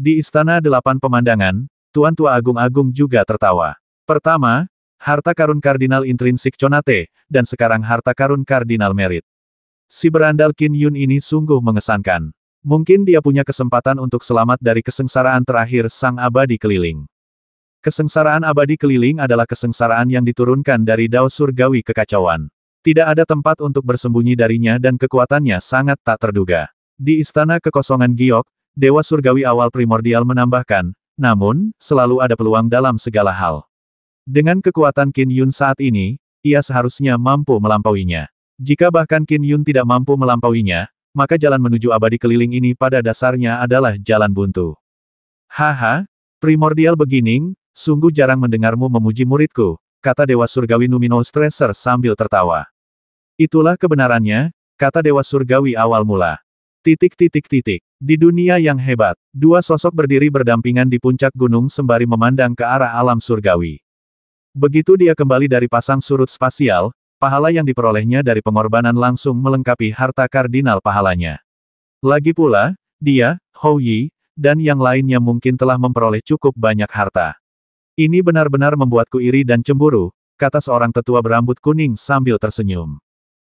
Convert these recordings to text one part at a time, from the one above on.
Di Istana Delapan Pemandangan, Tuan Tua Agung-Agung juga tertawa. Pertama, harta karun Kardinal Intrinsik Conate, dan sekarang harta karun Kardinal Merit. Si berandal Qin Yun ini sungguh mengesankan. Mungkin dia punya kesempatan untuk selamat dari kesengsaraan terakhir Sang Abadi Keliling. Kesengsaraan abadi keliling adalah kesengsaraan yang diturunkan dari Dao Surgawi kekacauan. Tidak ada tempat untuk bersembunyi darinya dan kekuatannya sangat tak terduga. Di Istana Kekosongan Giok, Dewa Surgawi awal primordial menambahkan, namun, selalu ada peluang dalam segala hal. Dengan kekuatan Qin Yun saat ini, ia seharusnya mampu melampauinya. Jika bahkan Qin Yun tidak mampu melampauinya, maka jalan menuju abadi keliling ini pada dasarnya adalah jalan buntu. Haha, Primordial Beginning, sungguh jarang mendengarmu memuji muridku, kata Dewa Surgawi Numinous Tracer sambil tertawa. Itulah kebenarannya, kata Dewa Surgawi awal mula. Di dunia yang hebat, dua sosok berdiri berdampingan di puncak gunung sembari memandang ke arah alam surgawi. Begitu dia kembali dari pasang surut spasial, pahala yang diperolehnya dari pengorbanan langsung melengkapi harta kardinal pahalanya. Lagi pula, dia, Hou Yi, dan yang lainnya mungkin telah memperoleh cukup banyak harta. Ini benar-benar membuatku iri dan cemburu, kata seorang tetua berambut kuning sambil tersenyum.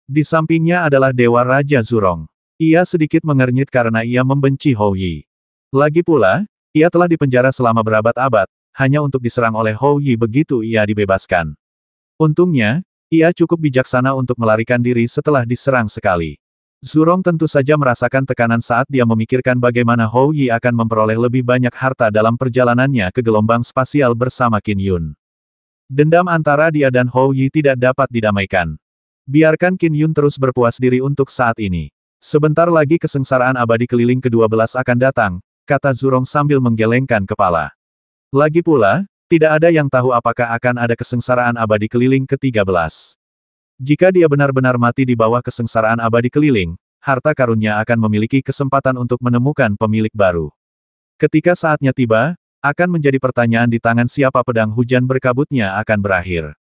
Di sampingnya adalah Dewa Raja Zurong. Ia sedikit mengernyit karena ia membenci Hou Yi. Lagi pula, ia telah dipenjara selama berabad-abad, hanya untuk diserang oleh Hou Yi begitu ia dibebaskan. Untungnya, ia cukup bijaksana untuk melarikan diri setelah diserang sekali. Zurong tentu saja merasakan tekanan saat dia memikirkan bagaimana Hou Yi akan memperoleh lebih banyak harta dalam perjalanannya ke gelombang spasial bersama Qin Yun. Dendam antara dia dan Hou Yi tidak dapat didamaikan. Biarkan Qin Yun terus berpuas diri untuk saat ini. Sebentar lagi kesengsaraan abadi keliling ke-12 akan datang, kata Zurong sambil menggelengkan kepala. Lagi pula, tidak ada yang tahu apakah akan ada kesengsaraan abadi keliling ke-13. Jika dia benar-benar mati di bawah kesengsaraan abadi keliling, harta karunnya akan memiliki kesempatan untuk menemukan pemilik baru. Ketika saatnya tiba, akan menjadi pertanyaan di tangan siapa pedang hujan berkabutnya akan berakhir.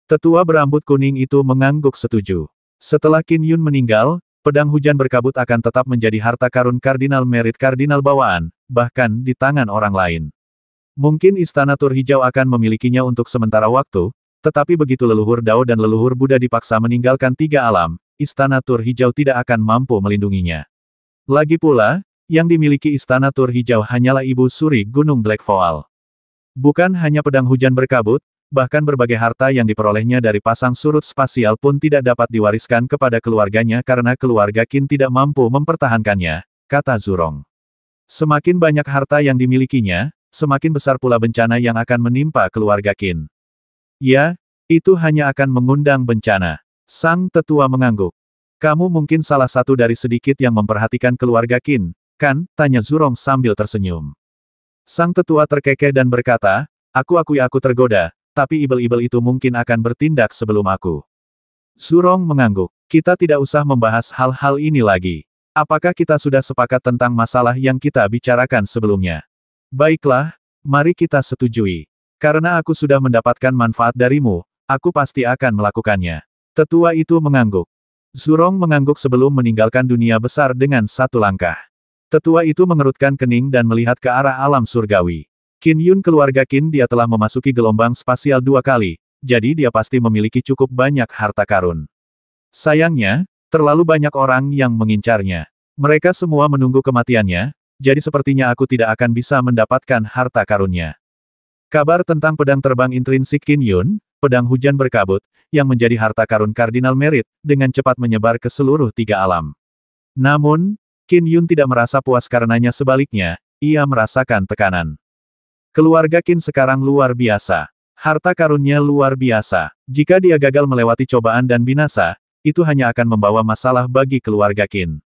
Tetua berambut kuning itu mengangguk setuju. Setelah Qin Yun meninggal, pedang hujan berkabut akan tetap menjadi harta karun Kardinal Merit Kardinal bawaan, bahkan di tangan orang lain. Mungkin Istana Tur Hijau akan memilikinya untuk sementara waktu, tetapi begitu leluhur Dao dan leluhur Buddha dipaksa meninggalkan tiga alam, Istana Tur Hijau tidak akan mampu melindunginya. Lagi pula, yang dimiliki Istana Tur Hijau hanyalah Ibu Suri Gunung Black Voal. Bukan hanya pedang hujan berkabut, bahkan berbagai harta yang diperolehnya dari pasang surut spasial pun tidak dapat diwariskan kepada keluarganya karena keluarga Qin tidak mampu mempertahankannya, kata Zurong. Semakin banyak harta yang dimilikinya, semakin besar pula bencana yang akan menimpa keluarga Qin. Ya, itu hanya akan mengundang bencana. Sang tetua mengangguk. Kamu mungkin salah satu dari sedikit yang memperhatikan keluarga Qin, kan? Tanya Zurong sambil tersenyum. Sang tetua terkekeh dan berkata, aku akui aku tergoda, tapi ibel-ibel itu mungkin akan bertindak sebelum aku. Zurong mengangguk. Kita tidak usah membahas hal-hal ini lagi. Apakah kita sudah sepakat tentang masalah yang kita bicarakan sebelumnya? Baiklah, mari kita setujui. Karena aku sudah mendapatkan manfaat darimu, aku pasti akan melakukannya. Tetua itu mengangguk. Zurong mengangguk sebelum meninggalkan dunia besar dengan satu langkah. Tetua itu mengerutkan kening dan melihat ke arah alam surgawi. Qin Yun keluarga Qin dia telah memasuki gelombang spasial 2 kali, jadi dia pasti memiliki cukup banyak harta karun. Sayangnya, terlalu banyak orang yang mengincarnya. Mereka semua menunggu kematiannya, jadi sepertinya aku tidak akan bisa mendapatkan harta karunnya. Kabar tentang pedang terbang intrinsik Qin Yun, pedang hujan berkabut, yang menjadi harta karun Kardinal Merit, dengan cepat menyebar ke seluruh 3 alam. Namun, Qin Yun tidak merasa puas karenanya sebaliknya, ia merasakan tekanan. Keluarga Qin sekarang luar biasa. Harta karunnya luar biasa. Jika dia gagal melewati cobaan dan binasa, itu hanya akan membawa masalah bagi keluarga Qin.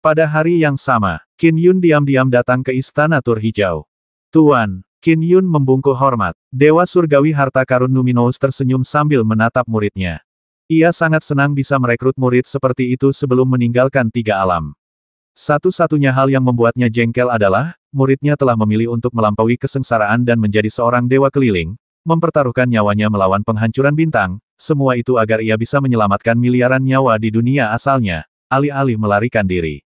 Pada hari yang sama, Qin Yun diam-diam datang ke Istana Tur Hijau. Tuan, Qin Yun membungkuk hormat. Dewa Surgawi Harta Karun Numinous tersenyum sambil menatap muridnya. Ia sangat senang bisa merekrut murid seperti itu sebelum meninggalkan 3 alam. Satu-satunya hal yang membuatnya jengkel adalah, muridnya telah memilih untuk melampaui kesengsaraan dan menjadi seorang dewa keliling, mempertaruhkan nyawanya melawan penghancuran bintang, semua itu agar ia bisa menyelamatkan miliaran nyawa di dunia asalnya, alih-alih melarikan diri.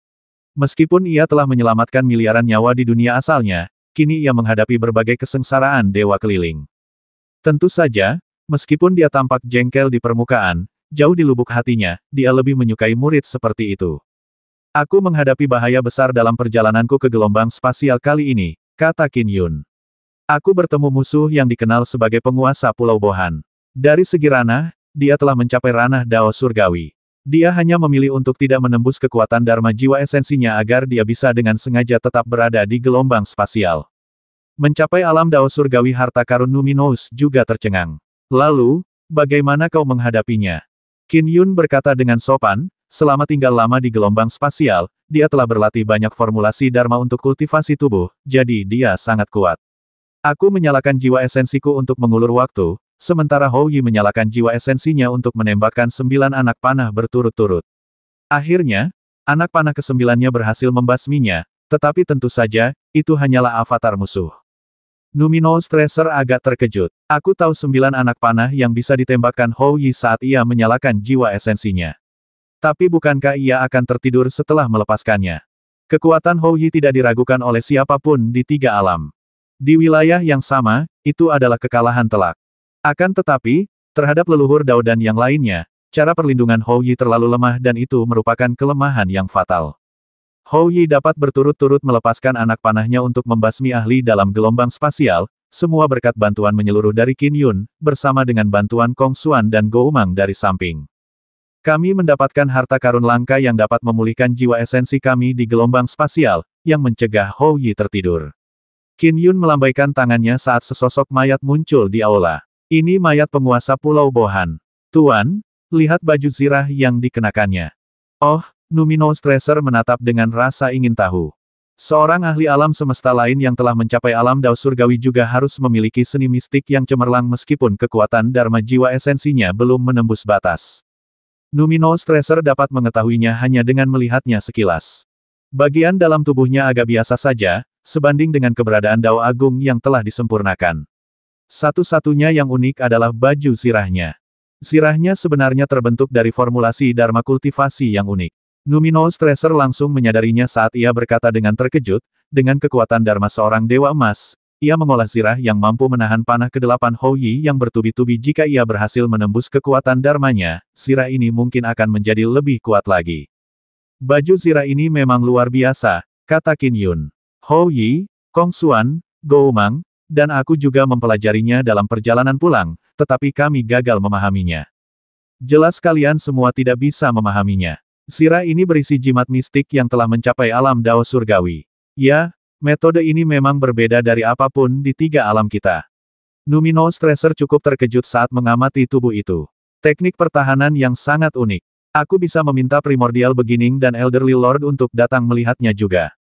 Meskipun ia telah menyelamatkan miliaran nyawa di dunia asalnya, kini ia menghadapi berbagai kesengsaraan dewa keliling. Tentu saja, meskipun dia tampak jengkel di permukaan, jauh di lubuk hatinya, dia lebih menyukai murid seperti itu. Aku menghadapi bahaya besar dalam perjalananku ke gelombang spasial kali ini, kata Qin Yun. Aku bertemu musuh yang dikenal sebagai penguasa Pulau Bohan. Dari segi ranah, dia telah mencapai ranah Dao Surgawi. Dia hanya memilih untuk tidak menembus kekuatan Dharma jiwa esensinya agar dia bisa dengan sengaja tetap berada di gelombang spasial. Mencapai alam Dao Surgawi harta karun Numinous juga tercengang. Lalu, bagaimana kau menghadapinya? Qin Yun berkata dengan sopan, selama tinggal lama di gelombang spasial, dia telah berlatih banyak formulasi Dharma untuk kultivasi tubuh, jadi dia sangat kuat. Aku menyalakan jiwa esensiku untuk mengulur waktu, sementara Hou Yi menyalakan jiwa esensinya untuk menembakkan 9 anak panah berturut-turut. Akhirnya, anak panah ke-9-nya berhasil membasminya, tetapi tentu saja, itu hanyalah avatar musuh. Numinous Tracer agak terkejut. Aku tahu 9 anak panah yang bisa ditembakkan Hou Yi saat ia menyalakan jiwa esensinya. Tapi bukankah ia akan tertidur setelah melepaskannya? Kekuatan Hou Yi tidak diragukan oleh siapapun di 3 alam. Di wilayah yang sama, itu adalah kekalahan telak. Akan tetapi, terhadap leluhur Dao dan yang lainnya, cara perlindungan Hou Yi terlalu lemah dan itu merupakan kelemahan yang fatal. Hou Yi dapat berturut-turut melepaskan anak panahnya untuk membasmi ahli dalam gelombang spasial, semua berkat bantuan menyeluruh dari Qin Yun, bersama dengan bantuan Kong Xuan dan Goumang dari samping. Kami mendapatkan harta karun langka yang dapat memulihkan jiwa esensi kami di gelombang spasial, yang mencegah Hou Yi tertidur. Qin Yun melambaikan tangannya saat sesosok mayat muncul di aula. Ini mayat penguasa Pulau Bohan. Tuan, lihat baju zirah yang dikenakannya. Oh, Numinous Tracer menatap dengan rasa ingin tahu. Seorang ahli alam semesta lain yang telah mencapai alam Dao Surgawi juga harus memiliki seni mistik yang cemerlang meskipun kekuatan Dharma jiwa esensinya belum menembus batas. Numinous Tracer dapat mengetahuinya hanya dengan melihatnya sekilas. Bagian dalam tubuhnya agak biasa saja, sebanding dengan keberadaan Dao Agung yang telah disempurnakan. Satu-satunya yang unik adalah baju zirahnya. Zirahnya sebenarnya terbentuk dari formulasi Dharma kultivasi yang unik. Numinous Tracer langsung menyadarinya saat ia berkata dengan terkejut, dengan kekuatan Dharma seorang Dewa Emas, ia mengolah zirah yang mampu menahan panah ke-8 Hou Yi yang bertubi-tubi. Jika ia berhasil menembus kekuatan dharmanya, zirah ini mungkin akan menjadi lebih kuat lagi. Baju zirah ini memang luar biasa, kata Qin Yun. Hou Yi, Kong Xuan, Goumang, dan aku juga mempelajarinya dalam perjalanan pulang, tetapi kami gagal memahaminya. Jelas kalian semua tidak bisa memahaminya. Zirah ini berisi jimat mistik yang telah mencapai alam Dao Surgawi. Ya, metode ini memang berbeda dari apapun di 3 alam kita. Numinous Tracer cukup terkejut saat mengamati tubuh itu. Teknik pertahanan yang sangat unik. Aku bisa meminta Primordial Beginning dan Elderly Lord untuk datang melihatnya juga.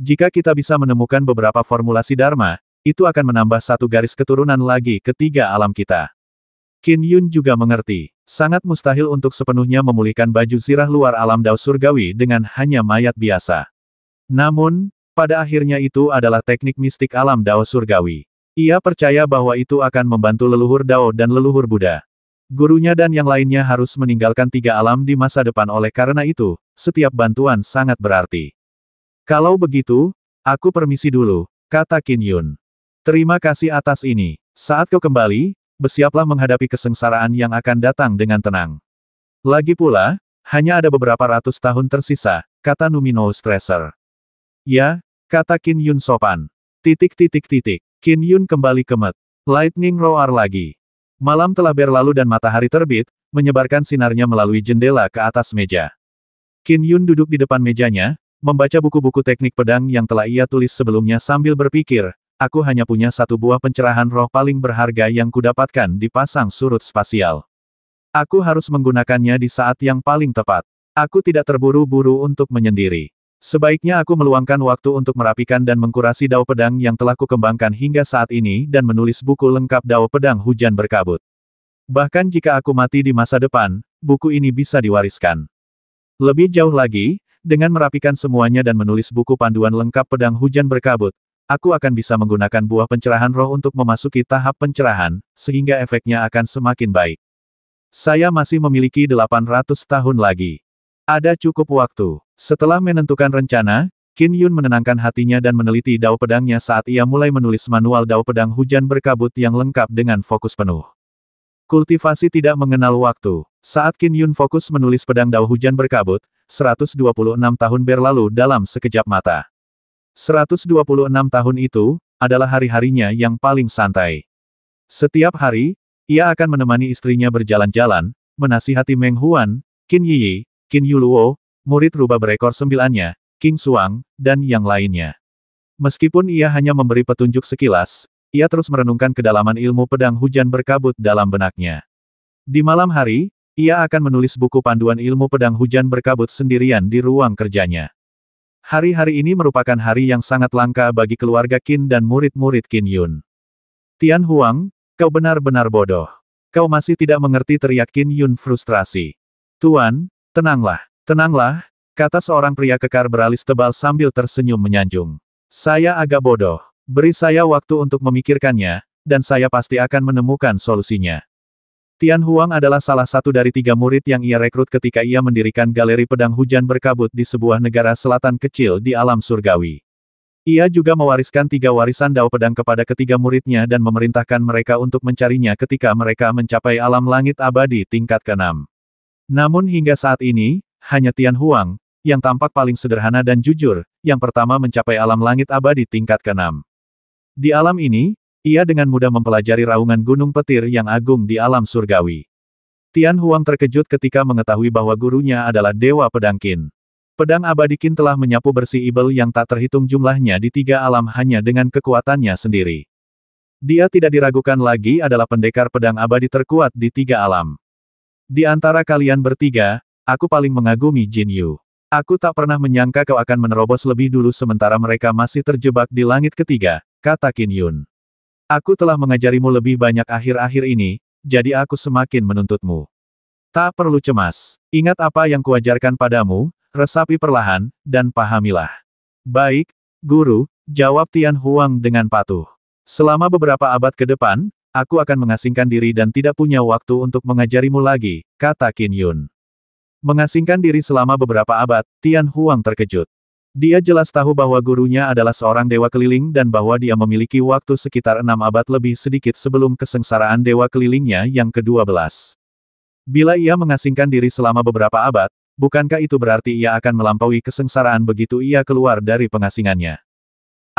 Jika kita bisa menemukan beberapa formulasi Dharma, itu akan menambah 1 garis keturunan lagi ke 3 alam kita. Qin Yun juga mengerti. Sangat mustahil untuk sepenuhnya memulihkan baju zirah luar alam Dao Surgawi dengan hanya mayat biasa. Namun, pada akhirnya itu adalah teknik mistik alam Dao Surgawi. Ia percaya bahwa itu akan membantu leluhur Dao dan leluhur Buddha. Gurunya dan yang lainnya harus meninggalkan 3 alam di masa depan. Oleh karena itu, setiap bantuan sangat berarti. Kalau begitu, aku permisi dulu, kata Qin Yun. Terima kasih atas ini. Saat kau kembali, bersiaplah menghadapi kesengsaraan yang akan datang dengan tenang. Lagi pula, hanya ada beberapa ratus tahun tersisa, kata Numinous Tracer. Ya, kata Qin Yun sopan. Qin Yun kembali kemet. Lightning roar lagi. Malam telah berlalu dan matahari terbit, menyebarkan sinarnya melalui jendela ke atas meja. Qin Yun duduk di depan mejanya, membaca buku-buku teknik pedang yang telah ia tulis sebelumnya sambil berpikir, aku hanya punya 1 buah pencerahan roh paling berharga yang kudapatkan di pasang surut spasial. Aku harus menggunakannya di saat yang paling tepat. Aku tidak terburu-buru untuk menyendiri. Sebaiknya aku meluangkan waktu untuk merapikan dan mengkurasi dao pedang yang telah kukembangkan hingga saat ini dan menulis buku lengkap dao pedang hujan berkabut. Bahkan jika aku mati di masa depan, buku ini bisa diwariskan. Lebih jauh lagi, dengan merapikan semuanya dan menulis buku panduan lengkap pedang hujan berkabut, aku akan bisa menggunakan buah pencerahan roh untuk memasuki tahap pencerahan, sehingga efeknya akan semakin baik. Saya masih memiliki 800 tahun lagi. Ada cukup waktu. Setelah menentukan rencana, Qin Yun menenangkan hatinya dan meneliti dao pedangnya saat ia mulai menulis manual dao pedang hujan berkabut yang lengkap dengan fokus penuh. Kultivasi tidak mengenal waktu. Saat Qin Yun fokus menulis pedang dao hujan berkabut, 126 tahun berlalu dalam sekejap mata. 126 tahun itu adalah hari-harinya yang paling santai. Setiap hari, ia akan menemani istrinya berjalan-jalan, menasihati Meng Huan, Qin Yiyi, Qin Yuluo, murid rubah berekor 9-nya, Qing Xuang, dan yang lainnya. Meskipun ia hanya memberi petunjuk sekilas, ia terus merenungkan kedalaman ilmu pedang hujan berkabut dalam benaknya. Di malam hari, ia akan menulis buku panduan ilmu pedang hujan berkabut sendirian di ruang kerjanya. Hari-hari ini merupakan hari yang sangat langka bagi keluarga Qin dan murid-murid Qin Yun. Tian Huang, kau benar-benar bodoh. Kau masih tidak mengerti, teriak Qin Yun frustrasi. Tuan, tenanglah, tenanglah, kata seorang pria kekar beralis tebal sambil tersenyum menyanjung. Saya agak bodoh. Beri saya waktu untuk memikirkannya, dan saya pasti akan menemukan solusinya. Tian Huang adalah salah satu dari 3 murid yang ia rekrut ketika ia mendirikan galeri pedang hujan berkabut di sebuah negara selatan kecil di alam surgawi. Ia juga mewariskan 3 warisan dao pedang kepada ketiga muridnya dan memerintahkan mereka untuk mencarinya ketika mereka mencapai alam langit abadi tingkat ke-6. Namun hingga saat ini, hanya Tian Huang, yang tampak paling sederhana dan jujur, yang pertama mencapai alam langit abadi tingkat ke-6. Di alam ini, ia dengan mudah mempelajari raungan gunung petir yang agung di alam surgawi. Tian Huang terkejut ketika mengetahui bahwa gurunya adalah Dewa Pedang Qin. Pedang abadi Qin telah menyapu bersih ibel yang tak terhitung jumlahnya di 3 alam hanya dengan kekuatannya sendiri. Dia tidak diragukan lagi adalah pendekar pedang abadi terkuat di 3 alam. Di antara kalian bertiga, aku paling mengagumi Jin Yu. Aku tak pernah menyangka kau akan menerobos lebih dulu sementara mereka masih terjebak di langit ketiga, kata Qin Yun. Aku telah mengajarimu lebih banyak akhir-akhir ini, jadi aku semakin menuntutmu. Tak perlu cemas. Ingat apa yang kuajarkan padamu, resapi perlahan, dan pahamilah. Baik, Guru, jawab Tian Huang dengan patuh. Selama beberapa abad ke depan, aku akan mengasingkan diri dan tidak punya waktu untuk mengajarimu lagi, kata Qin Yun. Mengasingkan diri selama beberapa abad, Tian Huang terkejut. Dia jelas tahu bahwa gurunya adalah seorang dewa keliling dan bahwa dia memiliki waktu sekitar 6 abad lebih sedikit sebelum kesengsaraan dewa kelilingnya yang ke-12. Bila ia mengasingkan diri selama beberapa abad, bukankah itu berarti ia akan melampaui kesengsaraan begitu ia keluar dari pengasingannya?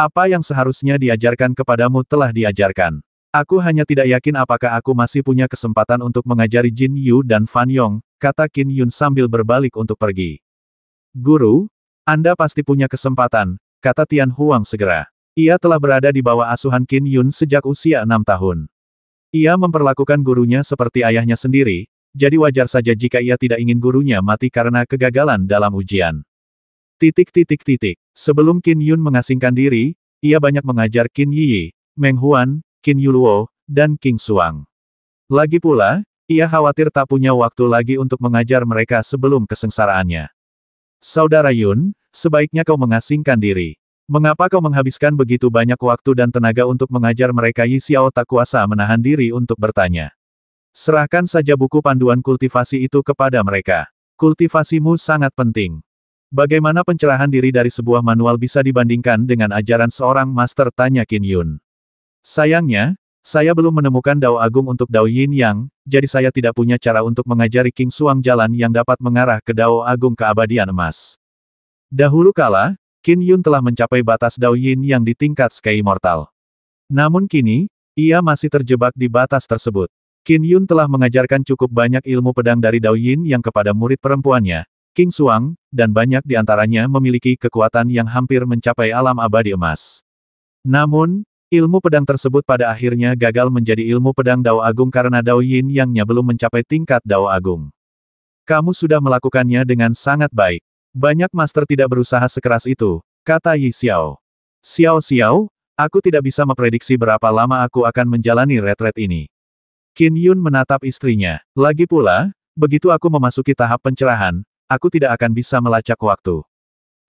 Apa yang seharusnya diajarkan kepadamu telah diajarkan. Aku hanya tidak yakin apakah aku masih punya kesempatan untuk mengajari Jin Yu dan Fan Yong, kata Qin Yun sambil berbalik untuk pergi. Guru, Anda pasti punya kesempatan, kata Tian Huang segera. Ia telah berada di bawah asuhan Qin Yun sejak usia 6 tahun. Ia memperlakukan gurunya seperti ayahnya sendiri, jadi wajar saja jika ia tidak ingin gurunya mati karena kegagalan dalam ujian. Sebelum Qin Yun mengasingkan diri, ia banyak mengajar Qin Yiyi, Meng Huan, Qin Yuluo, dan Qing Xuang. Lagi pula, ia khawatir tak punya waktu lagi untuk mengajar mereka sebelum kesengsaraannya. Saudara Yun, sebaiknya kau mengasingkan diri. Mengapa kau menghabiskan begitu banyak waktu dan tenaga untuk mengajar mereka? Yi Xiao tak kuasa menahan diri untuk bertanya. Serahkan saja buku panduan kultivasi itu kepada mereka. Kultivasimu sangat penting. Bagaimana pencerahan diri dari sebuah manual bisa dibandingkan dengan ajaran seorang master, tanya Qin Yun. Sayangnya, saya belum menemukan Dao Agung untuk Dao Yin Yang, jadi saya tidak punya cara untuk mengajari Qing Xuang jalan yang dapat mengarah ke Dao Agung keabadian emas. Dahulu kala, Qin Yun telah mencapai batas Dao Yin Yang di tingkat Sky Immortal. Namun kini, ia masih terjebak di batas tersebut. Qin Yun telah mengajarkan cukup banyak ilmu pedang dari Dao Yin Yang kepada murid perempuannya, Qing Xuang, dan banyak di antaranya memiliki kekuatan yang hampir mencapai alam abadi emas. Namun, ilmu pedang tersebut pada akhirnya gagal menjadi ilmu pedang Dao Agung karena Dao Yin Yang-nya belum mencapai tingkat Dao Agung. Kamu sudah melakukannya dengan sangat baik. Banyak master tidak berusaha sekeras itu, kata Yi Xiao. Xiao, aku tidak bisa memprediksi berapa lama aku akan menjalani retret ini. Qin Yun menatap istrinya. Lagi pula, begitu aku memasuki tahap pencerahan, aku tidak akan bisa melacak waktu.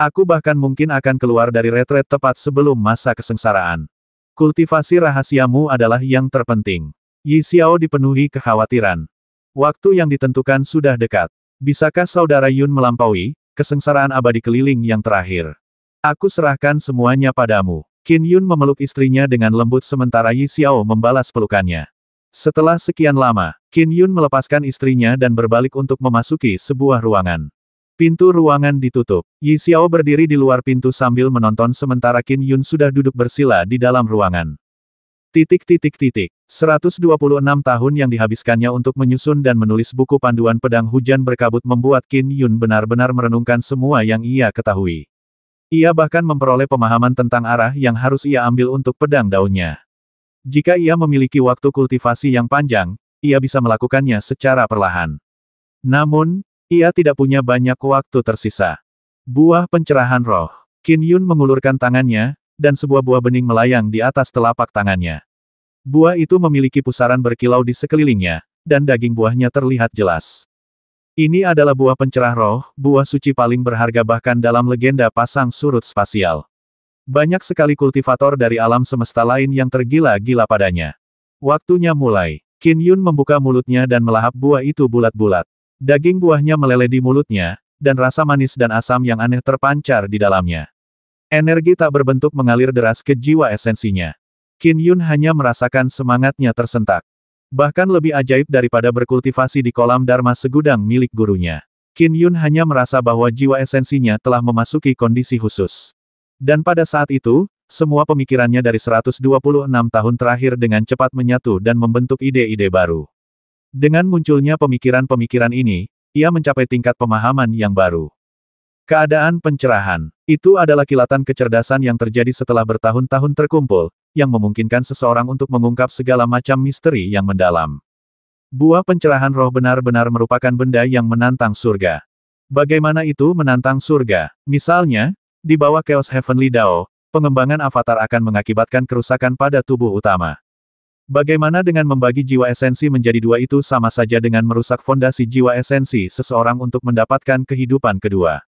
Aku bahkan mungkin akan keluar dari retret tepat sebelum masa kesengsaraan. Kultivasi rahasiamu adalah yang terpenting. Yi Xiao dipenuhi kekhawatiran. Waktu yang ditentukan sudah dekat. Bisakah saudara Yun melampaui kesengsaraan abadi keliling yang terakhir. Aku serahkan semuanya padamu. Qin Yun memeluk istrinya dengan lembut sementara Yi Xiao membalas pelukannya. Setelah sekian lama, Qin Yun melepaskan istrinya dan berbalik untuk memasuki sebuah ruangan. Pintu ruangan ditutup. Yi Xiao berdiri di luar pintu sambil menonton sementara Qin Yun sudah duduk bersila di dalam ruangan. 126 tahun yang dihabiskannya untuk menyusun dan menulis buku panduan pedang hujan berkabut membuat Qin Yun benar-benar merenungkan semua yang ia ketahui. Ia bahkan memperoleh pemahaman tentang arah yang harus ia ambil untuk pedang daunnya. Jika ia memiliki waktu kultivasi yang panjang, ia bisa melakukannya secara perlahan. Namun, ia tidak punya banyak waktu tersisa. Buah pencerahan roh. Qin Yun mengulurkan tangannya, dan sebuah buah bening melayang di atas telapak tangannya. Buah itu memiliki pusaran berkilau di sekelilingnya, dan daging buahnya terlihat jelas. Ini adalah buah pencerah roh, buah suci paling berharga bahkan dalam legenda pasang surut spasial. Banyak sekali kultivator dari alam semesta lain yang tergila-gila padanya. Waktunya mulai. Qin Yun membuka mulutnya dan melahap buah itu bulat-bulat. Daging buahnya meleleh di mulutnya, dan rasa manis dan asam yang aneh terpancar di dalamnya. Energi tak berbentuk mengalir deras ke jiwa esensinya. Qin Yun hanya merasakan semangatnya tersentak. Bahkan lebih ajaib daripada berkultivasi di kolam Dharma segudang milik gurunya. Qin Yun hanya merasa bahwa jiwa esensinya telah memasuki kondisi khusus. Dan pada saat itu, semua pemikirannya dari 126 tahun terakhir dengan cepat menyatu dan membentuk ide-ide baru. Dengan munculnya pemikiran-pemikiran ini, ia mencapai tingkat pemahaman yang baru. Keadaan pencerahan. Itu adalah kilatan kecerdasan yang terjadi setelah bertahun-tahun terkumpul, yang memungkinkan seseorang untuk mengungkap segala macam misteri yang mendalam. Buah pencerahan roh benar-benar merupakan benda yang menantang surga. Bagaimana itu menantang surga? Misalnya, di bawah Chaos Heavenly Dao, pengembangan avatar akan mengakibatkan kerusakan pada tubuh utama. Bagaimana dengan membagi jiwa esensi menjadi dua itu sama saja dengan merusak fondasi jiwa esensi seseorang untuk mendapatkan kehidupan kedua.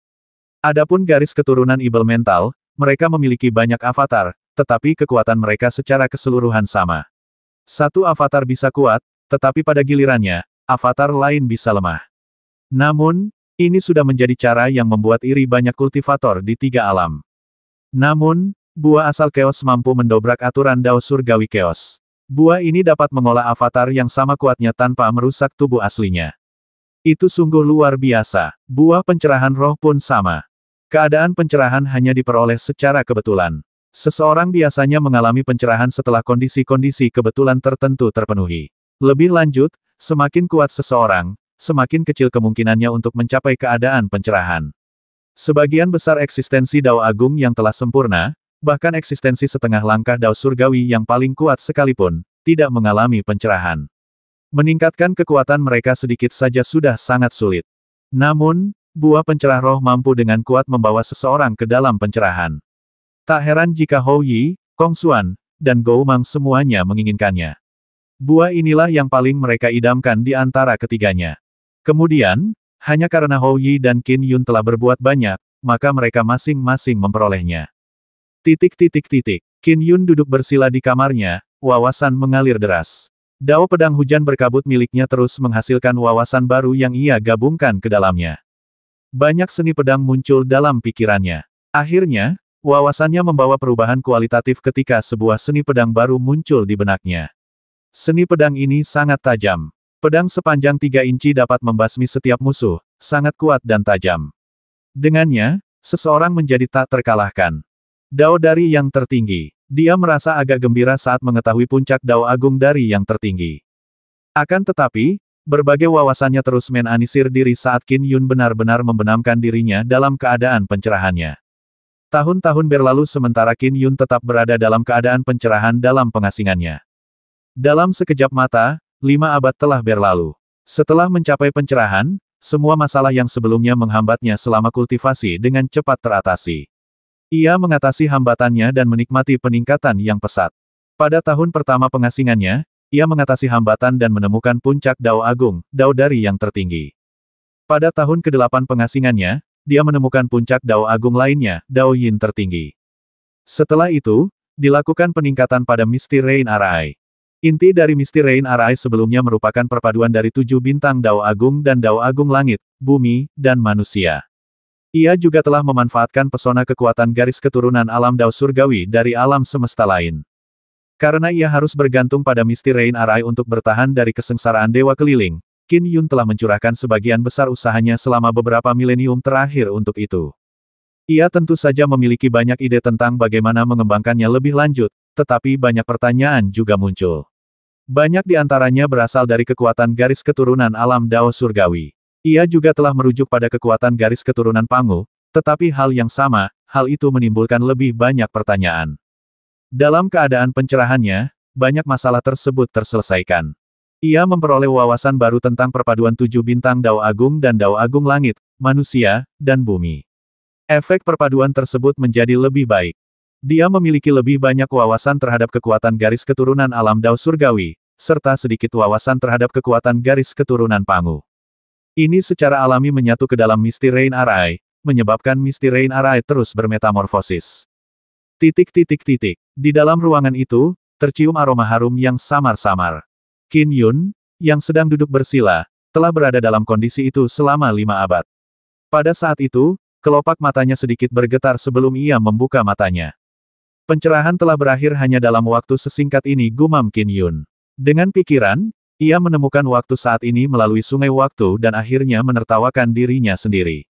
Adapun garis keturunan Ibel mental, mereka memiliki banyak avatar, tetapi kekuatan mereka secara keseluruhan sama. Satu avatar bisa kuat, tetapi pada gilirannya, avatar lain bisa lemah. Namun, ini sudah menjadi cara yang membuat iri banyak kultivator di tiga alam. Namun, buah asal Chaos mampu mendobrak aturan Dao Surgawi Chaos. Buah ini dapat mengolah avatar yang sama kuatnya tanpa merusak tubuh aslinya. Itu sungguh luar biasa. Buah pencerahan roh pun sama. Keadaan pencerahan hanya diperoleh secara kebetulan. Seseorang biasanya mengalami pencerahan setelah kondisi-kondisi kebetulan tertentu terpenuhi. Lebih lanjut, semakin kuat seseorang, semakin kecil kemungkinannya untuk mencapai keadaan pencerahan. Sebagian besar eksistensi Dao Agung yang telah sempurna, bahkan eksistensi setengah langkah Dao Surgawi yang paling kuat sekalipun, tidak mengalami pencerahan. Meningkatkan kekuatan mereka sedikit saja sudah sangat sulit. Namun, buah pencerah roh mampu dengan kuat membawa seseorang ke dalam pencerahan. Tak heran jika Hou Yi, Kong Xuan, dan Gou Mang semuanya menginginkannya. Buah inilah yang paling mereka idamkan di antara ketiganya. Kemudian, hanya karena Hou Yi dan Qin Yun telah berbuat banyak, maka mereka masing-masing memperolehnya. Qin Yun duduk bersila di kamarnya, wawasan mengalir deras. Dao pedang hujan berkabut miliknya terus menghasilkan wawasan baru yang ia gabungkan ke dalamnya. Banyak seni pedang muncul dalam pikirannya. Akhirnya, wawasannya membawa perubahan kualitatif ketika sebuah seni pedang baru muncul di benaknya. Seni pedang ini sangat tajam. Pedang sepanjang 3 inci dapat membasmi setiap musuh, sangat kuat dan tajam. Dengannya, seseorang menjadi tak terkalahkan. Dao dari yang tertinggi. Dia merasa agak gembira saat mengetahui puncak Dao Agung dari yang tertinggi. Akan tetapi, berbagai wawasannya terus menanisir diri saat Qin Yun benar-benar membenamkan dirinya dalam keadaan pencerahannya. Tahun-tahun berlalu sementara Qin Yun tetap berada dalam keadaan pencerahan dalam pengasingannya. Dalam sekejap mata, 5 abad telah berlalu. Setelah mencapai pencerahan, semua masalah yang sebelumnya menghambatnya selama kultivasi dengan cepat teratasi. Ia mengatasi hambatannya dan menikmati peningkatan yang pesat. Pada tahun pertama pengasingannya, ia mengatasi hambatan dan menemukan puncak Dao Agung, Dao dari yang tertinggi. Pada tahun ke-8 pengasingannya, dia menemukan puncak Dao Agung lainnya, Dao Yin tertinggi. Setelah itu, dilakukan peningkatan pada Misty Rain Arai. Inti dari Misty Rain Arai sebelumnya merupakan perpaduan dari 7 bintang Dao Agung dan Dao Agung Langit, Bumi, dan Manusia. Ia juga telah memanfaatkan pesona kekuatan garis keturunan alam Dao Surgawi dari alam semesta lain. Karena ia harus bergantung pada Misty Rain Arai untuk bertahan dari kesengsaraan dewa keliling, Qin Yun telah mencurahkan sebagian besar usahanya selama beberapa milenium terakhir untuk itu. Ia tentu saja memiliki banyak ide tentang bagaimana mengembangkannya lebih lanjut, tetapi banyak pertanyaan juga muncul. Banyak di antaranya berasal dari kekuatan garis keturunan alam Dao Surgawi. Ia juga telah merujuk pada kekuatan garis keturunan Pangu, tetapi hal yang sama, hal itu menimbulkan lebih banyak pertanyaan. Dalam keadaan pencerahannya, banyak masalah tersebut terselesaikan. Ia memperoleh wawasan baru tentang perpaduan 7 bintang Dao Agung dan Dao Agung Langit, manusia, dan bumi. Efek perpaduan tersebut menjadi lebih baik. Dia memiliki lebih banyak wawasan terhadap kekuatan garis keturunan alam Dao Surgawi, serta sedikit wawasan terhadap kekuatan garis keturunan Pangu. Ini secara alami menyatu ke dalam Misty Rain Arai, menyebabkan Misty Rain Arai terus bermetamorfosis. Di dalam ruangan itu, tercium aroma harum yang samar-samar. Qin Yun, yang sedang duduk bersila, telah berada dalam kondisi itu selama 5 abad. Pada saat itu, kelopak matanya sedikit bergetar sebelum ia membuka matanya. Pencerahan telah berakhir hanya dalam waktu sesingkat ini, gumam Qin Yun. Dengan pikiran, ia menemukan waktu saat ini melalui sungai waktu dan akhirnya menertawakan dirinya sendiri.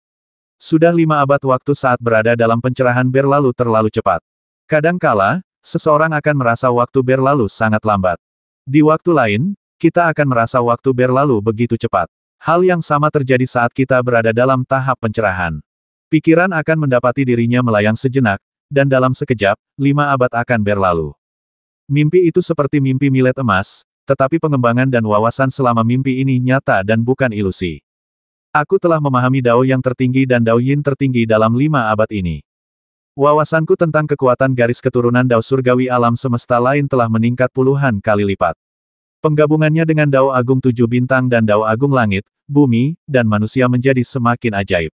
Sudah 5 abad waktu saat berada dalam pencerahan berlalu terlalu cepat. Kadangkala, seseorang akan merasa waktu berlalu sangat lambat. Di waktu lain, kita akan merasa waktu berlalu begitu cepat. Hal yang sama terjadi saat kita berada dalam tahap pencerahan. Pikiran akan mendapati dirinya melayang sejenak, dan dalam sekejap, 5 abad akan berlalu. Mimpi itu seperti mimpi milet emas, tetapi pengembangan dan wawasan selama mimpi ini nyata dan bukan ilusi. Aku telah memahami Dao yang tertinggi dan Dao Yin tertinggi dalam 5 abad ini. Wawasanku tentang kekuatan garis keturunan Dao Surgawi alam semesta lain telah meningkat puluhan kali lipat. Penggabungannya dengan Dao Agung 7 bintang dan Dao Agung Langit, Bumi, dan manusia menjadi semakin ajaib.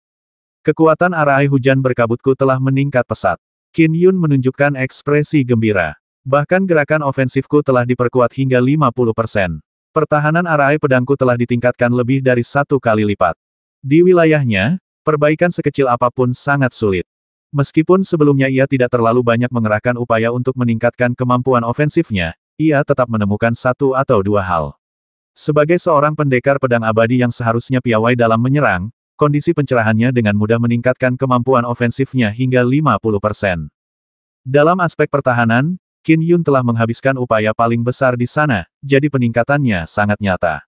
Kekuatan arai hujan berkabutku telah meningkat pesat. Qin Yun menunjukkan ekspresi gembira. Bahkan gerakan ofensifku telah diperkuat hingga 50%. Pertahanan arai pedangku telah ditingkatkan lebih dari 1 kali lipat. Di wilayahnya, perbaikan sekecil apapun sangat sulit. Meskipun sebelumnya ia tidak terlalu banyak mengerahkan upaya untuk meningkatkan kemampuan ofensifnya, ia tetap menemukan 1 atau 2 hal. Sebagai seorang pendekar pedang abadi yang seharusnya piawai dalam menyerang, kondisi pencerahannya dengan mudah meningkatkan kemampuan ofensifnya hingga 50%. Dalam aspek pertahanan, Qin Yun telah menghabiskan upaya paling besar di sana, jadi peningkatannya sangat nyata.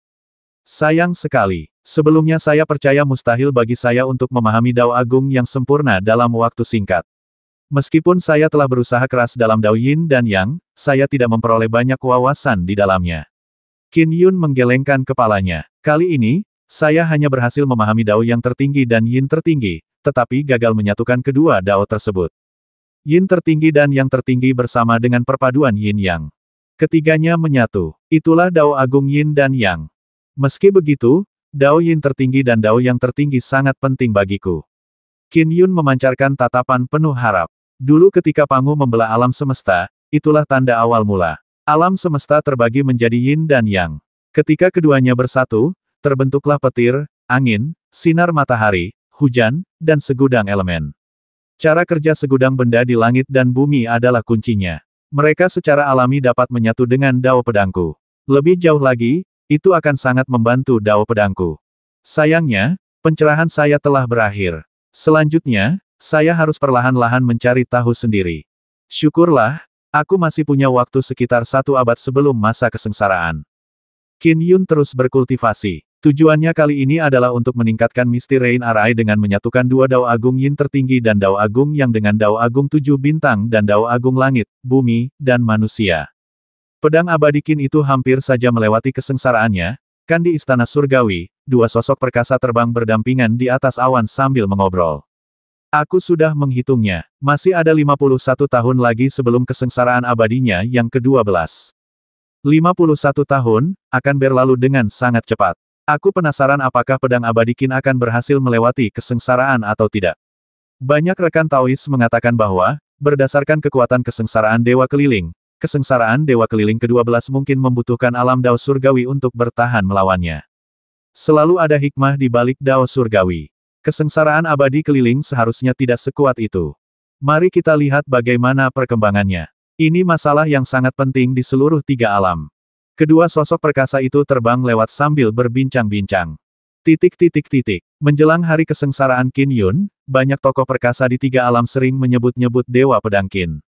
Sayang sekali, sebelumnya saya percaya mustahil bagi saya untuk memahami Dao Agung yang sempurna dalam waktu singkat. Meskipun saya telah berusaha keras dalam Dao Yin dan Yang, saya tidak memperoleh banyak wawasan di dalamnya. Qin Yun menggelengkan kepalanya. Kali ini, saya hanya berhasil memahami Dao yang tertinggi dan Yin tertinggi, tetapi gagal menyatukan kedua Dao tersebut. Yin tertinggi dan Yang tertinggi bersama dengan perpaduan Yin Yang. Ketiganya menyatu. Itulah Dao Agung Yin dan Yang. Meski begitu, Dao Yin tertinggi dan Dao Yang tertinggi sangat penting bagiku. Qin Yun memancarkan tatapan penuh harap. Dulu ketika Pangu membelah alam semesta, itulah tanda awal mula. Alam semesta terbagi menjadi Yin dan Yang. Ketika keduanya bersatu, terbentuklah petir, angin, sinar matahari, hujan, dan segudang elemen. Cara kerja segudang benda di langit dan bumi adalah kuncinya. Mereka secara alami dapat menyatu dengan Dao pedangku. Lebih jauh lagi, itu akan sangat membantu Dao pedangku. Sayangnya, pencerahan saya telah berakhir. Selanjutnya, saya harus perlahan-lahan mencari tahu sendiri. Syukurlah, aku masih punya waktu sekitar 1 abad sebelum masa kesengsaraan. Qin Yun terus berkultivasi. Tujuannya kali ini adalah untuk meningkatkan Misty Rain Arai dengan menyatukan 2 Dao Agung Yin tertinggi dan Dao Agung Yang dengan Dao Agung 7 bintang dan Dao Agung Langit, Bumi, dan Manusia. Pedang abadi Qin itu hampir saja melewati kesengsaraannya, kan di Istana Surgawi, 2 sosok perkasa terbang berdampingan di atas awan sambil mengobrol. Aku sudah menghitungnya, masih ada 51 tahun lagi sebelum kesengsaraan abadinya yang ke-12. 51 tahun, akan berlalu dengan sangat cepat. Aku penasaran apakah pedang abadi Qin akan berhasil melewati kesengsaraan atau tidak. Banyak rekan Taois mengatakan bahwa, berdasarkan kekuatan kesengsaraan Dewa Keliling, kesengsaraan Dewa Keliling ke-12 mungkin membutuhkan alam Dao Surgawi untuk bertahan melawannya. Selalu ada hikmah di balik Dao Surgawi. Kesengsaraan abadi keliling seharusnya tidak sekuat itu. Mari kita lihat bagaimana perkembangannya. Ini masalah yang sangat penting di seluruh tiga alam. Kedua sosok perkasa itu terbang lewat sambil berbincang-bincang. Menjelang hari kesengsaraan Qin Yun, banyak tokoh perkasa di tiga alam sering menyebut-nyebut Dewa Pedang Qin.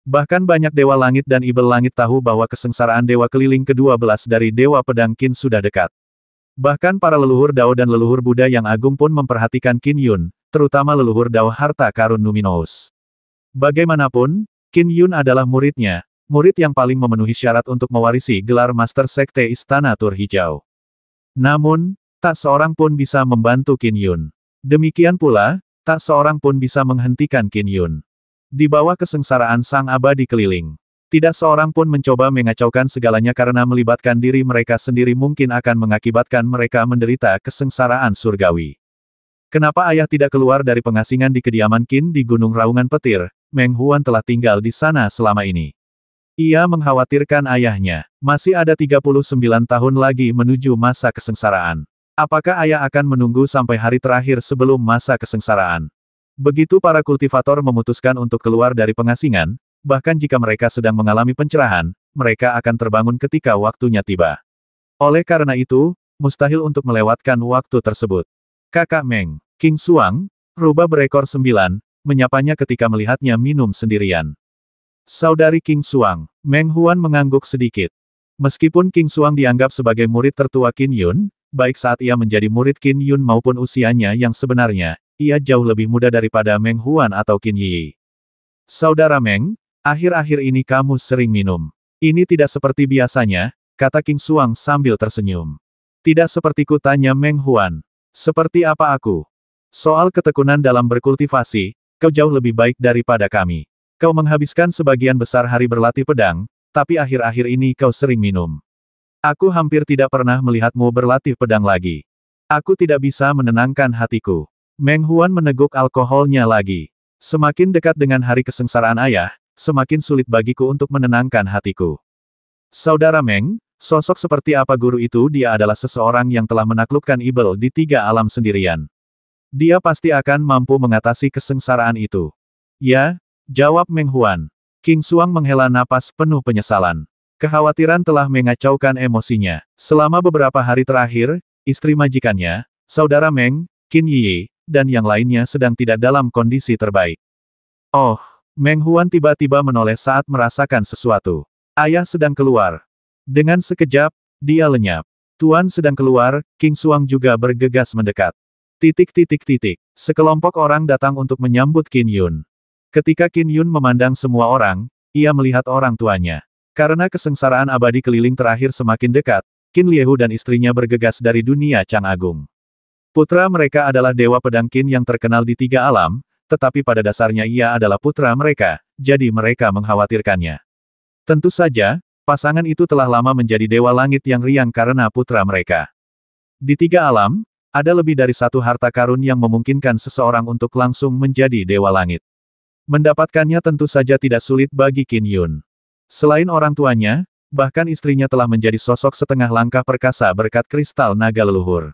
Bahkan banyak Dewa Langit dan Ibel Langit tahu bahwa kesengsaraan Dewa Keliling ke-12 dari Dewa Pedang Qin sudah dekat. Bahkan para leluhur Dao dan leluhur Buddha yang agung pun memperhatikan Qin Yun, terutama leluhur Dao harta karun Numinous. Bagaimanapun, Qin Yun adalah muridnya, murid yang paling memenuhi syarat untuk mewarisi gelar Master Sekte Istana Tur Hijau. Namun, tak seorang pun bisa membantu Qin Yun. Demikian pula, tak seorang pun bisa menghentikan Qin Yun. Di bawah kesengsaraan Sang Abadi Keliling, tidak seorang pun mencoba mengacaukan segalanya karena melibatkan diri mereka sendiri mungkin akan mengakibatkan mereka menderita kesengsaraan surgawi. Kenapa ayah tidak keluar dari pengasingan di kediaman Qin di Gunung Raungan Petir? Meng Huan telah tinggal di sana selama ini. Ia mengkhawatirkan ayahnya. Masih ada 39 tahun lagi menuju masa kesengsaraan. Apakah ayah akan menunggu sampai hari terakhir sebelum masa kesengsaraan? Begitu para kultivator memutuskan untuk keluar dari pengasingan, bahkan jika mereka sedang mengalami pencerahan, mereka akan terbangun ketika waktunya tiba. Oleh karena itu, mustahil untuk melewatkan waktu tersebut. Kakak Meng, King Xuang, rubah berekor 9, menyapanya ketika melihatnya minum sendirian. Saudari King Xuang, Meng Huan mengangguk sedikit. Meskipun King Xuang dianggap sebagai murid tertua Qin Yun, baik saat ia menjadi murid Qin Yun maupun usianya yang sebenarnya, ia jauh lebih muda daripada Meng Huan atau Qin Yi. Saudara Meng, akhir-akhir ini kamu sering minum. Ini tidak seperti biasanya, kata King Xuang sambil tersenyum. Tidak sepertiku, tanya Meng Huan. Seperti apa aku? Soal ketekunan dalam berkultivasi, kau jauh lebih baik daripada kami. Kau menghabiskan sebagian besar hari berlatih pedang, tapi akhir-akhir ini kau sering minum. Aku hampir tidak pernah melihatmu berlatih pedang lagi. Aku tidak bisa menenangkan hatiku. Meng Huan meneguk alkoholnya lagi. Semakin dekat dengan hari kesengsaraan ayah, semakin sulit bagiku untuk menenangkan hatiku. Saudara Meng, sosok seperti apa guru itu? Dia adalah seseorang yang telah menaklukkan Ibel di tiga alam sendirian. Dia pasti akan mampu mengatasi kesengsaraan itu. Ya, jawab Meng Huan. King Xuang menghela napas penuh penyesalan. Kekhawatiran telah mengacaukan emosinya. Selama beberapa hari terakhir, istri majikannya, saudara Meng, Qin Yi, dan yang lainnya sedang tidak dalam kondisi terbaik. Oh, Meng Huan tiba-tiba menoleh saat merasakan sesuatu. Ayah sedang keluar. Dengan sekejap, dia lenyap. Tuan sedang keluar, King Xuang juga bergegas mendekat. Sekelompok orang datang untuk menyambut Qin Yun. Ketika Qin Yun memandang semua orang, ia melihat orang tuanya. Karena kesengsaraan abadi keliling terakhir semakin dekat, Qin Liehu dan istrinya bergegas dari dunia Chang Agung. Putra mereka adalah Dewa Pedang Qin yang terkenal di tiga alam, tetapi pada dasarnya ia adalah putra mereka, jadi mereka mengkhawatirkannya. Tentu saja, pasangan itu telah lama menjadi Dewa Langit yang riang karena putra mereka. Di tiga alam, ada lebih dari satu harta karun yang memungkinkan seseorang untuk langsung menjadi Dewa Langit. Mendapatkannya tentu saja tidak sulit bagi Qin Yun. Selain orang tuanya, bahkan istrinya telah menjadi sosok setengah langkah perkasa berkat kristal naga leluhur.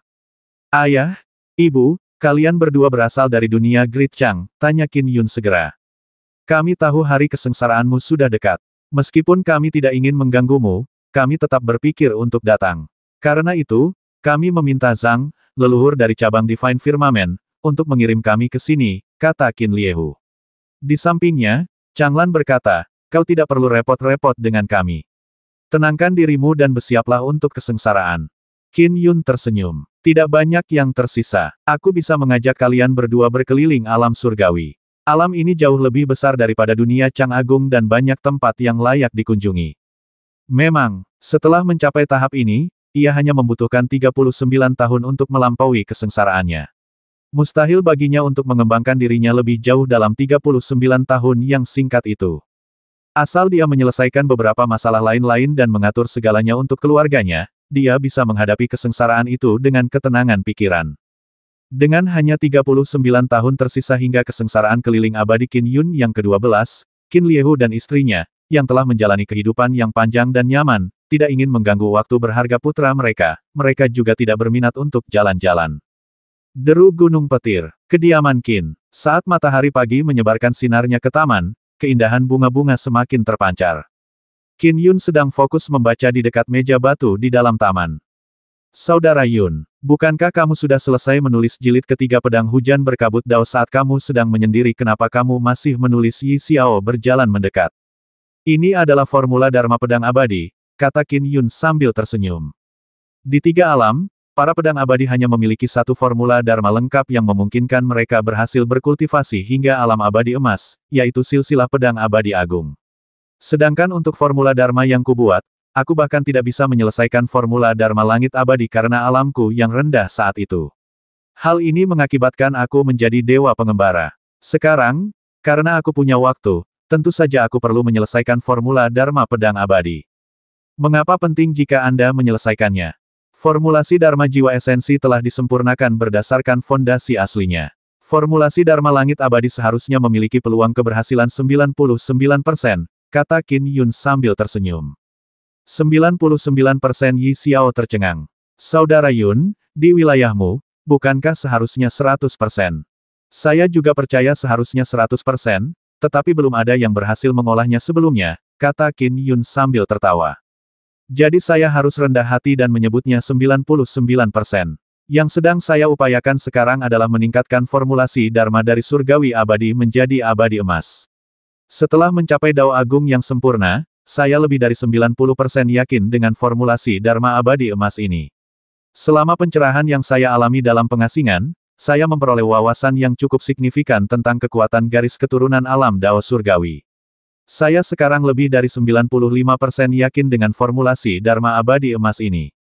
Ayah, ibu, kalian berdua berasal dari dunia Great Chang, tanya Qin Yun segera. Kami tahu hari kesengsaraanmu sudah dekat. Meskipun kami tidak ingin mengganggumu, kami tetap berpikir untuk datang. Karena itu, kami meminta Zhang, leluhur dari cabang Divine Firmament, untuk mengirim kami ke sini, kata Qin Liehu. Di sampingnya, Changlan berkata, kau tidak perlu repot-repot dengan kami. Tenangkan dirimu dan bersiaplah untuk kesengsaraan. Qin Yun tersenyum. Tidak banyak yang tersisa. Aku bisa mengajak kalian berdua berkeliling alam surgawi. Alam ini jauh lebih besar daripada dunia Chang Agung dan banyak tempat yang layak dikunjungi. Memang, setelah mencapai tahap ini, ia hanya membutuhkan 39 tahun untuk melampaui kesengsaraannya. Mustahil baginya untuk mengembangkan dirinya lebih jauh dalam 39 tahun yang singkat itu. Asal dia menyelesaikan beberapa masalah lain-lain dan mengatur segalanya untuk keluarganya, dia bisa menghadapi kesengsaraan itu dengan ketenangan pikiran. Dengan hanya 39 tahun tersisa hingga kesengsaraan keliling abadi Qin Yun yang ke-12, Qin Liehu dan istrinya, yang telah menjalani kehidupan yang panjang dan nyaman, tidak ingin mengganggu waktu berharga putra mereka, mereka juga tidak berminat untuk jalan-jalan. Deru gunung petir. Kediaman Qin. Saat matahari pagi menyebarkan sinarnya ke taman, keindahan bunga-bunga semakin terpancar. Qin Yun sedang fokus membaca di dekat meja batu di dalam taman. Saudara Yun, bukankah kamu sudah selesai menulis jilid ketiga pedang hujan berkabut Dao saat kamu sedang menyendiri? Kenapa kamu masih menulis? Yi Xiao berjalan mendekat. Ini adalah formula Dharma pedang abadi, kata Qin Yun sambil tersenyum. Di tiga alam, para pedang abadi hanya memiliki satu formula Dharma lengkap yang memungkinkan mereka berhasil berkultivasi hingga alam abadi emas, yaitu silsilah pedang abadi agung. Sedangkan untuk formula Dharma yang kubuat, aku bahkan tidak bisa menyelesaikan formula Dharma langit abadi karena alamku yang rendah saat itu. Hal ini mengakibatkan aku menjadi dewa pengembara. Sekarang, karena aku punya waktu, tentu saja aku perlu menyelesaikan formula Dharma pedang abadi. Mengapa penting jika Anda menyelesaikannya? Formulasi Dharma jiwa esensi telah disempurnakan berdasarkan fondasi aslinya. Formulasi Dharma langit abadi seharusnya memiliki peluang keberhasilan 99%, kata Qin Yun sambil tersenyum. 99% Yi Xiao tercengang. Saudara Yun, di wilayahmu, bukankah seharusnya 100%? Saya juga percaya seharusnya 100%, tetapi belum ada yang berhasil mengolahnya sebelumnya, kata Qin Yun sambil tertawa. Jadi saya harus rendah hati dan menyebutnya 99%. Yang sedang saya upayakan sekarang adalah meningkatkan formulasi Dharma dari surgawi abadi menjadi abadi emas. Setelah mencapai Dao Agung yang sempurna, saya lebih dari 90% yakin dengan formulasi Dharma abadi emas ini. Selama pencerahan yang saya alami dalam pengasingan, saya memperoleh wawasan yang cukup signifikan tentang kekuatan garis keturunan alam Dao surgawi. Saya sekarang lebih dari 95% yakin dengan formulasi Dharma abadi emas ini.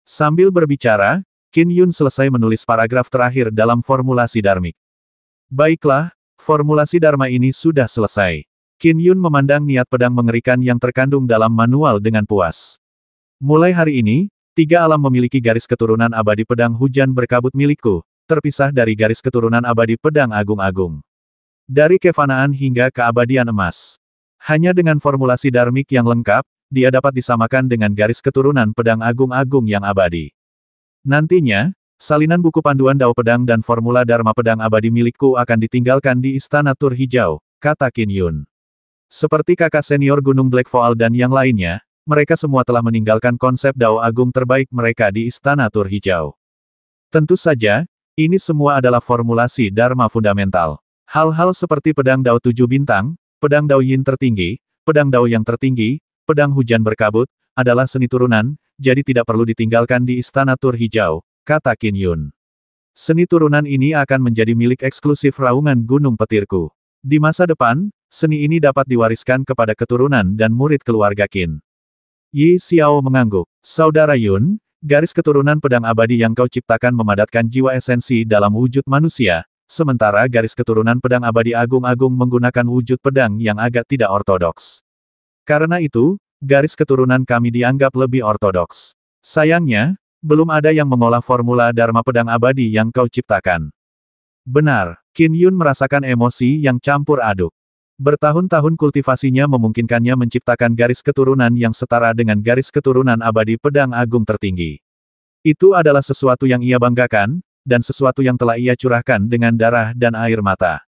Sambil berbicara, Qin Yun selesai menulis paragraf terakhir dalam formulasi Dharmik. Baiklah, formulasi Dharma ini sudah selesai. Qin Yun memandang niat pedang mengerikan yang terkandung dalam manual dengan puas. Mulai hari ini, tiga alam memiliki garis keturunan abadi pedang hujan berkabut milikku, terpisah dari garis keturunan abadi pedang agung-agung. Dari kefanaan hingga keabadian emas. Hanya dengan formulasi Dharmik yang lengkap, dia dapat disamakan dengan garis keturunan pedang agung-agung yang abadi. Nantinya, salinan buku panduan Dao Pedang dan formula Dharma pedang abadi milikku akan ditinggalkan di Istana Tur Hijau, kata Qin Yun. Seperti kakak senior Gunung Black Voal dan yang lainnya, mereka semua telah meninggalkan konsep Dao Agung terbaik mereka di Istana Tur Hijau. Tentu saja, ini semua adalah formulasi Dharma fundamental. Hal-hal seperti pedang Dao 7 bintang, pedang Dao Yin tertinggi, pedang Dao yang tertinggi, pedang hujan berkabut, adalah seni turunan, jadi tidak perlu ditinggalkan di Istana Tur Hijau, kata Qin Yun. Seni turunan ini akan menjadi milik eksklusif Raungan Gunung Petirku. Di masa depan, seni ini dapat diwariskan kepada keturunan dan murid keluarga Qin. Yi Xiao mengangguk. Saudara Yun, garis keturunan pedang abadi yang kau ciptakan memadatkan jiwa esensi dalam wujud manusia, sementara garis keturunan pedang abadi agung-agung menggunakan wujud pedang yang agak tidak ortodoks. Karena itu, garis keturunan kami dianggap lebih ortodoks. Sayangnya, belum ada yang mengolah formula Dharma pedang abadi yang kau ciptakan. Benar, Qin Yun merasakan emosi yang campur aduk. Bertahun-tahun kultivasinya memungkinkannya menciptakan garis keturunan yang setara dengan garis keturunan abadi pedang agung tertinggi. Itu adalah sesuatu yang ia banggakan, dan sesuatu yang telah ia curahkan dengan darah dan air mata.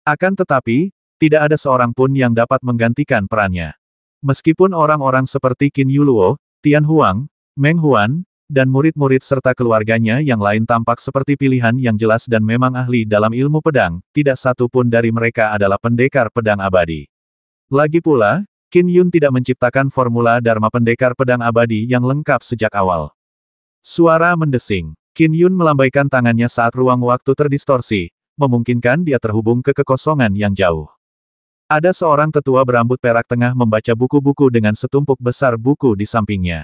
Akan tetapi, tidak ada seorang pun yang dapat menggantikan perannya. Meskipun orang-orang seperti Qin Yuluo, Tian Huang, Meng Huan, dan murid-murid serta keluarganya yang lain tampak seperti pilihan yang jelas dan memang ahli dalam ilmu pedang, tidak satu pun dari mereka adalah pendekar pedang abadi. Lagi pula, Qin Yun tidak menciptakan formula Dharma pendekar pedang abadi yang lengkap sejak awal. Suara mendesing. Qin Yun melambaikan tangannya saat ruang waktu terdistorsi, memungkinkan dia terhubung ke kekosongan yang jauh. Ada seorang tetua berambut perak tengah membaca buku-buku dengan setumpuk besar buku di sampingnya.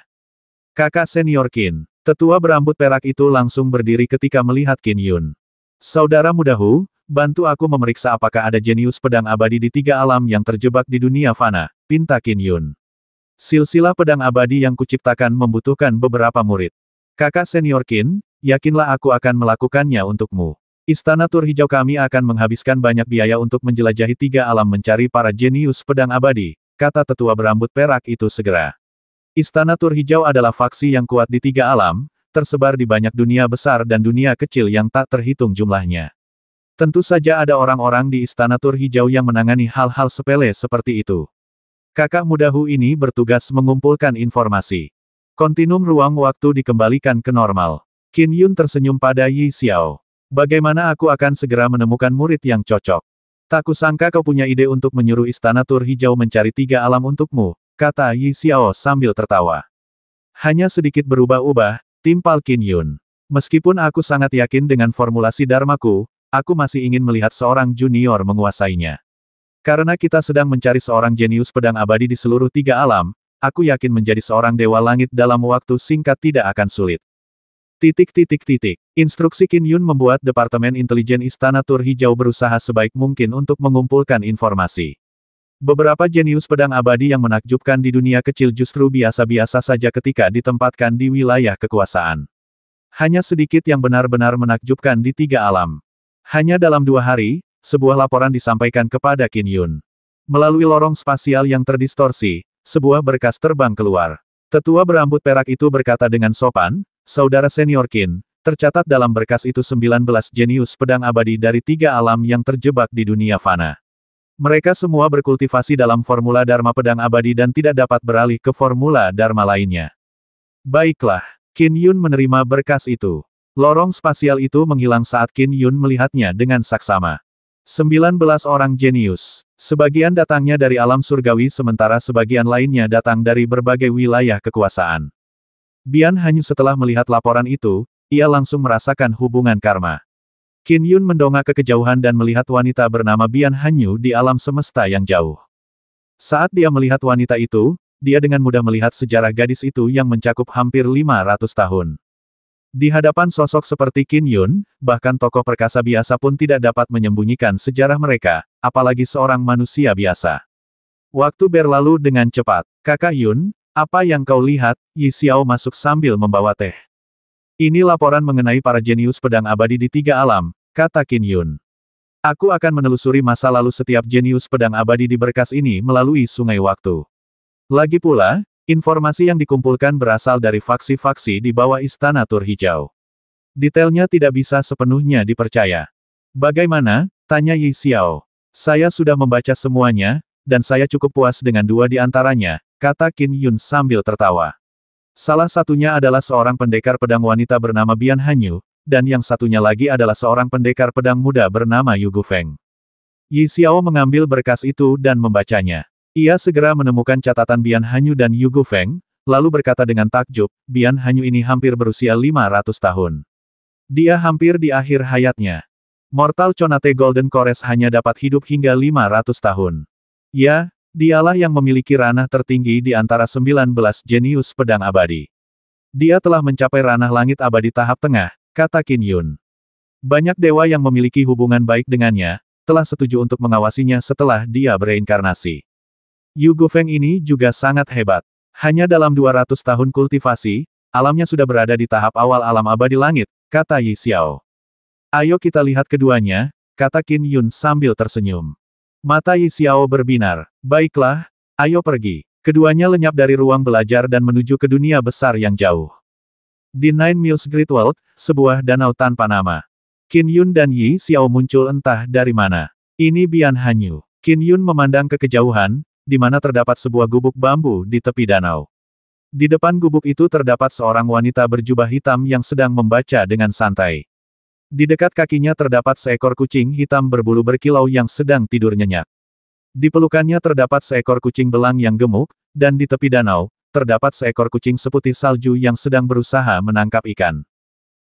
Kakak senior Qin, tetua berambut perak itu langsung berdiri ketika melihat Qin Yun. Saudara mudahu, bantu aku memeriksa apakah ada jenius pedang abadi di tiga alam yang terjebak di dunia fana, pinta Qin Yun. Silsilah pedang abadi yang kuciptakan membutuhkan beberapa murid. Kakak senior Qin, yakinlah aku akan melakukannya untukmu. Istana Tur Hijau kami akan menghabiskan banyak biaya untuk menjelajahi tiga alam mencari para jenius pedang abadi, kata tetua berambut perak itu segera. Istana Tur Hijau adalah faksi yang kuat di tiga alam, tersebar di banyak dunia besar dan dunia kecil yang tak terhitung jumlahnya. Tentu saja ada orang-orang di Istana Tur Hijau yang menangani hal-hal sepele seperti itu. Kakak muda Hu ini bertugas mengumpulkan informasi. Kontinum ruang waktu dikembalikan ke normal. Qin Yun tersenyum pada Yi Xiao. Bagaimana aku akan segera menemukan murid yang cocok? Tak kusangka kau punya ide untuk menyuruh Istana Tur Hijau mencari 3 alam untukmu, kata Yi Xiao sambil tertawa. Hanya sedikit berubah-ubah, timpal Qin Yun. Meskipun aku sangat yakin dengan formulasi Dharmaku, aku masih ingin melihat seorang junior menguasainya. Karena kita sedang mencari seorang jenius pedang abadi di seluruh 3 alam, aku yakin menjadi seorang dewa langit dalam waktu singkat tidak akan sulit. Instruksi Qin Yun membuat Departemen Intelijen Istana Tur Hijau berusaha sebaik mungkin untuk mengumpulkan informasi. Beberapa jenius pedang abadi yang menakjubkan di dunia kecil justru biasa-biasa saja ketika ditempatkan di wilayah kekuasaan. Hanya sedikit yang benar-benar menakjubkan di 3 alam. Hanya dalam 2 hari, sebuah laporan disampaikan kepada Qin Yun. Melalui lorong spasial yang terdistorsi, sebuah berkas terbang keluar. Tetua berambut perak itu berkata dengan sopan, "Saudara senior Qin, tercatat dalam berkas itu 19 jenius pedang abadi dari 3 alam yang terjebak di dunia fana. Mereka semua berkultivasi dalam formula Dharma pedang abadi dan tidak dapat beralih ke formula Dharma lainnya." Baiklah, Qin Yun menerima berkas itu. Lorong spasial itu menghilang saat Qin Yun melihatnya dengan saksama. 19 orang jenius. Sebagian datangnya dari alam surgawi sementara sebagian lainnya datang dari berbagai wilayah kekuasaan. Bian Hanyu setelah melihat laporan itu, ia langsung merasakan hubungan karma. Qin Yun mendongak ke kejauhan dan melihat wanita bernama Bian Hanyu di alam semesta yang jauh. Saat dia melihat wanita itu, dia dengan mudah melihat sejarah gadis itu yang mencakup hampir 500 tahun. Di hadapan sosok seperti Qin Yun, bahkan tokoh perkasa biasa pun tidak dapat menyembunyikan sejarah mereka, apalagi seorang manusia biasa. Waktu berlalu dengan cepat. Kakak Yun, apa yang kau lihat? Yi Xiao masuk sambil membawa teh. Ini laporan mengenai para jenius pedang abadi di 3 alam, kata Qin Yun. Aku akan menelusuri masa lalu setiap jenius pedang abadi di berkas ini melalui sungai waktu. Lagi pula, informasi yang dikumpulkan berasal dari faksi-faksi di bawah Istana Tur Hijau. Detailnya tidak bisa sepenuhnya dipercaya. Bagaimana? Tanya Yi Xiao. Saya sudah membaca semuanya, dan saya cukup puas dengan 2 di antaranya, kata Qin Yun sambil tertawa. Salah satunya adalah seorang pendekar pedang wanita bernama Bian Hanyu, dan yang satunya lagi adalah seorang pendekar pedang muda bernama Yu Gufeng. Yi Xiao mengambil berkas itu dan membacanya. Ia segera menemukan catatan Bian Hanyu dan Yu Gufeng, lalu berkata dengan takjub, Bian Hanyu ini hampir berusia 500 tahun. Dia hampir di akhir hayatnya. Mortal Conate Golden Cores hanya dapat hidup hingga 500 tahun. Ya, dialah yang memiliki ranah tertinggi di antara 19 jenius pedang abadi. Dia telah mencapai ranah langit abadi tahap tengah, kata Qin Yun. Banyak dewa yang memiliki hubungan baik dengannya, telah setuju untuk mengawasinya setelah dia bereinkarnasi. Yu Gufeng ini juga sangat hebat. Hanya dalam 200 tahun kultivasi, alamnya sudah berada di tahap awal alam abadi langit, kata Yi Xiao. Ayo kita lihat keduanya, kata Qin Yun sambil tersenyum. Mata Yi Xiao berbinar. Baiklah, ayo pergi. Keduanya lenyap dari ruang belajar dan menuju ke dunia besar yang jauh. Di Nine Mills Great World, sebuah danau tanpa nama. Qin Yun dan Yi Xiao muncul entah dari mana. Ini Bian Hanyu. Qin Yun memandang ke kejauhan, di mana terdapat sebuah gubuk bambu di tepi danau. Di depan gubuk itu terdapat seorang wanita berjubah hitam yang sedang membaca dengan santai. Di dekat kakinya terdapat seekor kucing hitam berbulu berkilau yang sedang tidur nyenyak. Di pelukannya terdapat seekor kucing belang yang gemuk, dan di tepi danau, terdapat seekor kucing seputih salju yang sedang berusaha menangkap ikan.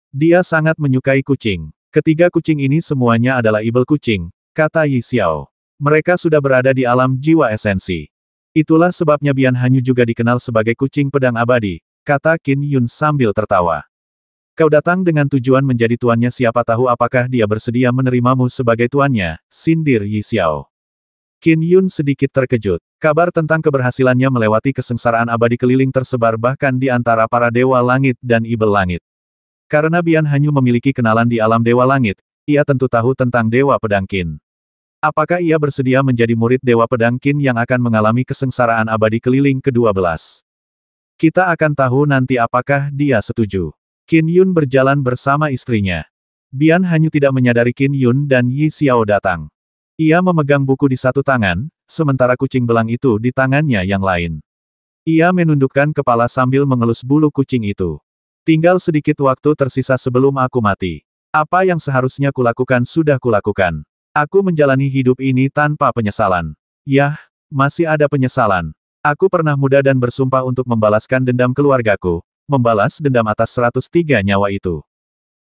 Dia sangat menyukai kucing. Ketiga kucing ini semuanya adalah ibel kucing, kata Yi Xiao. Mereka sudah berada di alam jiwa esensi. Itulah sebabnya Bian Hanyu juga dikenal sebagai kucing pedang abadi, kata Qin Yun sambil tertawa. Kau datang dengan tujuan menjadi tuannya, siapa tahu apakah dia bersedia menerimamu sebagai tuannya, sindir Yi Xiao. Qin Yun sedikit terkejut. Kabar tentang keberhasilannya melewati kesengsaraan abadi keliling tersebar bahkan di antara para dewa langit dan ibel langit. Karena Bian Hanyu memiliki kenalan di alam dewa langit, ia tentu tahu tentang dewa pedang Qin. Apakah ia bersedia menjadi murid dewa pedang Qin yang akan mengalami kesengsaraan abadi keliling ke-12? Kita akan tahu nanti apakah dia setuju. Qin Yun berjalan bersama istrinya. Bian Hanyu tidak menyadari Qin Yun dan Yi Xiao datang. Ia memegang buku di satu tangan, sementara kucing belang itu di tangannya yang lain. Ia menundukkan kepala sambil mengelus bulu kucing itu. Tinggal sedikit waktu tersisa sebelum aku mati. Apa yang seharusnya kulakukan sudah kulakukan. Aku menjalani hidup ini tanpa penyesalan. Yah, masih ada penyesalan. Aku pernah muda dan bersumpah untuk membalaskan dendam keluargaku, membalas dendam atas 103 nyawa itu.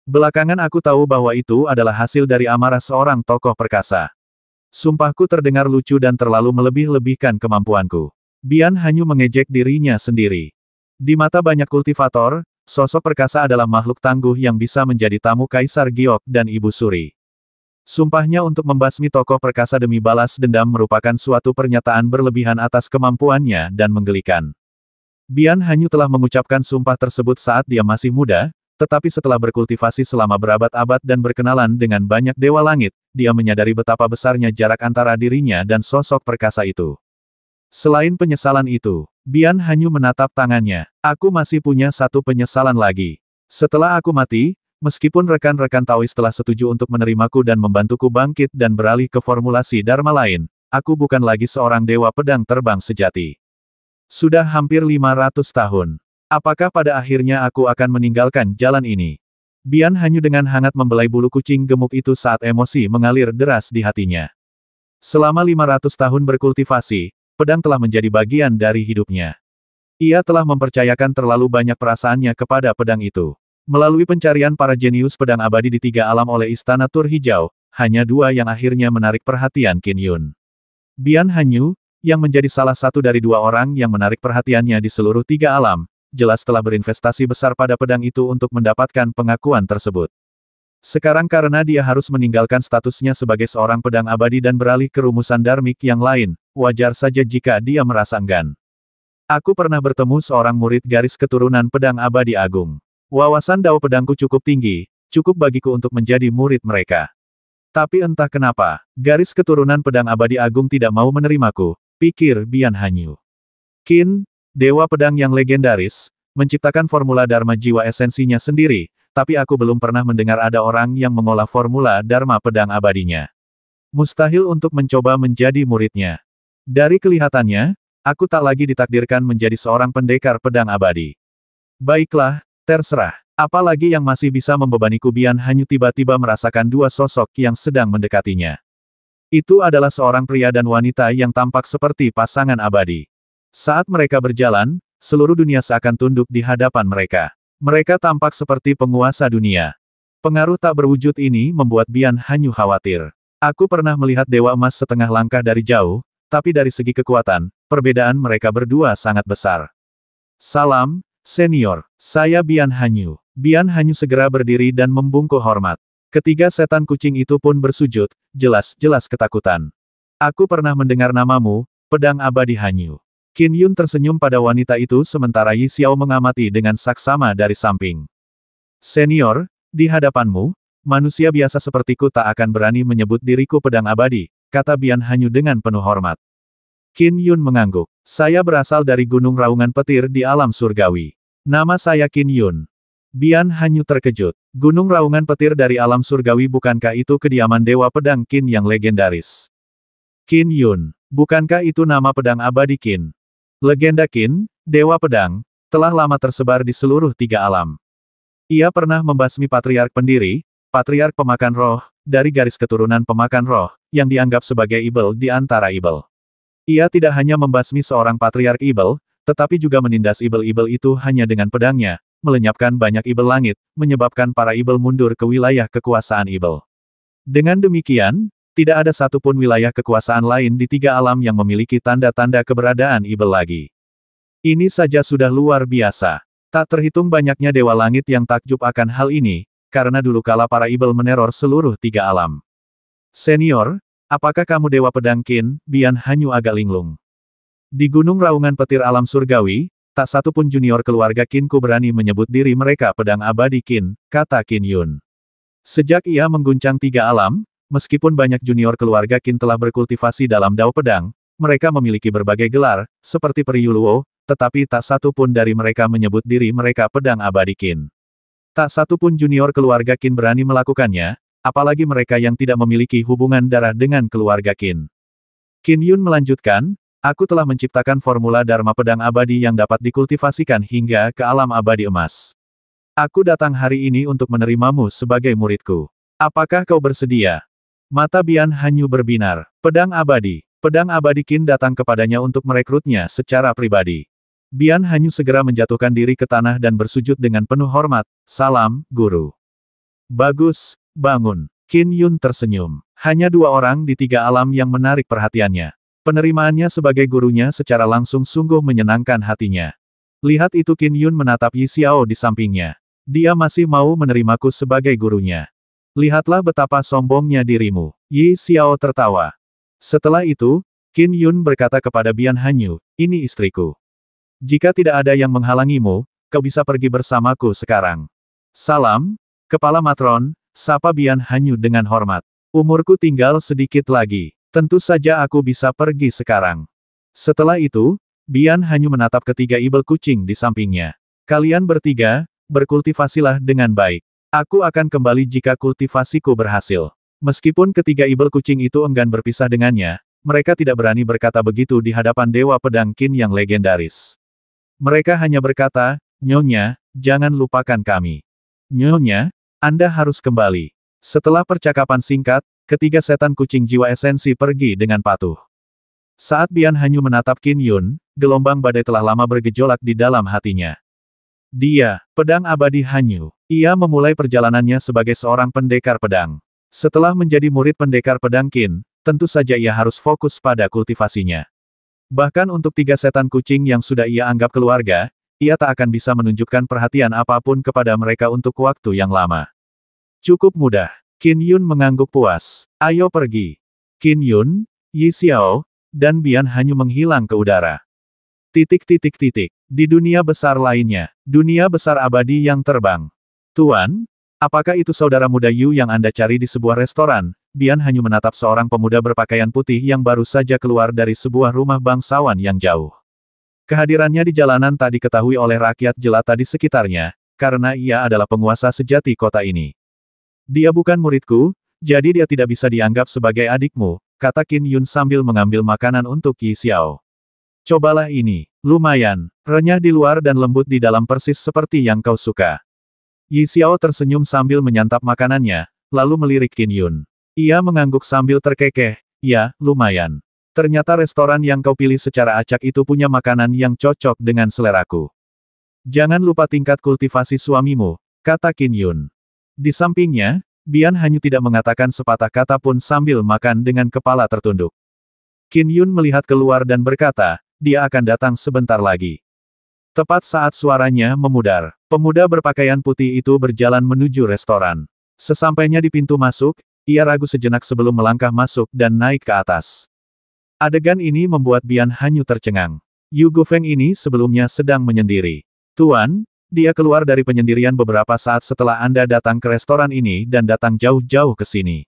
Belakangan aku tahu bahwa itu adalah hasil dari amarah seorang tokoh perkasa. Sumpahku terdengar lucu dan terlalu melebih-lebihkan kemampuanku. Bian Hanyu mengejek dirinya sendiri. Di mata banyak kultivator, sosok perkasa adalah makhluk tangguh yang bisa menjadi tamu Kaisar Giok dan Ibu Suri. Sumpahnya untuk membasmi tokoh perkasa demi balas dendam merupakan suatu pernyataan berlebihan atas kemampuannya dan menggelikan. Bian Hanyu telah mengucapkan sumpah tersebut saat dia masih muda, tetapi setelah berkultivasi selama berabad-abad dan berkenalan dengan banyak dewa langit, dia menyadari betapa besarnya jarak antara dirinya dan sosok perkasa itu. Selain penyesalan itu, Bian Hanyu menatap tangannya. Aku masih punya satu penyesalan lagi. Setelah aku mati, meskipun rekan-rekan Taois telah setuju untuk menerimaku dan membantuku bangkit dan beralih ke formulasi Dharma lain, aku bukan lagi seorang dewa pedang terbang sejati. Sudah hampir 500 tahun. Apakah pada akhirnya aku akan meninggalkan jalan ini? Bian Hanyu dengan hangat membelai bulu kucing gemuk itu saat emosi mengalir deras di hatinya. Selama 500 tahun berkultivasi, pedang telah menjadi bagian dari hidupnya. Ia telah mempercayakan terlalu banyak perasaannya kepada pedang itu. Melalui pencarian para jenius pedang abadi di 3 alam oleh Istana Tur Hijau, hanya 2 yang akhirnya menarik perhatian Qin Yun. Bian Hanyu, yang menjadi salah satu dari 2 orang yang menarik perhatiannya di seluruh 3 alam, jelas telah berinvestasi besar pada pedang itu untuk mendapatkan pengakuan tersebut. Sekarang karena dia harus meninggalkan statusnya sebagai seorang pedang abadi dan beralih ke rumusan dharmik yang lain, wajar saja jika dia merasa enggan. Aku pernah bertemu seorang murid garis keturunan pedang abadi agung. Wawasan dao pedangku cukup tinggi, cukup bagiku untuk menjadi murid mereka. Tapi entah kenapa, garis keturunan pedang abadi agung tidak mau menerimaku, pikir Bian Hanyu. Qin, dewa pedang yang legendaris, menciptakan formula Dharma jiwa esensinya sendiri, tapi aku belum pernah mendengar ada orang yang mengolah formula Dharma pedang abadinya. Mustahil untuk mencoba menjadi muridnya. Dari kelihatannya, aku tak lagi ditakdirkan menjadi seorang pendekar pedang abadi. Baiklah, terserah. Apalagi yang masih bisa membebaniku. Bian Hanyu tiba-tiba merasakan 2 sosok yang sedang mendekatinya. Itu adalah seorang pria dan wanita yang tampak seperti pasangan abadi. Saat mereka berjalan, seluruh dunia seakan tunduk di hadapan mereka. Mereka tampak seperti penguasa dunia. Pengaruh tak berwujud ini membuat Bian Hanyu khawatir. Aku pernah melihat Dewa Emas setengah langkah dari jauh, tapi dari segi kekuatan, perbedaan mereka berdua sangat besar. Salam, senior. Saya Bian Hanyu. Bian Hanyu segera berdiri dan membungkuk hormat. Ketiga setan kucing itu pun bersujud, jelas-jelas ketakutan. Aku pernah mendengar namamu, pedang abadi Hanyu. Qin Yun tersenyum pada wanita itu sementara Yi Xiao mengamati dengan saksama dari samping. Senior, di hadapanmu, manusia biasa sepertiku tak akan berani menyebut diriku pedang abadi, kata Bian Hanyu dengan penuh hormat. Qin Yun mengangguk. Saya berasal dari Gunung Raungan Petir di alam surgawi. Nama saya Qin Yun. Bian Hanyu terkejut. Gunung Raungan Petir dari alam surgawi, bukankah itu kediaman dewa pedang Qin yang legendaris? Qin Yun, bukankah itu nama pedang abadi Qin? Legenda Qin, dewa pedang, telah lama tersebar di seluruh 3 alam. Ia pernah membasmi patriark pendiri, patriark pemakan roh, dari garis keturunan pemakan roh, yang dianggap sebagai ibel di antara ibel. Ia tidak hanya membasmi seorang patriark ibel, tetapi juga menindas ibel-ibel itu hanya dengan pedangnya, melenyapkan banyak ibel langit, menyebabkan para ibel mundur ke wilayah kekuasaan ibel. Dengan demikian, tidak ada satupun wilayah kekuasaan lain di 3 alam yang memiliki tanda-tanda keberadaan ibel lagi. Ini saja sudah luar biasa. Tak terhitung banyaknya dewa langit yang takjub akan hal ini, karena dulu kala para ibel meneror seluruh 3 alam. Senior, apakah kamu dewa pedang Qin? Bian Hanyu agak linglung. Di Gunung Raungan Petir alam surgawi, tak satu pun junior keluarga Qinku berani menyebut diri mereka pedang abadi Qin, kata Qin Yun. Sejak ia mengguncang 3 alam, meskipun banyak junior keluarga Qin telah berkultivasi dalam dao pedang, mereka memiliki berbagai gelar, seperti Peri Yuluo, tetapi tak satu pun dari mereka menyebut diri mereka pedang abadi Qin. Tak satu pun junior keluarga Qin berani melakukannya, apalagi mereka yang tidak memiliki hubungan darah dengan keluarga Qin. Qin Yun melanjutkan, aku telah menciptakan formula Dharma Pedang Abadi yang dapat dikultivasikan hingga ke alam abadi emas. Aku datang hari ini untuk menerimamu sebagai muridku. Apakah kau bersedia? Mata Bian Hanyu berbinar. Pedang abadi. Pedang abadi Qin datang kepadanya untuk merekrutnya secara pribadi. Bian Hanyu segera menjatuhkan diri ke tanah dan bersujud dengan penuh hormat. Salam, guru. Bagus, bangun. Qin Yun tersenyum. Hanya 2 orang di 3 alam yang menarik perhatiannya. Penerimaannya sebagai gurunya secara langsung sungguh menyenangkan hatinya. Lihat itu, Qin Yun menatap Yi Xiao di sampingnya. Dia masih mau menerimaku sebagai gurunya. Lihatlah betapa sombongnya dirimu. Yi Xiao tertawa. Setelah itu, Qin Yun berkata kepada Bian Hanyu, ini istriku. Jika tidak ada yang menghalangimu, kau bisa pergi bersamaku sekarang. Salam, Kepala Matron, sapa Bian Hanyu dengan hormat. Umurku tinggal sedikit lagi. Tentu saja aku bisa pergi sekarang. Setelah itu, Bian Hanyu menatap ketiga ibel kucing di sampingnya. Kalian bertiga, berkultivasilah dengan baik. Aku akan kembali jika kultivasiku berhasil. Meskipun ketiga ibel kucing itu enggan berpisah dengannya, mereka tidak berani berkata begitu di hadapan Dewa Pedang Qin yang legendaris. Mereka hanya berkata, Nyonya, jangan lupakan kami. Nyonya, Anda harus kembali. Setelah percakapan singkat, ketiga setan kucing jiwa esensi pergi dengan patuh. Saat Bian Hanyu menatap Qin Yun, gelombang badai telah lama bergejolak di dalam hatinya. Dia, pedang abadi Hanyu. Ia memulai perjalanannya sebagai seorang pendekar pedang. Setelah menjadi murid pendekar pedang Qin, tentu saja ia harus fokus pada kultivasinya. Bahkan untuk 3 setan kucing yang sudah ia anggap keluarga, ia tak akan bisa menunjukkan perhatian apapun kepada mereka untuk waktu yang lama. Cukup mudah. Qin Yun mengangguk puas. Ayo pergi. Qin Yun, Yi Xiao, dan Bian Hanyu menghilang ke udara. Di dunia besar lainnya, dunia besar abadi yang terbang. Tuan, apakah itu saudara muda Yu yang Anda cari di sebuah restoran? Bian Hanyu menatap seorang pemuda berpakaian putih yang baru saja keluar dari sebuah rumah bangsawan yang jauh. Kehadirannya di jalanan tak diketahui oleh rakyat jelata di sekitarnya, karena ia adalah penguasa sejati kota ini. Dia bukan muridku, jadi dia tidak bisa dianggap sebagai adikmu, kata Qin Yun sambil mengambil makanan untuk Yi Xiao. Cobalah ini, lumayan, renyah di luar dan lembut di dalam persis seperti yang kau suka. Yi Xiao tersenyum sambil menyantap makanannya, lalu melirik Qin Yun. Ia mengangguk sambil terkekeh, ya, lumayan. Ternyata restoran yang kau pilih secara acak itu punya makanan yang cocok dengan seleraku. Jangan lupa tingkat kultivasi suamimu, kata Qin Yun. Di sampingnya, Bian Hanyu tidak mengatakan sepatah kata pun sambil makan dengan kepala tertunduk. Qin Yun melihat keluar dan berkata, dia akan datang sebentar lagi. Tepat saat suaranya memudar, pemuda berpakaian putih itu berjalan menuju restoran. Sesampainya di pintu masuk, ia ragu sejenak sebelum melangkah masuk dan naik ke atas. Adegan ini membuat Bian Hanyu tercengang. Yu Gufeng ini sebelumnya sedang menyendiri. Tuan, dia keluar dari penyendirian beberapa saat setelah Anda datang ke restoran ini dan datang jauh-jauh ke sini.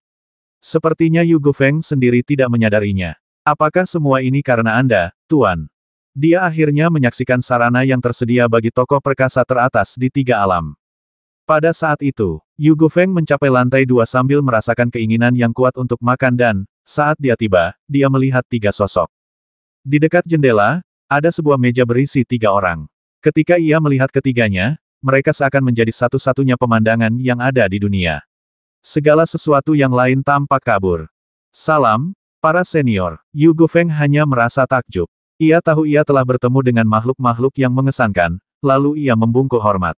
Sepertinya Yu Gufeng sendiri tidak menyadarinya. Apakah semua ini karena Anda, Tuan? Dia akhirnya menyaksikan sarana yang tersedia bagi tokoh perkasa teratas di 3 alam. Pada saat itu, Yu Gufeng mencapai lantai 2 sambil merasakan keinginan yang kuat untuk makan dan, saat dia tiba, dia melihat 3 sosok. Di dekat jendela, ada sebuah meja berisi 3 orang. Ketika ia melihat ketiganya, mereka seakan menjadi satu-satunya pemandangan yang ada di dunia. Segala sesuatu yang lain tampak kabur. Salam, para senior. Yu Gufeng hanya merasa takjub. Ia tahu ia telah bertemu dengan makhluk-makhluk yang mengesankan, lalu ia membungkuk hormat.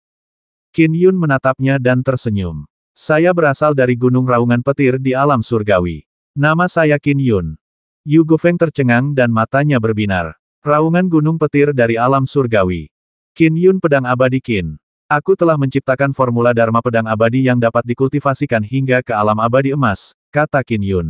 Qin Yun menatapnya dan tersenyum. Saya berasal dari Gunung Raungan Petir di alam surgawi. Nama saya Qin Yun. Yu Gufeng tercengang dan matanya berbinar. Raungan Gunung Petir dari alam surgawi. Qin Yun pedang abadi Qin. Aku telah menciptakan formula Dharma pedang abadi yang dapat dikultivasikan hingga ke alam abadi emas, kata Qin Yun.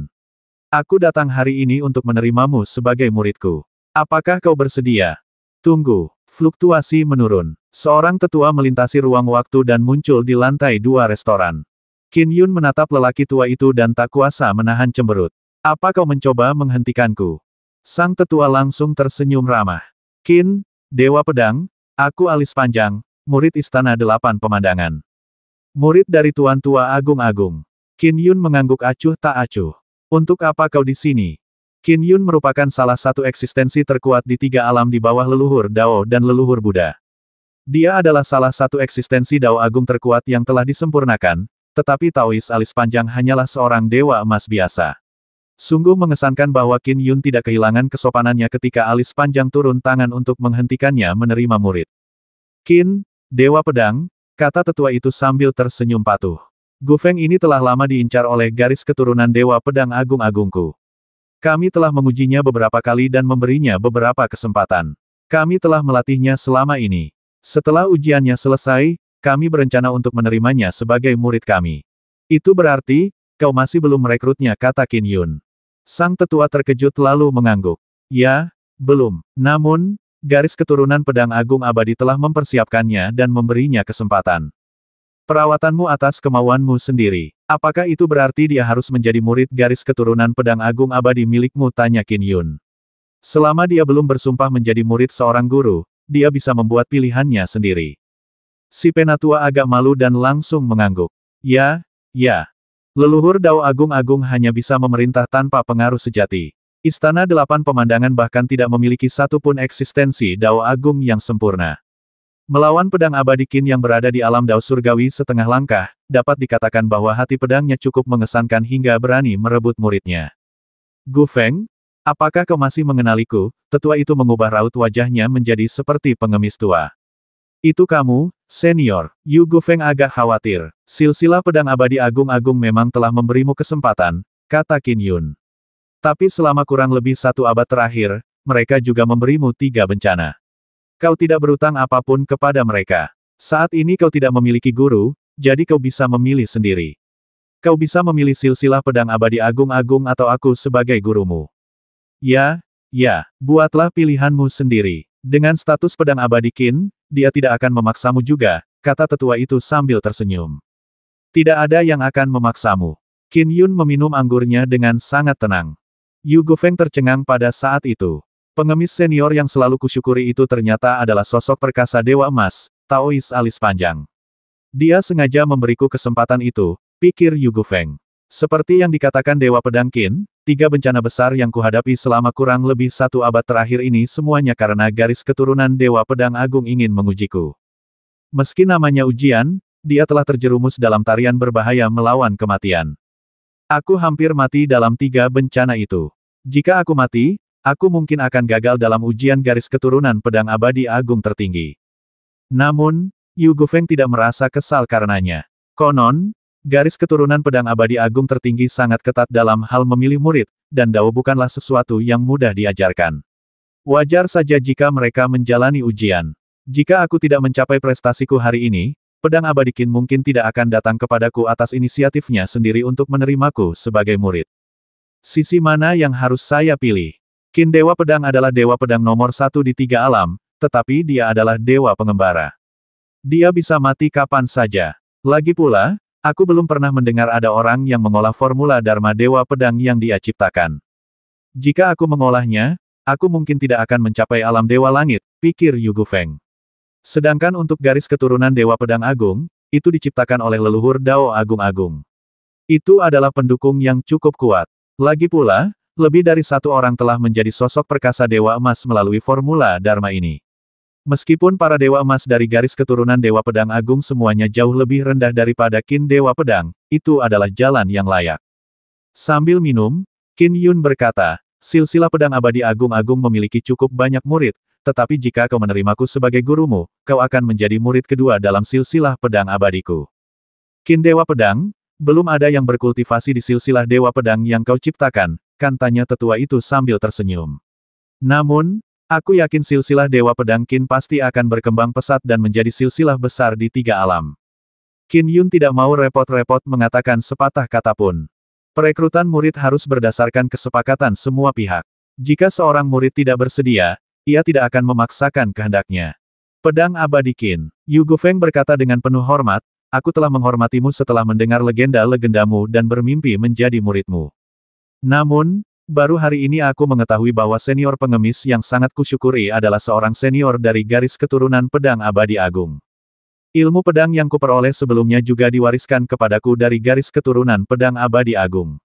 Aku datang hari ini untuk menerimamu sebagai muridku. Apakah kau bersedia? Tunggu. Fluktuasi menurun. Seorang tetua melintasi ruang waktu dan muncul di lantai 2 restoran. Qin Yun menatap lelaki tua itu dan tak kuasa menahan cemberut. Apa kau mencoba menghentikanku? Sang tetua langsung tersenyum ramah. Qin, Dewa Pedang, aku alis panjang, murid Istana 8 Pemandangan. Murid dari Tuan Tua Agung-Agung. Qin Yun mengangguk acuh tak acuh. Untuk apa kau di sini? Qin Yun merupakan salah satu eksistensi terkuat di tiga alam di bawah leluhur Dao dan leluhur Buddha. Dia adalah salah satu eksistensi Dao Agung terkuat yang telah disempurnakan, tetapi Taois alis panjang hanyalah seorang dewa emas biasa. Sungguh mengesankan bahwa Qin Yun tidak kehilangan kesopanannya ketika alis panjang turun tangan untuk menghentikannya menerima murid. Qin, Dewa Pedang, kata tetua itu sambil tersenyum patuh. Gu Feng ini telah lama diincar oleh garis keturunan Dewa Pedang Agung-Agungku. Kami telah mengujinya beberapa kali dan memberinya beberapa kesempatan. Kami telah melatihnya selama ini. Setelah ujiannya selesai, kami berencana untuk menerimanya sebagai murid kami. Itu berarti, kau masih belum merekrutnya, kata Qin Yun. Sang tetua terkejut lalu mengangguk. Ya, belum. Namun, garis keturunan Pedang Agung Abadi telah mempersiapkannya dan memberinya kesempatan. Perawatanmu atas kemauanmu sendiri. Apakah itu berarti dia harus menjadi murid garis keturunan Pedang Agung Abadi milikmu? Tanya Qin Yun. Selama dia belum bersumpah menjadi murid seorang guru, dia bisa membuat pilihannya sendiri. Si penatua agak malu dan langsung mengangguk. Ya. Leluhur Dao Agung-Agung hanya bisa memerintah tanpa pengaruh sejati. Istana Delapan Pemandangan bahkan tidak memiliki satu pun eksistensi Dao Agung yang sempurna. Melawan pedang abadi Qin yang berada di alam Dao Surgawi setengah langkah, dapat dikatakan bahwa hati pedangnya cukup mengesankan hingga berani merebut muridnya. Gu Feng, apakah kau masih mengenaliku? Tetua itu mengubah raut wajahnya menjadi seperti pengemis tua. Itu kamu, senior. Yu Gu Feng agak khawatir. Silsilah pedang abadi Agung-Agung memang telah memberimu kesempatan, kata Qin Yun. Tapi selama kurang lebih 1 abad terakhir, mereka juga memberimu 3 bencana. Kau tidak berutang apapun kepada mereka. Saat ini kau tidak memiliki guru, jadi kau bisa memilih sendiri. Kau bisa memilih silsilah pedang abadi Agung-Agung atau aku sebagai gurumu. Ya, buatlah pilihanmu sendiri. Dengan status pedang abadi Qin, dia tidak akan memaksamu juga, kata tetua itu sambil tersenyum. Tidak ada yang akan memaksamu. Qin Yun meminum anggurnya dengan sangat tenang. Yu Gu Feng tercengang pada saat itu. Pengemis senior yang selalu kusyukuri itu ternyata adalah sosok perkasa Dewa Emas, Taois alis panjang. Dia sengaja memberiku kesempatan itu, pikir Yu Gu Feng. Seperti yang dikatakan Dewa Pedang Qin, 3 bencana besar yang kuhadapi selama kurang lebih 1 abad terakhir ini semuanya karena garis keturunan Dewa Pedang Agung ingin mengujiku. Meski namanya ujian, dia telah terjerumus dalam tarian berbahaya melawan kematian. Aku hampir mati dalam 3 bencana itu. Jika aku mati, aku mungkin akan gagal dalam ujian garis keturunan Pedang Abadi Agung tertinggi. Namun, Yu Gu Feng tidak merasa kesal karenanya. Konon, garis keturunan Pedang Abadi Agung tertinggi sangat ketat dalam hal memilih murid, dan Dao bukanlah sesuatu yang mudah diajarkan. Wajar saja jika mereka menjalani ujian. Jika aku tidak mencapai prestasiku hari ini, Pedang Abadi Qin mungkin tidak akan datang kepadaku atas inisiatifnya sendiri untuk menerimaku sebagai murid. Sisi mana yang harus saya pilih? Qin Dewa Pedang adalah Dewa Pedang nomor 1 di 3 alam, tetapi dia adalah Dewa Pengembara. Dia bisa mati kapan saja. Lagi pula, aku belum pernah mendengar ada orang yang mengolah formula Dharma Dewa Pedang yang dia ciptakan. Jika aku mengolahnya, aku mungkin tidak akan mencapai alam Dewa Langit, pikir Yu Gu Feng. Sedangkan untuk garis keturunan Dewa Pedang Agung, itu diciptakan oleh leluhur Dao Agung-Agung. Itu adalah pendukung yang cukup kuat. Lagi pula, lebih dari 1 orang telah menjadi sosok perkasa Dewa Emas melalui formula Dharma ini. Meskipun para Dewa Emas dari garis keturunan Dewa Pedang Agung semuanya jauh lebih rendah daripada Qin Dewa Pedang, itu adalah jalan yang layak. Sambil minum, Qin Yun berkata, silsilah Pedang Abadi Agung-Agung memiliki cukup banyak murid, tetapi jika kau menerimaku sebagai gurumu, kau akan menjadi murid kedua dalam silsilah pedang abadiku. Qin Dewa Pedang, belum ada yang berkultivasi di silsilah Dewa Pedang yang kau ciptakan, kan, tanya tetua itu sambil tersenyum. Namun, aku yakin silsilah Dewa Pedang Qin pasti akan berkembang pesat dan menjadi silsilah besar di 3 alam. Qin Yun tidak mau repot-repot mengatakan sepatah kata pun. Perekrutan murid harus berdasarkan kesepakatan semua pihak. Jika seorang murid tidak bersedia, ia tidak akan memaksakan kehendaknya. Pedang Abadi Qin. Yu Gu Feng berkata dengan penuh hormat, aku telah menghormatimu setelah mendengar legenda-legendamu dan bermimpi menjadi muridmu. Namun, baru hari ini aku mengetahui bahwa senior pengemis yang sangat kusyukuri adalah seorang senior dari garis keturunan Pedang Abadi Agung. Ilmu pedang yang kuperoleh sebelumnya juga diwariskan kepadaku dari garis keturunan pedang abadi agung.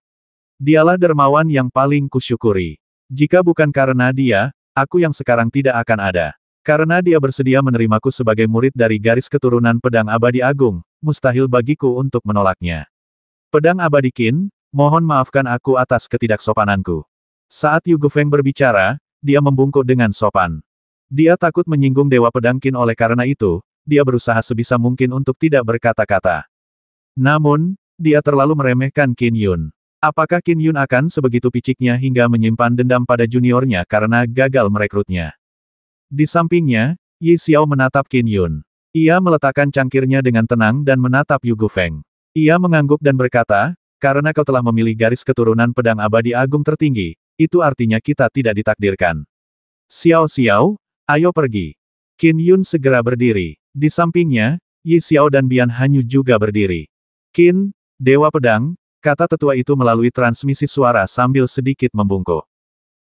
Dialah dermawan yang paling kusyukuri. Jika bukan karena dia, aku yang sekarang tidak akan ada. Karena dia bersedia menerimaku sebagai murid dari garis keturunan pedang abadi agung, mustahil bagiku untuk menolaknya. Pedang abadi Qin, mohon maafkan aku atas ketidaksopananku. Saat Yu Gufeng berbicara, dia membungkuk dengan sopan. Dia takut menyinggung Dewa Pedang Qin, oleh karena itu, dia berusaha sebisa mungkin untuk tidak berkata-kata. Namun, dia terlalu meremehkan Qin Yun. Apakah Qin Yun akan sebegitu piciknya hingga menyimpan dendam pada juniornya karena gagal merekrutnya? Di sampingnya, Yi Xiao menatap Qin Yun. Ia meletakkan cangkirnya dengan tenang dan menatap Yu Gufeng. Ia mengangguk dan berkata, karena kau telah memilih garis keturunan pedang abadi agung tertinggi, itu artinya kita tidak ditakdirkan. Xiao Xiao, ayo pergi. Qin Yun segera berdiri. Di sampingnya, Yi Xiao dan Bian Hanyu juga berdiri. Qin, Dewa Pedang, kata tetua itu melalui transmisi suara sambil sedikit membungkuk.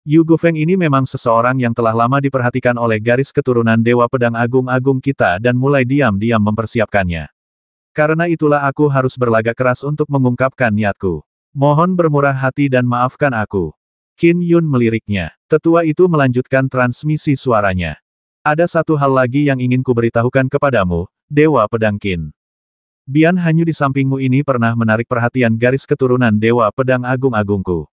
Yu Gufeng ini memang seseorang yang telah lama diperhatikan oleh garis keturunan Dewa Pedang Agung-Agung kita dan mulai diam-diam mempersiapkannya. Karena itulah aku harus berlagak keras untuk mengungkapkan niatku. Mohon bermurah hati dan maafkan aku. Qin Yun meliriknya. Tetua itu melanjutkan transmisi suaranya. Ada satu hal lagi yang ingin kuberitahukan kepadamu, Dewa Pedang Qin. Bian Hanyu di sampingmu ini pernah menarik perhatian garis keturunan Dewa Pedang Agung-Agungku.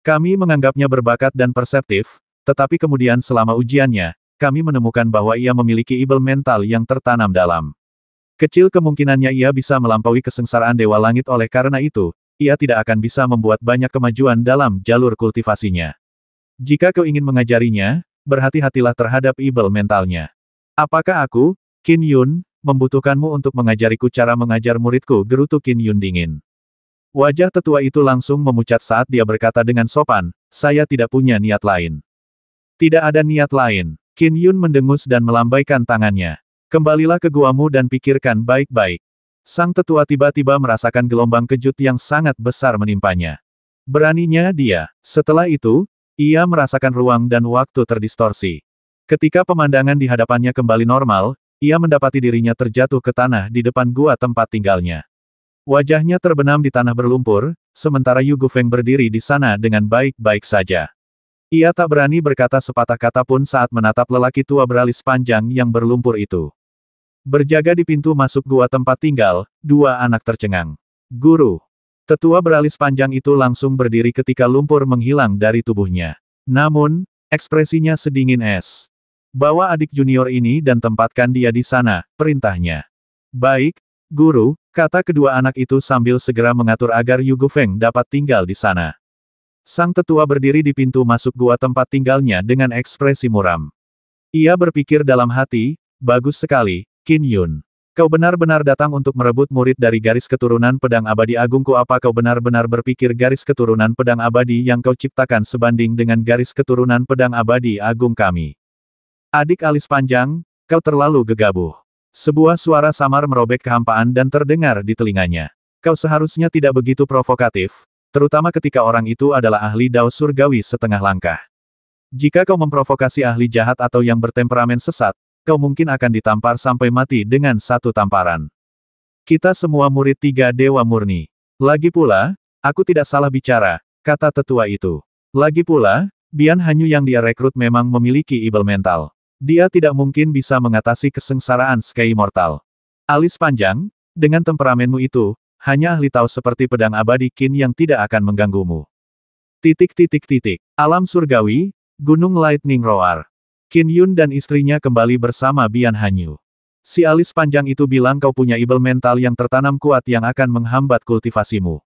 Kami menganggapnya berbakat dan perseptif, tetapi kemudian selama ujiannya, kami menemukan bahwa ia memiliki ibel mental yang tertanam dalam. Kecil kemungkinannya ia bisa melampaui kesengsaraan Dewa Langit, oleh karena itu, ia tidak akan bisa membuat banyak kemajuan dalam jalur kultivasinya. Jika kau ingin mengajarinya, berhati-hatilah terhadap ibel mentalnya. Apakah aku, Qin Yun, membutuhkanmu untuk mengajariku cara mengajar muridku? Gerutu Qin Yun dingin. Wajah tetua itu langsung memucat saat dia berkata dengan sopan, saya tidak punya niat lain. Tidak ada niat lain. Qin Yun mendengus dan melambaikan tangannya. Kembalilah ke guamu dan pikirkan baik-baik. Sang tetua tiba-tiba merasakan gelombang kejut yang sangat besar menimpanya. Beraninya dia. Setelah itu, ia merasakan ruang dan waktu terdistorsi. Ketika pemandangan di hadapannya kembali normal, ia mendapati dirinya terjatuh ke tanah di depan gua tempat tinggalnya. Wajahnya terbenam di tanah berlumpur, sementara Yu Gufeng berdiri di sana dengan baik-baik saja. Ia tak berani berkata sepatah kata pun saat menatap lelaki tua beralis panjang yang berlumpur itu. Berjaga di pintu masuk gua tempat tinggal, dua anak tercengang. Guru. Tetua beralis panjang itu langsung berdiri ketika lumpur menghilang dari tubuhnya. Namun, ekspresinya sedingin es. Bawa adik junior ini dan tempatkan dia di sana, perintahnya. Baik, Guru, kata kedua anak itu sambil segera mengatur agar Yu Gufeng dapat tinggal di sana. Sang tetua berdiri di pintu masuk gua tempat tinggalnya dengan ekspresi muram. Ia berpikir dalam hati, bagus sekali, Qin Yun. Kau benar-benar datang untuk merebut murid dari garis keturunan pedang abadi agungku. Apa kau benar-benar berpikir garis keturunan pedang abadi yang kau ciptakan sebanding dengan garis keturunan pedang abadi agung kami? Adik alis panjang, kau terlalu gegabah. Sebuah suara samar merobek kehampaan dan terdengar di telinganya. Kau seharusnya tidak begitu provokatif, terutama ketika orang itu adalah ahli dao surgawi setengah langkah. Jika kau memprovokasi ahli jahat atau yang bertemperamen sesat, kau mungkin akan ditampar sampai mati dengan satu tamparan. Kita semua murid tiga dewa murni. Lagi pula, aku tidak salah bicara, kata tetua itu. Lagi pula, Bian Hanyu yang dia rekrut memang memiliki ibel mental. Dia tidak mungkin bisa mengatasi kesengsaraan Sky Immortal. Alis panjang, dengan temperamenmu itu, hanya ahli tahu seperti pedang abadi Qin yang tidak akan mengganggumu. Alam surgawi, Gunung Lightning Roar. Qin Yun dan istrinya kembali bersama Bian Hanyu. Si alis panjang itu bilang kau punya ibel mental yang tertanam kuat yang akan menghambat kultivasimu.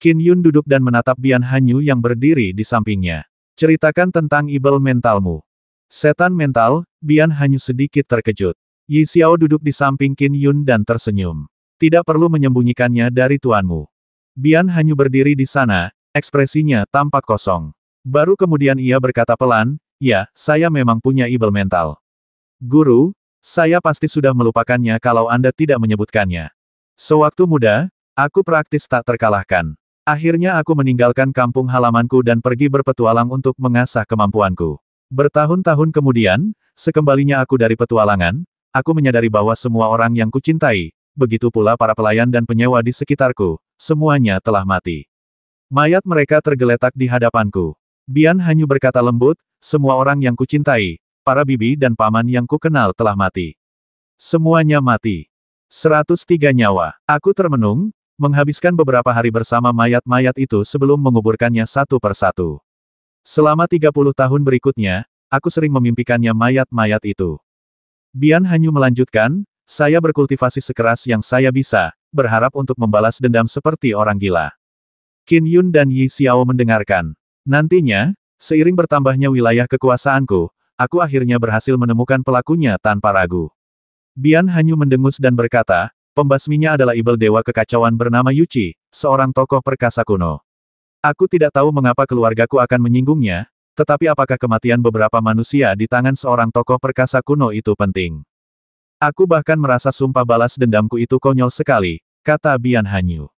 Qin Yun duduk dan menatap Bian Hanyu yang berdiri di sampingnya. Ceritakan tentang ibel mentalmu. Setan mental, Bian Hanyu sedikit terkejut. Yi Xiao duduk di samping Qin Yun dan tersenyum. Tidak perlu menyembunyikannya dari tuanmu. Bian Hanyu berdiri di sana, ekspresinya tampak kosong. Baru kemudian ia berkata pelan, ya, saya memang punya ibel mental. Guru, saya pasti sudah melupakannya kalau Anda tidak menyebutkannya. Sewaktu muda, aku praktis tak terkalahkan. Akhirnya aku meninggalkan kampung halamanku dan pergi berpetualang untuk mengasah kemampuanku. Bertahun-tahun kemudian, sekembalinya aku dari petualangan, aku menyadari bahwa semua orang yang kucintai, begitu pula para pelayan dan penyewa di sekitarku, semuanya telah mati. Mayat mereka tergeletak di hadapanku. Bian Hanyu berkata lembut, semua orang yang kucintai, para bibi dan paman yang kukenal telah mati. Semuanya mati. 103 nyawa. Aku termenung, menghabiskan beberapa hari bersama mayat-mayat itu sebelum menguburkannya satu persatu. Selama 30 tahun berikutnya, aku sering memimpikannya mayat-mayat itu. Bian Hanyu melanjutkan, saya berkultivasi sekeras yang saya bisa, berharap untuk membalas dendam seperti orang gila. Qin Yun dan Yi Xiao mendengarkan. Nantinya, seiring bertambahnya wilayah kekuasaanku, aku akhirnya berhasil menemukan pelakunya tanpa ragu. Bian Hanyu mendengus dan berkata, pembasminya adalah ibel dewa kekacauan bernama Yuqi, seorang tokoh perkasa kuno. Aku tidak tahu mengapa keluargaku akan menyinggungnya, tetapi apakah kematian beberapa manusia di tangan seorang tokoh perkasa kuno itu penting? Aku bahkan merasa sumpah balas dendamku itu konyol sekali, kata Bian Hanyu.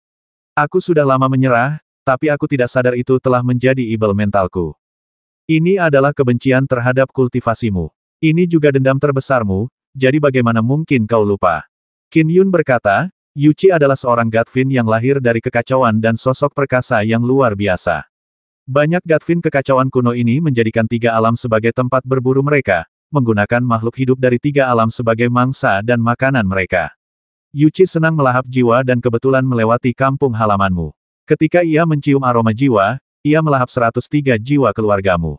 Aku sudah lama menyerah, tapi aku tidak sadar itu telah menjadi ibel mentalku. Ini adalah kebencian terhadap kultivasimu. Ini juga dendam terbesarmu, jadi bagaimana mungkin kau lupa? Qin Yun berkata, Yuqi adalah seorang Godfin yang lahir dari kekacauan dan sosok perkasa yang luar biasa. Banyak Godfin kekacauan kuno ini menjadikan tiga alam sebagai tempat berburu mereka, menggunakan makhluk hidup dari tiga alam sebagai mangsa dan makanan mereka. Yuqi senang melahap jiwa dan kebetulan melewati kampung halamanmu. Ketika ia mencium aroma jiwa, ia melahap 103 jiwa keluargamu.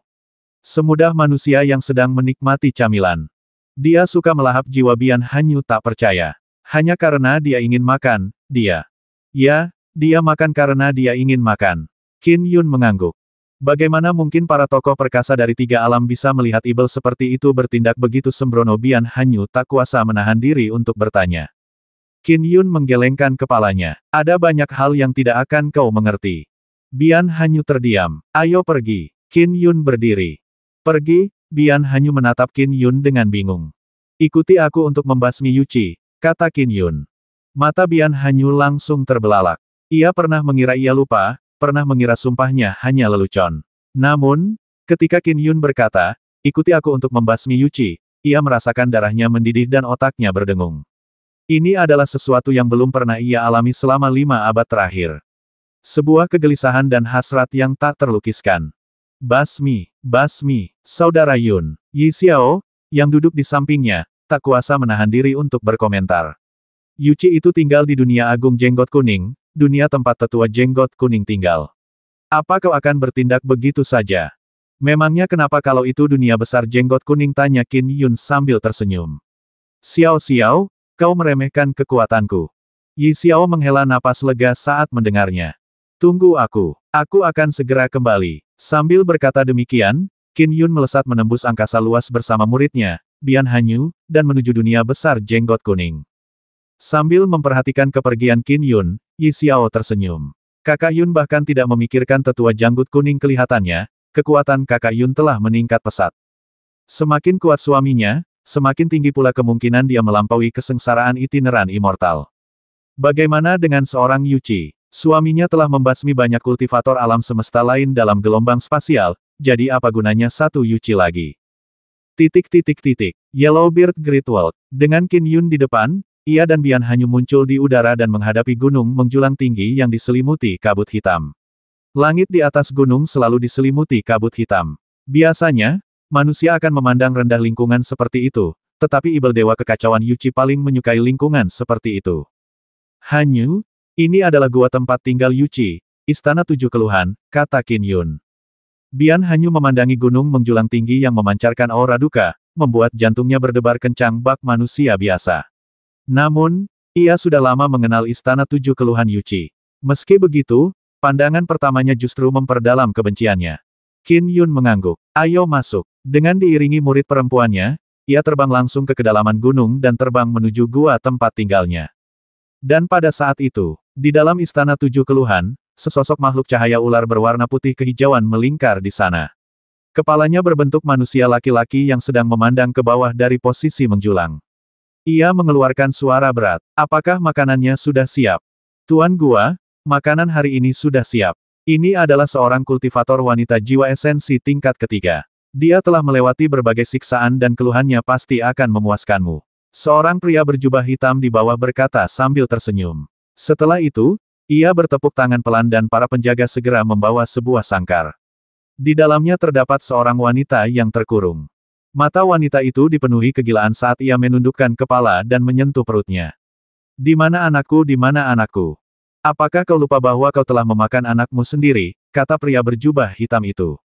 Semudah manusia yang sedang menikmati camilan. Dia suka melahap jiwa. Bian Hanyu tak percaya. Hanya karena dia ingin makan, dia. Ya, dia makan karena dia ingin makan. Qin Yun mengangguk. Bagaimana mungkin para tokoh perkasa dari tiga alam bisa melihat ibel seperti itu bertindak begitu sembrono? Bian Hanyu tak kuasa menahan diri untuk bertanya. Qin Yun menggelengkan kepalanya. Ada banyak hal yang tidak akan kau mengerti. Bian Hanyu terdiam. Ayo pergi. Qin Yun berdiri. Pergi. Bian Hanyu menatap Qin Yun dengan bingung. Ikuti aku untuk membasmi Yuqi, kata Qin Yun. Mata Bian Hanyu langsung terbelalak. Ia pernah mengira ia lupa, pernah mengira sumpahnya hanya lelucon. Namun, ketika Qin Yun berkata, ikuti aku untuk membasmi Yuqi, ia merasakan darahnya mendidih dan otaknya berdengung. Ini adalah sesuatu yang belum pernah ia alami selama 5 abad terakhir. Sebuah kegelisahan dan hasrat yang tak terlukiskan. Basmi, basmi, saudara Yun. Yi Xiao, yang duduk di sampingnya, tak kuasa menahan diri untuk berkomentar. Yuqi itu tinggal di dunia agung jenggot kuning, dunia tempat tetua jenggot kuning tinggal. Apa kau akan bertindak begitu saja? Memangnya kenapa kalau itu dunia besar jenggot kuning? Tanya Qin Yun sambil tersenyum. Xiao Xiao, kau meremehkan kekuatanku. Yi Xiao menghela napas lega saat mendengarnya. Tunggu aku akan segera kembali. Sambil berkata demikian, Qin Yun melesat menembus angkasa luas bersama muridnya, Bian Hanyu, dan menuju dunia besar jenggot kuning. Sambil memperhatikan kepergian Qin Yun, Yi Xiao tersenyum. Kakak Yun bahkan tidak memikirkan tetua janggut kuning kelihatannya, kekuatan kakak Yun telah meningkat pesat. Semakin kuat suaminya, semakin tinggi pula kemungkinan dia melampaui kesengsaraan itineran immortal. Bagaimana dengan seorang Yuqi? Suaminya telah membasmi banyak kultivator alam semesta lain dalam gelombang spasial, jadi apa gunanya satu Yuqi lagi? Yellowbeard Great World. Dengan Qin Yun di depan, ia dan Bian Hanyu muncul di udara dan menghadapi gunung menjulang tinggi yang diselimuti kabut hitam. Langit di atas gunung selalu diselimuti kabut hitam. Biasanya, manusia akan memandang rendah lingkungan seperti itu, tetapi ibel dewa kekacauan Yuqi paling menyukai lingkungan seperti itu. Hanyu, ini adalah gua tempat tinggal Yuqi, Istana Tujuh Keluhan, kata Qin Yun. Bian Hanyu memandangi gunung menjulang tinggi yang memancarkan aura duka, membuat jantungnya berdebar kencang bak manusia biasa. Namun, ia sudah lama mengenal Istana Tujuh Keluhan Yuqi. Meski begitu, pandangan pertamanya justru memperdalam kebenciannya. Qin Yun mengangguk. Ayo masuk. Dengan diiringi murid perempuannya, ia terbang langsung ke kedalaman gunung dan terbang menuju gua tempat tinggalnya. Dan pada saat itu, di dalam Istana Tujuh Keluhan, sesosok makhluk cahaya ular berwarna putih kehijauan melingkar di sana. Kepalanya berbentuk manusia laki-laki yang sedang memandang ke bawah dari posisi menjulang. Ia mengeluarkan suara berat. Apakah makanannya sudah siap? Tuan Gua, makanan hari ini sudah siap. Ini adalah seorang kultivator wanita jiwa esensi tingkat ketiga. Dia telah melewati berbagai siksaan dan keluhannya pasti akan memuaskanmu. Seorang pria berjubah hitam di bawah berkata sambil tersenyum. Setelah itu, ia bertepuk tangan pelan dan para penjaga segera membawa sebuah sangkar. Di dalamnya terdapat seorang wanita yang terkurung. Mata wanita itu dipenuhi kegilaan saat ia menundukkan kepala dan menyentuh perutnya. Di mana anakku, di mana anakku? Apakah kau lupa bahwa kau telah memakan anakmu sendiri, kata pria berjubah hitam itu.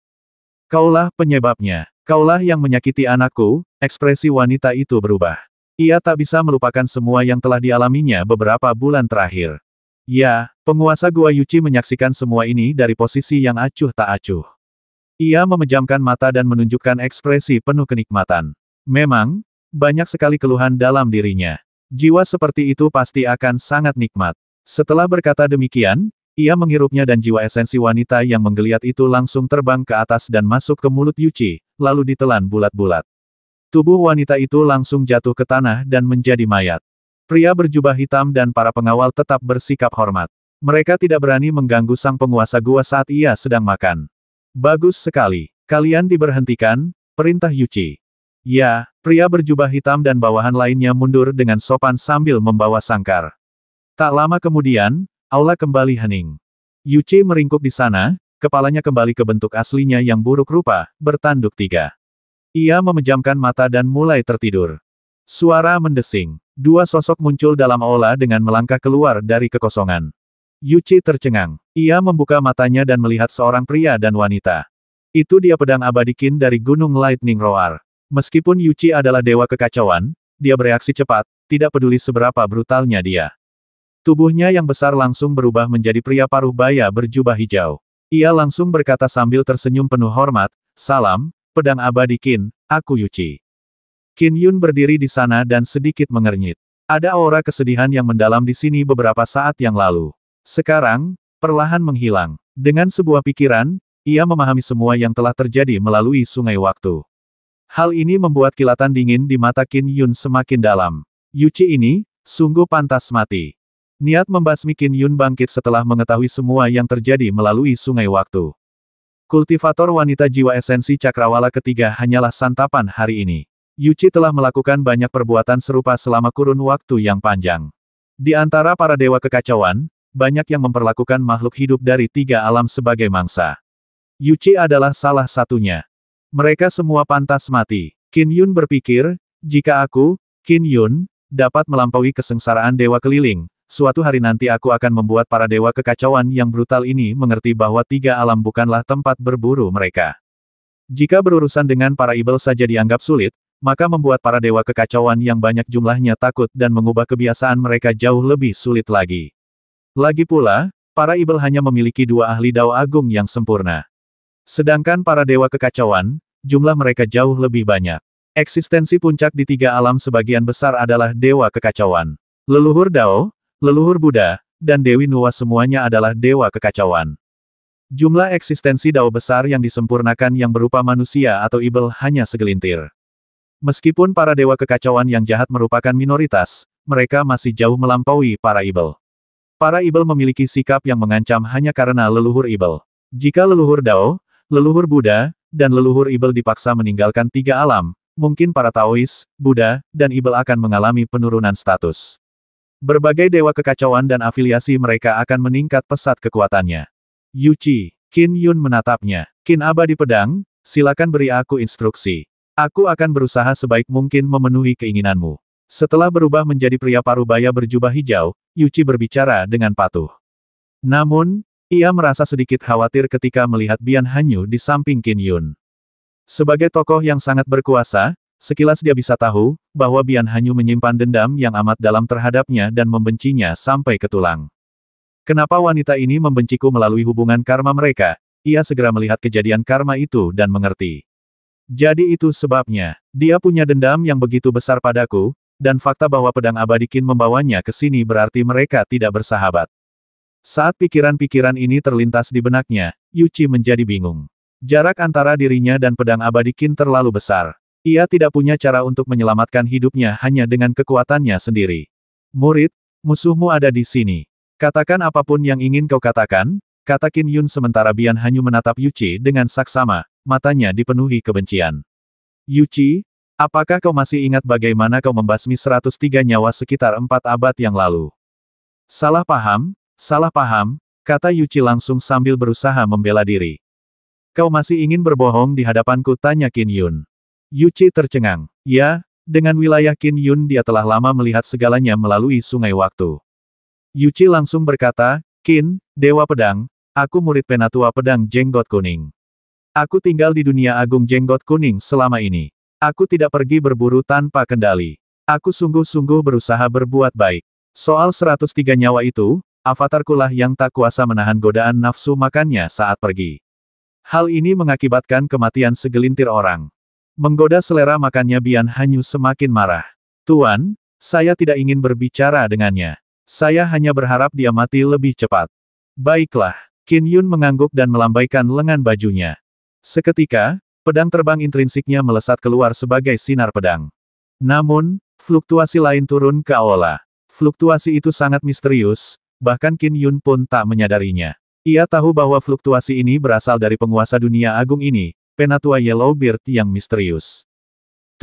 Kaulah penyebabnya. Kaulah yang menyakiti anakku, ekspresi wanita itu berubah. Ia tak bisa melupakan semua yang telah dialaminya beberapa bulan terakhir. Ya, penguasa Gua Yuchi menyaksikan semua ini dari posisi yang acuh tak acuh. Ia memejamkan mata dan menunjukkan ekspresi penuh kenikmatan. Memang, banyak sekali keluhan dalam dirinya. Jiwa seperti itu pasti akan sangat nikmat. Setelah berkata demikian, ia menghirupnya dan jiwa esensi wanita yang menggeliat itu langsung terbang ke atas dan masuk ke mulut Yuchi, lalu ditelan bulat-bulat. Tubuh wanita itu langsung jatuh ke tanah dan menjadi mayat. Pria berjubah hitam dan para pengawal tetap bersikap hormat. Mereka tidak berani mengganggu sang penguasa gua saat ia sedang makan. Bagus sekali. Kalian diberhentikan, perintah Yuchi. Ya, pria berjubah hitam dan bawahan lainnya mundur dengan sopan sambil membawa sangkar. Tak lama kemudian, aula kembali hening. Yuchi meringkuk di sana, kepalanya kembali ke bentuk aslinya yang buruk rupa, bertanduk tiga. Ia memejamkan mata dan mulai tertidur. Suara mendesing. Dua sosok muncul dalam aula dengan melangkah keluar dari kekosongan. Yuchi tercengang. Ia membuka matanya dan melihat seorang pria dan wanita. Itu dia pedang abadi Qin dari Gunung Lightning Roar. Meskipun Yuchi adalah dewa kekacauan, dia bereaksi cepat, tidak peduli seberapa brutalnya dia. Tubuhnya yang besar langsung berubah menjadi pria paruh baya berjubah hijau. Ia langsung berkata sambil tersenyum penuh hormat, "Salam, pedang abadi Qin, aku Yuchi." Qin Yun berdiri di sana dan sedikit mengernyit. Ada aura kesedihan yang mendalam di sini beberapa saat yang lalu. Sekarang, perlahan menghilang. Dengan sebuah pikiran, ia memahami semua yang telah terjadi melalui sungai waktu. Hal ini membuat kilatan dingin di mata Qin Yun semakin dalam. Yuchi ini, sungguh pantas mati. Niat membasmi Qin Yun bangkit setelah mengetahui semua yang terjadi melalui sungai waktu. Kultivator wanita jiwa esensi cakrawala ketiga hanyalah santapan hari ini. Yuchi telah melakukan banyak perbuatan serupa selama kurun waktu yang panjang. Di antara para dewa kekacauan, banyak yang memperlakukan makhluk hidup dari tiga alam sebagai mangsa. Yuchi adalah salah satunya. Mereka semua pantas mati. Qin Yun berpikir, jika aku, Qin Yun, dapat melampaui kesengsaraan dewa keliling, suatu hari nanti aku akan membuat para dewa kekacauan yang brutal ini mengerti bahwa tiga alam bukanlah tempat berburu mereka. Jika berurusan dengan para ibel saja dianggap sulit, maka membuat para dewa kekacauan yang banyak jumlahnya takut dan mengubah kebiasaan mereka jauh lebih sulit lagi. Lagi pula, para ibel hanya memiliki dua ahli dao agung yang sempurna. Sedangkan para dewa kekacauan, jumlah mereka jauh lebih banyak. Eksistensi puncak di tiga alam sebagian besar adalah dewa kekacauan. Leluhur Dao, leluhur Buddha, dan Dewi Nuwa semuanya adalah dewa kekacauan. Jumlah eksistensi Dao besar yang disempurnakan yang berupa manusia atau ibel hanya segelintir. Meskipun para dewa kekacauan yang jahat merupakan minoritas, mereka masih jauh melampaui para ibel. Para ibel memiliki sikap yang mengancam hanya karena leluhur ibel. Jika leluhur Dao, leluhur Buddha, dan leluhur ibel dipaksa meninggalkan tiga alam, mungkin para Taois, Buddha, dan ibel akan mengalami penurunan status. Berbagai dewa kekacauan dan afiliasi mereka akan meningkat pesat kekuatannya. Yuchi, Qin Yun menatapnya. Qin abadi pedang, silakan beri aku instruksi. Aku akan berusaha sebaik mungkin memenuhi keinginanmu. Setelah berubah menjadi pria parubaya berjubah hijau, Yuchi berbicara dengan patuh. Namun, ia merasa sedikit khawatir ketika melihat Bian Hanyu di samping Qin Yun. Sebagai tokoh yang sangat berkuasa, sekilas dia bisa tahu, bahwa Bian Hanyu menyimpan dendam yang amat dalam terhadapnya dan membencinya sampai ke tulang. Kenapa wanita ini membenciku melalui hubungan karma mereka? Ia segera melihat kejadian karma itu dan mengerti. Jadi itu sebabnya, dia punya dendam yang begitu besar padaku, dan fakta bahwa pedang abadi Qin membawanya ke sini berarti mereka tidak bersahabat. Saat pikiran-pikiran ini terlintas di benaknya, Yuchi menjadi bingung. Jarak antara dirinya dan pedang abadi Qin terlalu besar. Ia tidak punya cara untuk menyelamatkan hidupnya hanya dengan kekuatannya sendiri. Murid, musuhmu ada di sini. Katakan apapun yang ingin kau katakan, kata Qin Yun sementara Bian Hanyu menatap Yuchi dengan saksama, matanya dipenuhi kebencian. Yuchi, Apakah kau masih ingat bagaimana kau membasmi 103 nyawa sekitar 4 abad yang lalu? Salah paham, kata Yuchi langsung sambil berusaha membela diri. Kau masih ingin berbohong di hadapanku, tanya Qin Yun. Yuchi tercengang. Ya, dengan wilayah Qin Yun dia telah lama melihat segalanya melalui sungai waktu. Yuchi langsung berkata, Qin, Dewa Pedang, aku murid Penatua Pedang Jenggot Kuning. Aku tinggal di dunia agung Jenggot Kuning selama ini. Aku tidak pergi berburu tanpa kendali. Aku sungguh-sungguh berusaha berbuat baik. Soal 103 nyawa itu, avatarkulah yang tak kuasa menahan godaan nafsu makannya saat pergi. Hal ini mengakibatkan kematian segelintir orang. Menggoda selera makannya Bian Hanyu semakin marah. Tuan, saya tidak ingin berbicara dengannya. Saya hanya berharap dia mati lebih cepat. Baiklah, Qin Yun mengangguk dan melambaikan lengan bajunya. Seketika, pedang terbang intrinsiknya melesat keluar sebagai sinar pedang. Namun, fluktuasi lain turun ke aula. Fluktuasi itu sangat misterius, bahkan Qin Yun pun tak menyadarinya. Ia tahu bahwa fluktuasi ini berasal dari penguasa dunia agung ini, Penatua Yellowbeard yang misterius.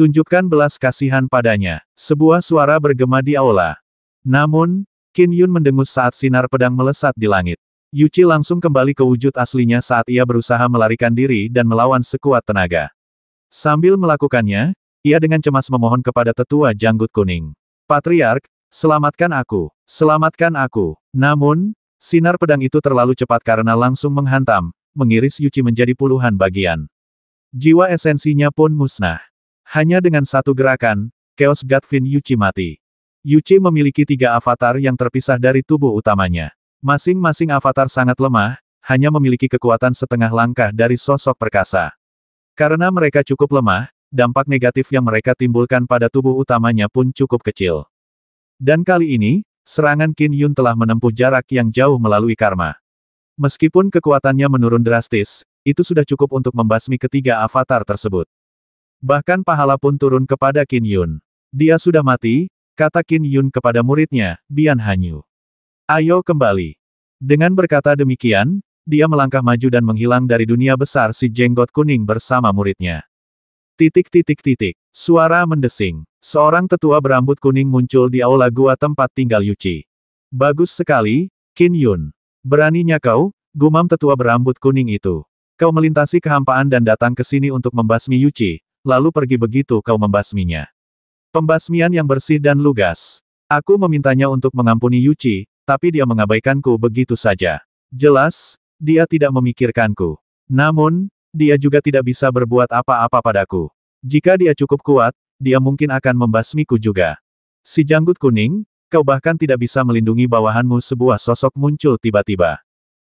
Tunjukkan belas kasihan padanya. Sebuah suara bergema di aula. Namun, Qin Yun mendengus saat sinar pedang melesat di langit. Yuchi langsung kembali ke wujud aslinya saat ia berusaha melarikan diri dan melawan sekuat tenaga. Sambil melakukannya, ia dengan cemas memohon kepada tetua janggut kuning. Patriark, selamatkan aku. Selamatkan aku. Namun, sinar pedang itu terlalu cepat karena langsung menghantam, mengiris Yuchi menjadi puluhan bagian. Jiwa esensinya pun musnah. Hanya dengan satu gerakan, Chaos God Fin Yuchi mati. Yuchi memiliki 3 avatar yang terpisah dari tubuh utamanya. Masing-masing avatar sangat lemah, hanya memiliki kekuatan setengah langkah dari sosok perkasa. Karena mereka cukup lemah, dampak negatif yang mereka timbulkan pada tubuh utamanya pun cukup kecil. Dan kali ini, serangan Qin Yun telah menempuh jarak yang jauh melalui karma. Meskipun kekuatannya menurun drastis, itu sudah cukup untuk membasmi ketiga avatar tersebut. Bahkan pahala pun turun kepada Qin Yun. Dia sudah mati, kata Qin Yun kepada muridnya, Bian Hanyu. Ayo kembali. Dengan berkata demikian, dia melangkah maju dan menghilang dari dunia besar si jenggot kuning bersama muridnya. Suara mendesing. Seorang tetua berambut kuning muncul di aula gua tempat tinggal Yuchi. Bagus sekali, Qin Yun. Beraninya kau, gumam tetua berambut kuning itu. Kau melintasi kehampaan dan datang ke sini untuk membasmi Yuchi, lalu pergi begitu kau membasminya. Pembasmian yang bersih dan lugas. Aku memintanya untuk mengampuni Yuchi, tapi dia mengabaikanku begitu saja. Jelas, dia tidak memikirkanku. Namun, dia juga tidak bisa berbuat apa-apa padaku. Jika dia cukup kuat, dia mungkin akan membasmiku juga. Si janggut kuning, kau bahkan tidak bisa melindungi bawahanmu. Sebuah sosok muncul tiba-tiba.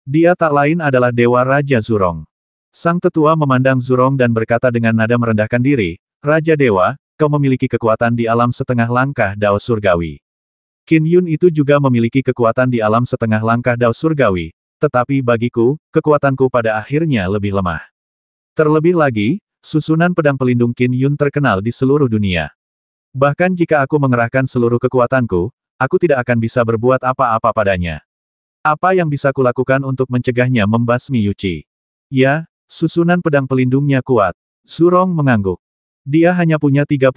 Dia tak lain adalah Dewa Raja Zurong. Sang tetua memandang Zurong dan berkata dengan nada merendahkan diri, Raja Dewa, kau memiliki kekuatan di alam setengah langkah Dao Surgawi. Qin Yun itu juga memiliki kekuatan di alam setengah langkah Dao Surgawi, tetapi bagiku, kekuatanku pada akhirnya lebih lemah. Terlebih lagi, susunan pedang pelindung Qin Yun terkenal di seluruh dunia. Bahkan jika aku mengerahkan seluruh kekuatanku, aku tidak akan bisa berbuat apa-apa padanya. Apa yang bisa kulakukan untuk mencegahnya membasmi Yuchi? Ya, susunan pedang pelindungnya kuat. Zurong mengangguk. Dia hanya punya 39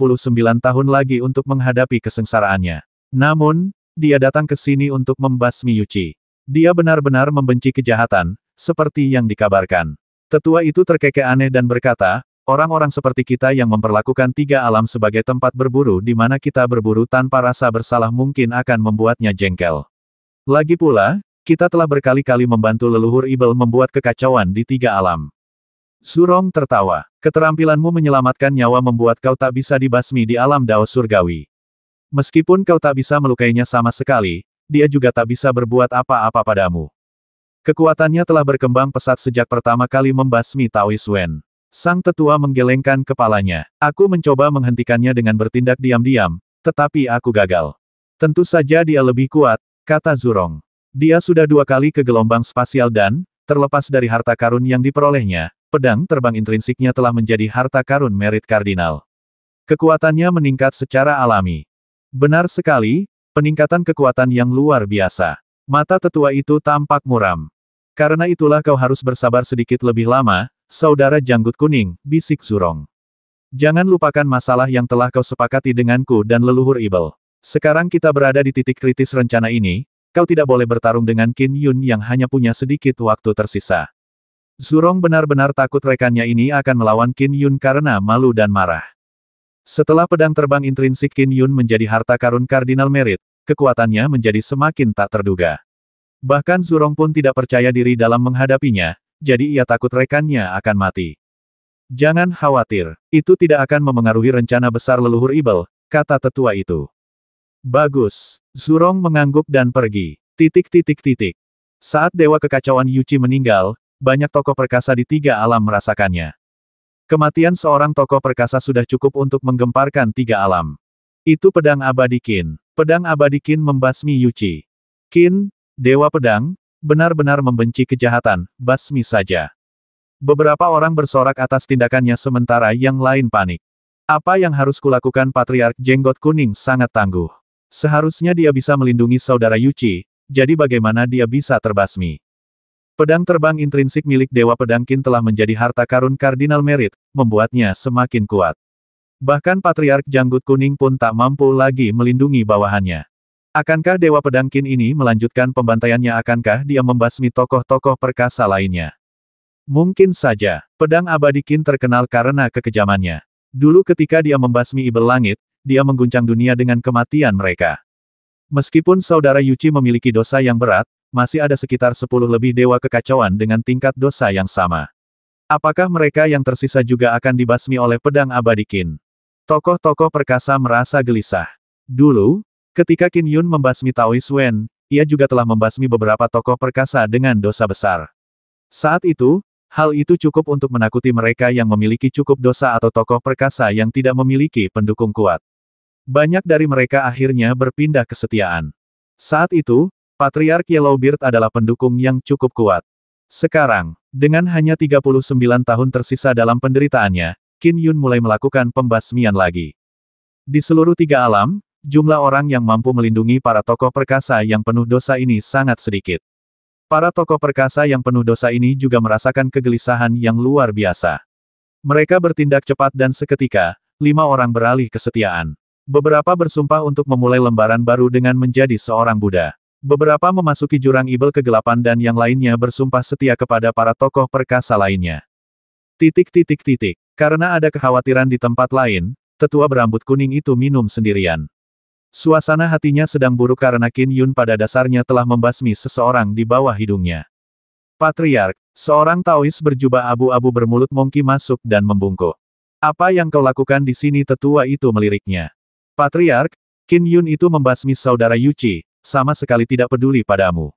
tahun lagi untuk menghadapi kesengsaraannya. Namun, dia datang ke sini untuk membasmi Yuchi. Dia benar-benar membenci kejahatan, seperti yang dikabarkan. Tetua itu terkekeh aneh dan berkata, orang-orang seperti kita yang memperlakukan 3 alam sebagai tempat berburu di mana kita berburu tanpa rasa bersalah mungkin akan membuatnya jengkel. Lagi pula, kita telah berkali-kali membantu leluhur Ibel membuat kekacauan di 3 alam. Zurong tertawa. Keterampilanmu menyelamatkan nyawa membuat kau tak bisa dibasmi di alam Dao Surgawi. Meskipun kau tak bisa melukainya sama sekali, dia juga tak bisa berbuat apa-apa padamu. Kekuatannya telah berkembang pesat sejak pertama kali membasmi Taoist Wen. Sang tetua menggelengkan kepalanya. Aku mencoba menghentikannya dengan bertindak diam-diam, tetapi aku gagal. Tentu saja dia lebih kuat, kata Zurong. Dia sudah 2 kali ke gelombang spasial dan, terlepas dari harta karun yang diperolehnya, pedang terbang intrinsiknya telah menjadi harta karun merit kardinal. Kekuatannya meningkat secara alami. Benar sekali, peningkatan kekuatan yang luar biasa. Mata tetua itu tampak muram. Karena itulah kau harus bersabar sedikit lebih lama, saudara janggut kuning, bisik Zurong. Jangan lupakan masalah yang telah kau sepakati denganku dan leluhur Ibel. Sekarang kita berada di titik kritis rencana ini, kau tidak boleh bertarung dengan Qin Yun yang hanya punya sedikit waktu tersisa. Zurong benar-benar takut rekannya ini akan melawan Qin Yun karena malu dan marah. Setelah pedang terbang intrinsik Qin Yun menjadi harta karun Kardinal Merit, kekuatannya menjadi semakin tak terduga. Bahkan Zurong pun tidak percaya diri dalam menghadapinya, jadi ia takut rekannya akan mati. Jangan khawatir, itu tidak akan memengaruhi rencana besar leluhur Ibel, kata tetua itu. Bagus. Zurong mengangguk dan pergi. Saat Dewa Kekacauan Yuchi meninggal, banyak tokoh perkasa di tiga alam merasakannya. Kematian seorang tokoh perkasa sudah cukup untuk menggemparkan tiga alam. Itu pedang abadi Qin. Pedang abadi Qin membasmi Yuchi. Qin, Dewa Pedang, benar-benar membenci kejahatan, basmi saja. Beberapa orang bersorak atas tindakannya sementara yang lain panik. Apa yang harus kulakukan Patriark Jenggot Kuning sangat tangguh. Seharusnya dia bisa melindungi saudara Yuchi, jadi bagaimana dia bisa terbasmi? Pedang terbang intrinsik milik Dewa Pedang Qin telah menjadi harta karun Kardinal Merit, membuatnya semakin kuat. Bahkan Patriark Janggut Kuning pun tak mampu lagi melindungi bawahannya. Akankah Dewa Pedang Qin ini melanjutkan pembantaiannya? Akankah dia membasmi tokoh-tokoh perkasa lainnya? Mungkin saja, pedang abadi Qin terkenal karena kekejamannya. Dulu ketika dia membasmi Ibel Langit, dia mengguncang dunia dengan kematian mereka. Meskipun saudara Yuchi memiliki dosa yang berat, masih ada sekitar 10 lebih dewa kekacauan dengan tingkat dosa yang sama. Apakah mereka yang tersisa juga akan dibasmi oleh pedang abadi Qin? Tokoh-tokoh perkasa merasa gelisah. Dulu, ketika Qin Yun membasmi Taois Wen, ia juga telah membasmi beberapa tokoh perkasa dengan dosa besar. Saat itu, hal itu cukup untuk menakuti mereka yang memiliki cukup dosa atau tokoh perkasa yang tidak memiliki pendukung kuat. Banyak dari mereka akhirnya berpindah kesetiaan. Saat itu, Patriark Yellowbeard adalah pendukung yang cukup kuat. Sekarang, dengan hanya 39 tahun tersisa dalam penderitaannya, Qin Yun mulai melakukan pembasmian lagi. Di seluruh tiga alam, jumlah orang yang mampu melindungi para tokoh perkasa yang penuh dosa ini sangat sedikit. Para tokoh perkasa yang penuh dosa ini juga merasakan kegelisahan yang luar biasa. Mereka bertindak cepat dan seketika, 5 orang beralih kesetiaan. Beberapa bersumpah untuk memulai lembaran baru dengan menjadi seorang Buddha. Beberapa memasuki jurang Ibel kegelapan dan yang lainnya bersumpah setia kepada para tokoh perkasa lainnya. Karena ada kekhawatiran di tempat lain, tetua berambut kuning itu minum sendirian. Suasana hatinya sedang buruk karena Qin Yun pada dasarnya telah membasmi seseorang di bawah hidungnya. Patriark, seorang Taois berjubah abu-abu bermulut mongki masuk dan membungkuk. Apa yang kau lakukan di sini? Tetua itu meliriknya. Patriark, Qin Yun itu membasmi saudara Yuchi, sama sekali tidak peduli padamu.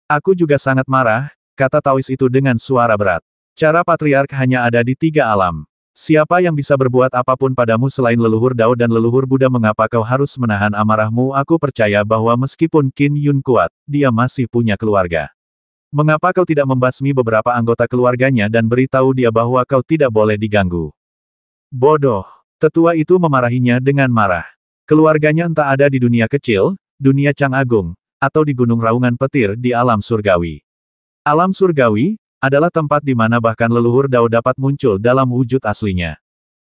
Aku juga sangat marah, kata Taois itu dengan suara berat. Cara Patriark hanya ada di tiga alam. Siapa yang bisa berbuat apapun padamu selain leluhur Dao dan leluhur Buddha? Mengapa kau harus menahan amarahmu? Aku percaya bahwa meskipun Qin Yun kuat, dia masih punya keluarga. Mengapa kau tidak membasmi beberapa anggota keluarganya dan beritahu dia bahwa kau tidak boleh diganggu? Bodoh. Tetua itu memarahinya dengan marah. Keluarganya entah ada di dunia kecil, dunia Cang Agung, atau di Gunung Raungan Petir di alam surgawi. Alam surgawi adalah tempat di mana bahkan leluhur Dao dapat muncul dalam wujud aslinya.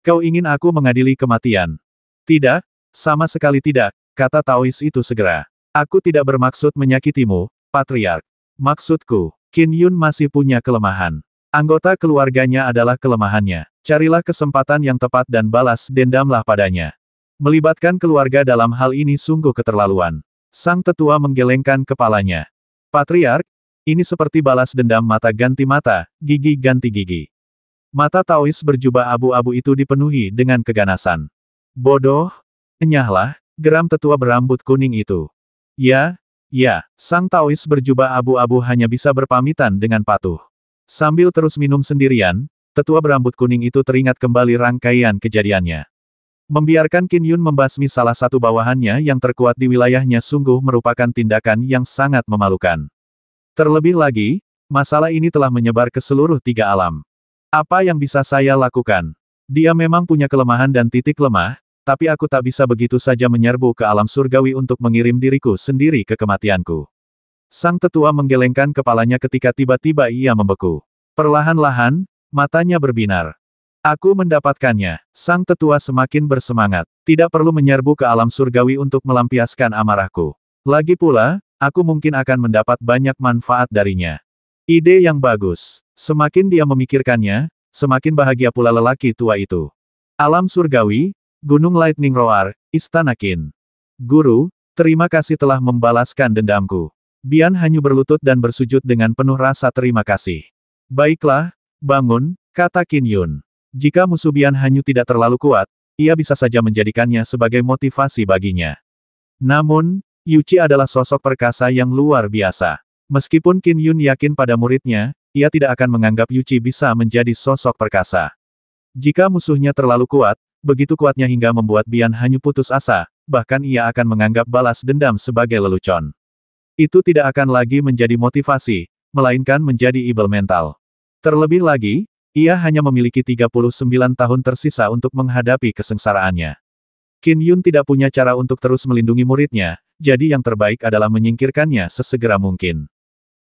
Kau ingin aku mengadili kematian? Tidak, sama sekali tidak, kata Taois itu segera. Aku tidak bermaksud menyakitimu, Patriark. Maksudku, Qin Yun masih punya kelemahan. Anggota keluarganya adalah kelemahannya. Carilah kesempatan yang tepat dan balas dendamlah padanya. Melibatkan keluarga dalam hal ini sungguh keterlaluan. Sang tetua menggelengkan kepalanya. Patriark, ini seperti balas dendam mata ganti mata, gigi ganti gigi. Mata Taois berjubah abu-abu itu dipenuhi dengan keganasan. Bodoh, enyahlah, geram tetua berambut kuning itu. Ya, sang Taois berjubah abu-abu hanya bisa berpamitan dengan patuh. Sambil terus minum sendirian, tetua berambut kuning itu teringat kembali rangkaian kejadiannya. Membiarkan Qin Yun membasmi salah satu bawahannya yang terkuat di wilayahnya sungguh merupakan tindakan yang sangat memalukan. Terlebih lagi, masalah ini telah menyebar ke seluruh tiga alam. Apa yang bisa saya lakukan? Dia memang punya kelemahan dan titik lemah, tapi aku tak bisa begitu saja menyerbu ke alam surgawi untuk mengirim diriku sendiri ke kematianku. Sang tetua menggelengkan kepalanya ketika tiba-tiba ia membeku. Perlahan-lahan, matanya berbinar. Aku mendapatkannya. Sang tetua semakin bersemangat. Tidak perlu menyerbu ke alam surgawi untuk melampiaskan amarahku. Lagi pula, aku mungkin akan mendapat banyak manfaat darinya. Ide yang bagus. Semakin dia memikirkannya, semakin bahagia pula lelaki tua itu. Alam surgawi, Gunung Lightning Roar, Istana Qin. Guru, terima kasih telah membalaskan dendamku. Bian Hanyu berlutut dan bersujud dengan penuh rasa terima kasih. Baiklah, bangun, kata Qin Yun. Jika musuh Bian Hanyu tidak terlalu kuat, ia bisa saja menjadikannya sebagai motivasi baginya. Namun, Yuchi adalah sosok perkasa yang luar biasa. Meskipun Qin Yun yakin pada muridnya, ia tidak akan menganggap Yuchi bisa menjadi sosok perkasa. Jika musuhnya terlalu kuat, begitu kuatnya hingga membuat Bian Hanyu putus asa, bahkan ia akan menganggap balas dendam sebagai lelucon. Itu tidak akan lagi menjadi motivasi, melainkan menjadi ibal mental. Terlebih lagi, ia hanya memiliki 39 tahun tersisa untuk menghadapi kesengsaraannya. Qin Yun tidak punya cara untuk terus melindungi muridnya, jadi yang terbaik adalah menyingkirkannya sesegera mungkin.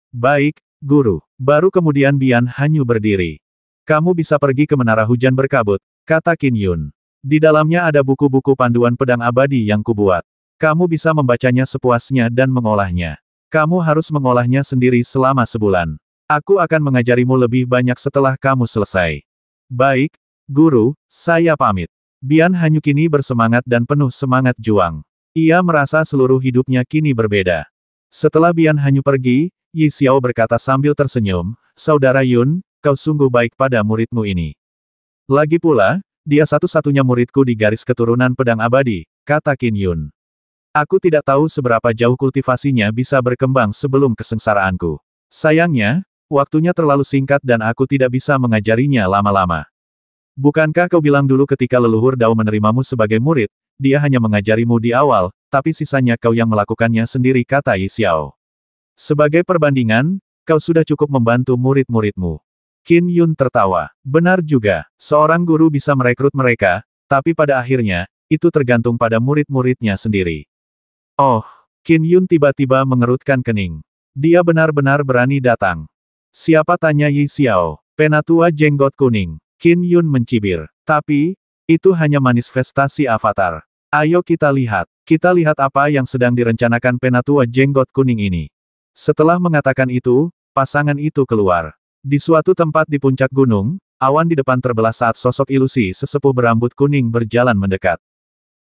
Baik, Guru. Baru kemudian Bian Hanyu berdiri. Kamu bisa pergi ke Menara Hujan Berkabut, kata Qin Yun. Di dalamnya ada buku-buku panduan pedang abadi yang kubuat. Kamu bisa membacanya sepuasnya dan mengolahnya. Kamu harus mengolahnya sendiri selama sebulan. Aku akan mengajarimu lebih banyak setelah kamu selesai. Baik, Guru, saya pamit. Bian Hanyu kini bersemangat dan penuh semangat juang. Ia merasa seluruh hidupnya kini berbeda. Setelah Bian Hanyu pergi, Yi Xiao berkata sambil tersenyum, Saudara Yun, kau sungguh baik pada muridmu ini. Lagi pula, dia satu-satunya muridku di garis keturunan pedang abadi, kata Qin Yun. Aku tidak tahu seberapa jauh kultivasinya bisa berkembang sebelum kesengsaraanku. Sayangnya, waktunya terlalu singkat dan aku tidak bisa mengajarinya lama-lama. Bukankah kau bilang dulu ketika leluhur Dao menerimamu sebagai murid, dia hanya mengajarimu di awal, tapi sisanya kau yang melakukannya sendiri, kata Yi Xiao. Sebagai perbandingan, kau sudah cukup membantu murid-muridmu. Qin Yun tertawa. Benar juga, seorang guru bisa merekrut mereka, tapi pada akhirnya, itu tergantung pada murid-muridnya sendiri. Oh, Qin Yun tiba-tiba mengerutkan kening. Dia benar-benar berani datang. Siapa, tanya Yi Xiao. Penatua jenggot kuning. Qin Yun mencibir. Tapi, itu hanya manifestasi avatar. Ayo kita lihat apa yang sedang direncanakan penatua jenggot kuning ini. Setelah mengatakan itu, pasangan itu keluar. Di suatu tempat di puncak gunung, awan di depan terbelah saat sosok ilusi sesepuh berambut kuning berjalan mendekat.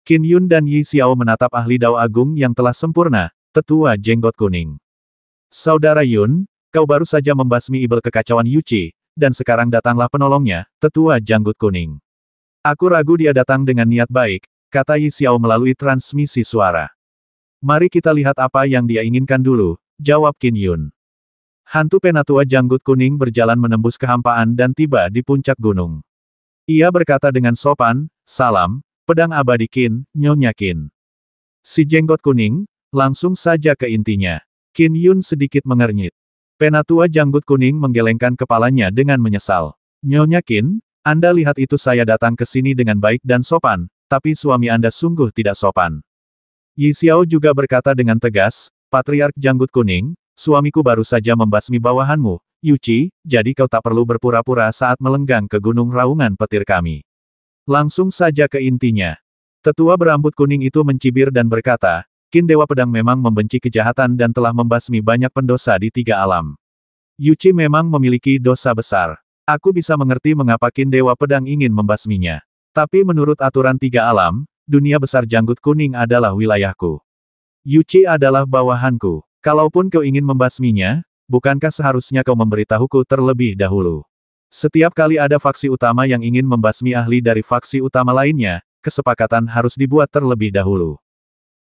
Qin Yun dan Yi Xiao menatap ahli Dao Agung yang telah sempurna, tetua jenggot kuning. Saudara Yun, kau baru saja membasmi ibel kekacauan Yuchi, dan sekarang datanglah penolongnya, tetua janggut kuning. Aku ragu dia datang dengan niat baik, kata Yi Xiao melalui transmisi suara. Mari kita lihat apa yang dia inginkan dulu, jawab Qin Yun. Hantu penatua janggut kuning berjalan menembus kehampaan dan tiba di puncak gunung. Ia berkata dengan sopan, salam, pedang abadi Qin, Nyonya Qin. Si jenggot kuning, langsung saja ke intinya. Qin Yun sedikit mengernyit. Penatua janggut kuning menggelengkan kepalanya dengan menyesal. Nyonya Qin, Anda lihat itu, saya datang ke sini dengan baik dan sopan, tapi suami Anda sungguh tidak sopan. Yi Xiao juga berkata dengan tegas, Patriark janggut kuning, suamiku baru saja membasmi bawahanmu, Yuchi, jadi kau tak perlu berpura-pura saat melenggang ke gunung raungan petir kami. Langsung saja ke intinya. Tetua berambut kuning itu mencibir dan berkata, Qin Dewa Pedang memang membenci kejahatan dan telah membasmi banyak pendosa di 3 alam. Yuchi memang memiliki dosa besar. Aku bisa mengerti mengapa Qin Dewa Pedang ingin membasminya. Tapi menurut aturan 3 alam, dunia besar janggut kuning adalah wilayahku. Yuchi adalah bawahanku. Kalaupun kau ingin membasminya, bukankah seharusnya kau memberitahuku terlebih dahulu? Setiap kali ada faksi utama yang ingin membasmi ahli dari faksi utama lainnya, kesepakatan harus dibuat terlebih dahulu.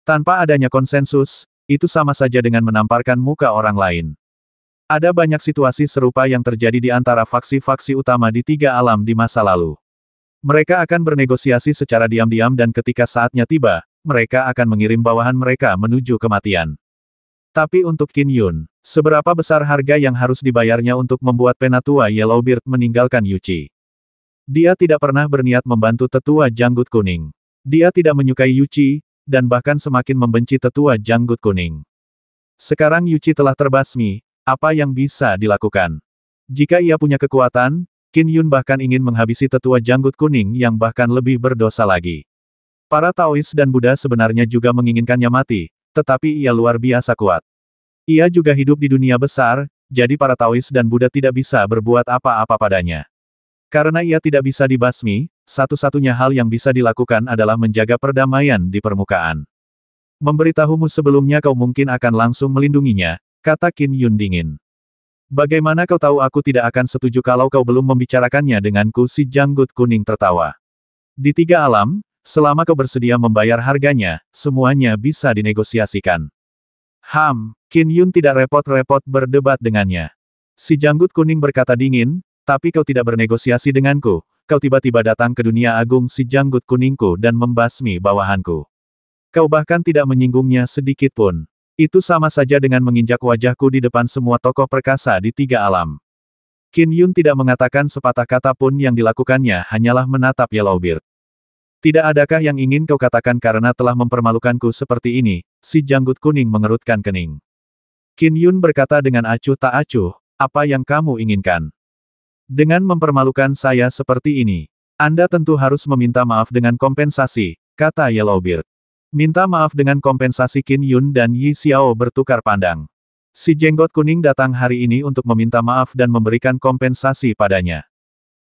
Tanpa adanya konsensus, itu sama saja dengan menamparkan muka orang lain. Ada banyak situasi serupa yang terjadi di antara faksi-faksi utama di 3 alam di masa lalu. Mereka akan bernegosiasi secara diam-diam dan ketika saatnya tiba, mereka akan mengirim bawahan mereka menuju kematian. Tapi untuk Qin Yun, seberapa besar harga yang harus dibayarnya untuk membuat penatua Yellowbeard meninggalkan Yuchi? Dia tidak pernah berniat membantu tetua janggut kuning. Dia tidak menyukai Yuchi, dan bahkan semakin membenci tetua janggut kuning. Sekarang Yuchi telah terbasmi, apa yang bisa dilakukan? Jika ia punya kekuatan, Qin Yun bahkan ingin menghabisi tetua janggut kuning yang bahkan lebih berdosa lagi. Para Taois dan Buddha sebenarnya juga menginginkannya mati, tetapi ia luar biasa kuat. Ia juga hidup di dunia besar, jadi para Taois dan Buddha tidak bisa berbuat apa-apa padanya. Karena ia tidak bisa dibasmi, satu-satunya hal yang bisa dilakukan adalah menjaga perdamaian di permukaan. Memberitahumu sebelumnya kau mungkin akan langsung melindunginya, kata Qin Yun dingin. Bagaimana kau tahu aku tidak akan setuju kalau kau belum membicarakannya denganku? Si janggut kuning tertawa. Di 3 alam, selama kau bersedia membayar harganya, semuanya bisa dinegosiasikan. Qin Yun tidak repot-repot berdebat dengannya. Si janggut kuning berkata dingin, tapi kau tidak bernegosiasi denganku, kau tiba-tiba datang ke dunia agung si janggut kuningku dan membasmi bawahanku. Kau bahkan tidak menyinggungnya sedikit pun. Itu sama saja dengan menginjak wajahku di depan semua tokoh perkasa di 3 alam. Qin Yun tidak mengatakan sepatah kata pun yang dilakukannya hanyalah menatap Yellowbeard. Tidak adakah yang ingin kau katakan karena telah mempermalukanku seperti ini? Si janggut kuning mengerutkan kening. Qin Yun berkata dengan acuh tak acuh, apa yang kamu inginkan? Dengan mempermalukan saya seperti ini, Anda tentu harus meminta maaf dengan kompensasi, kata Yellowbeard. Minta maaf dengan kompensasi. Qin Yun dan Yi Xiao bertukar pandang. Si jenggot kuning datang hari ini untuk meminta maaf dan memberikan kompensasi padanya.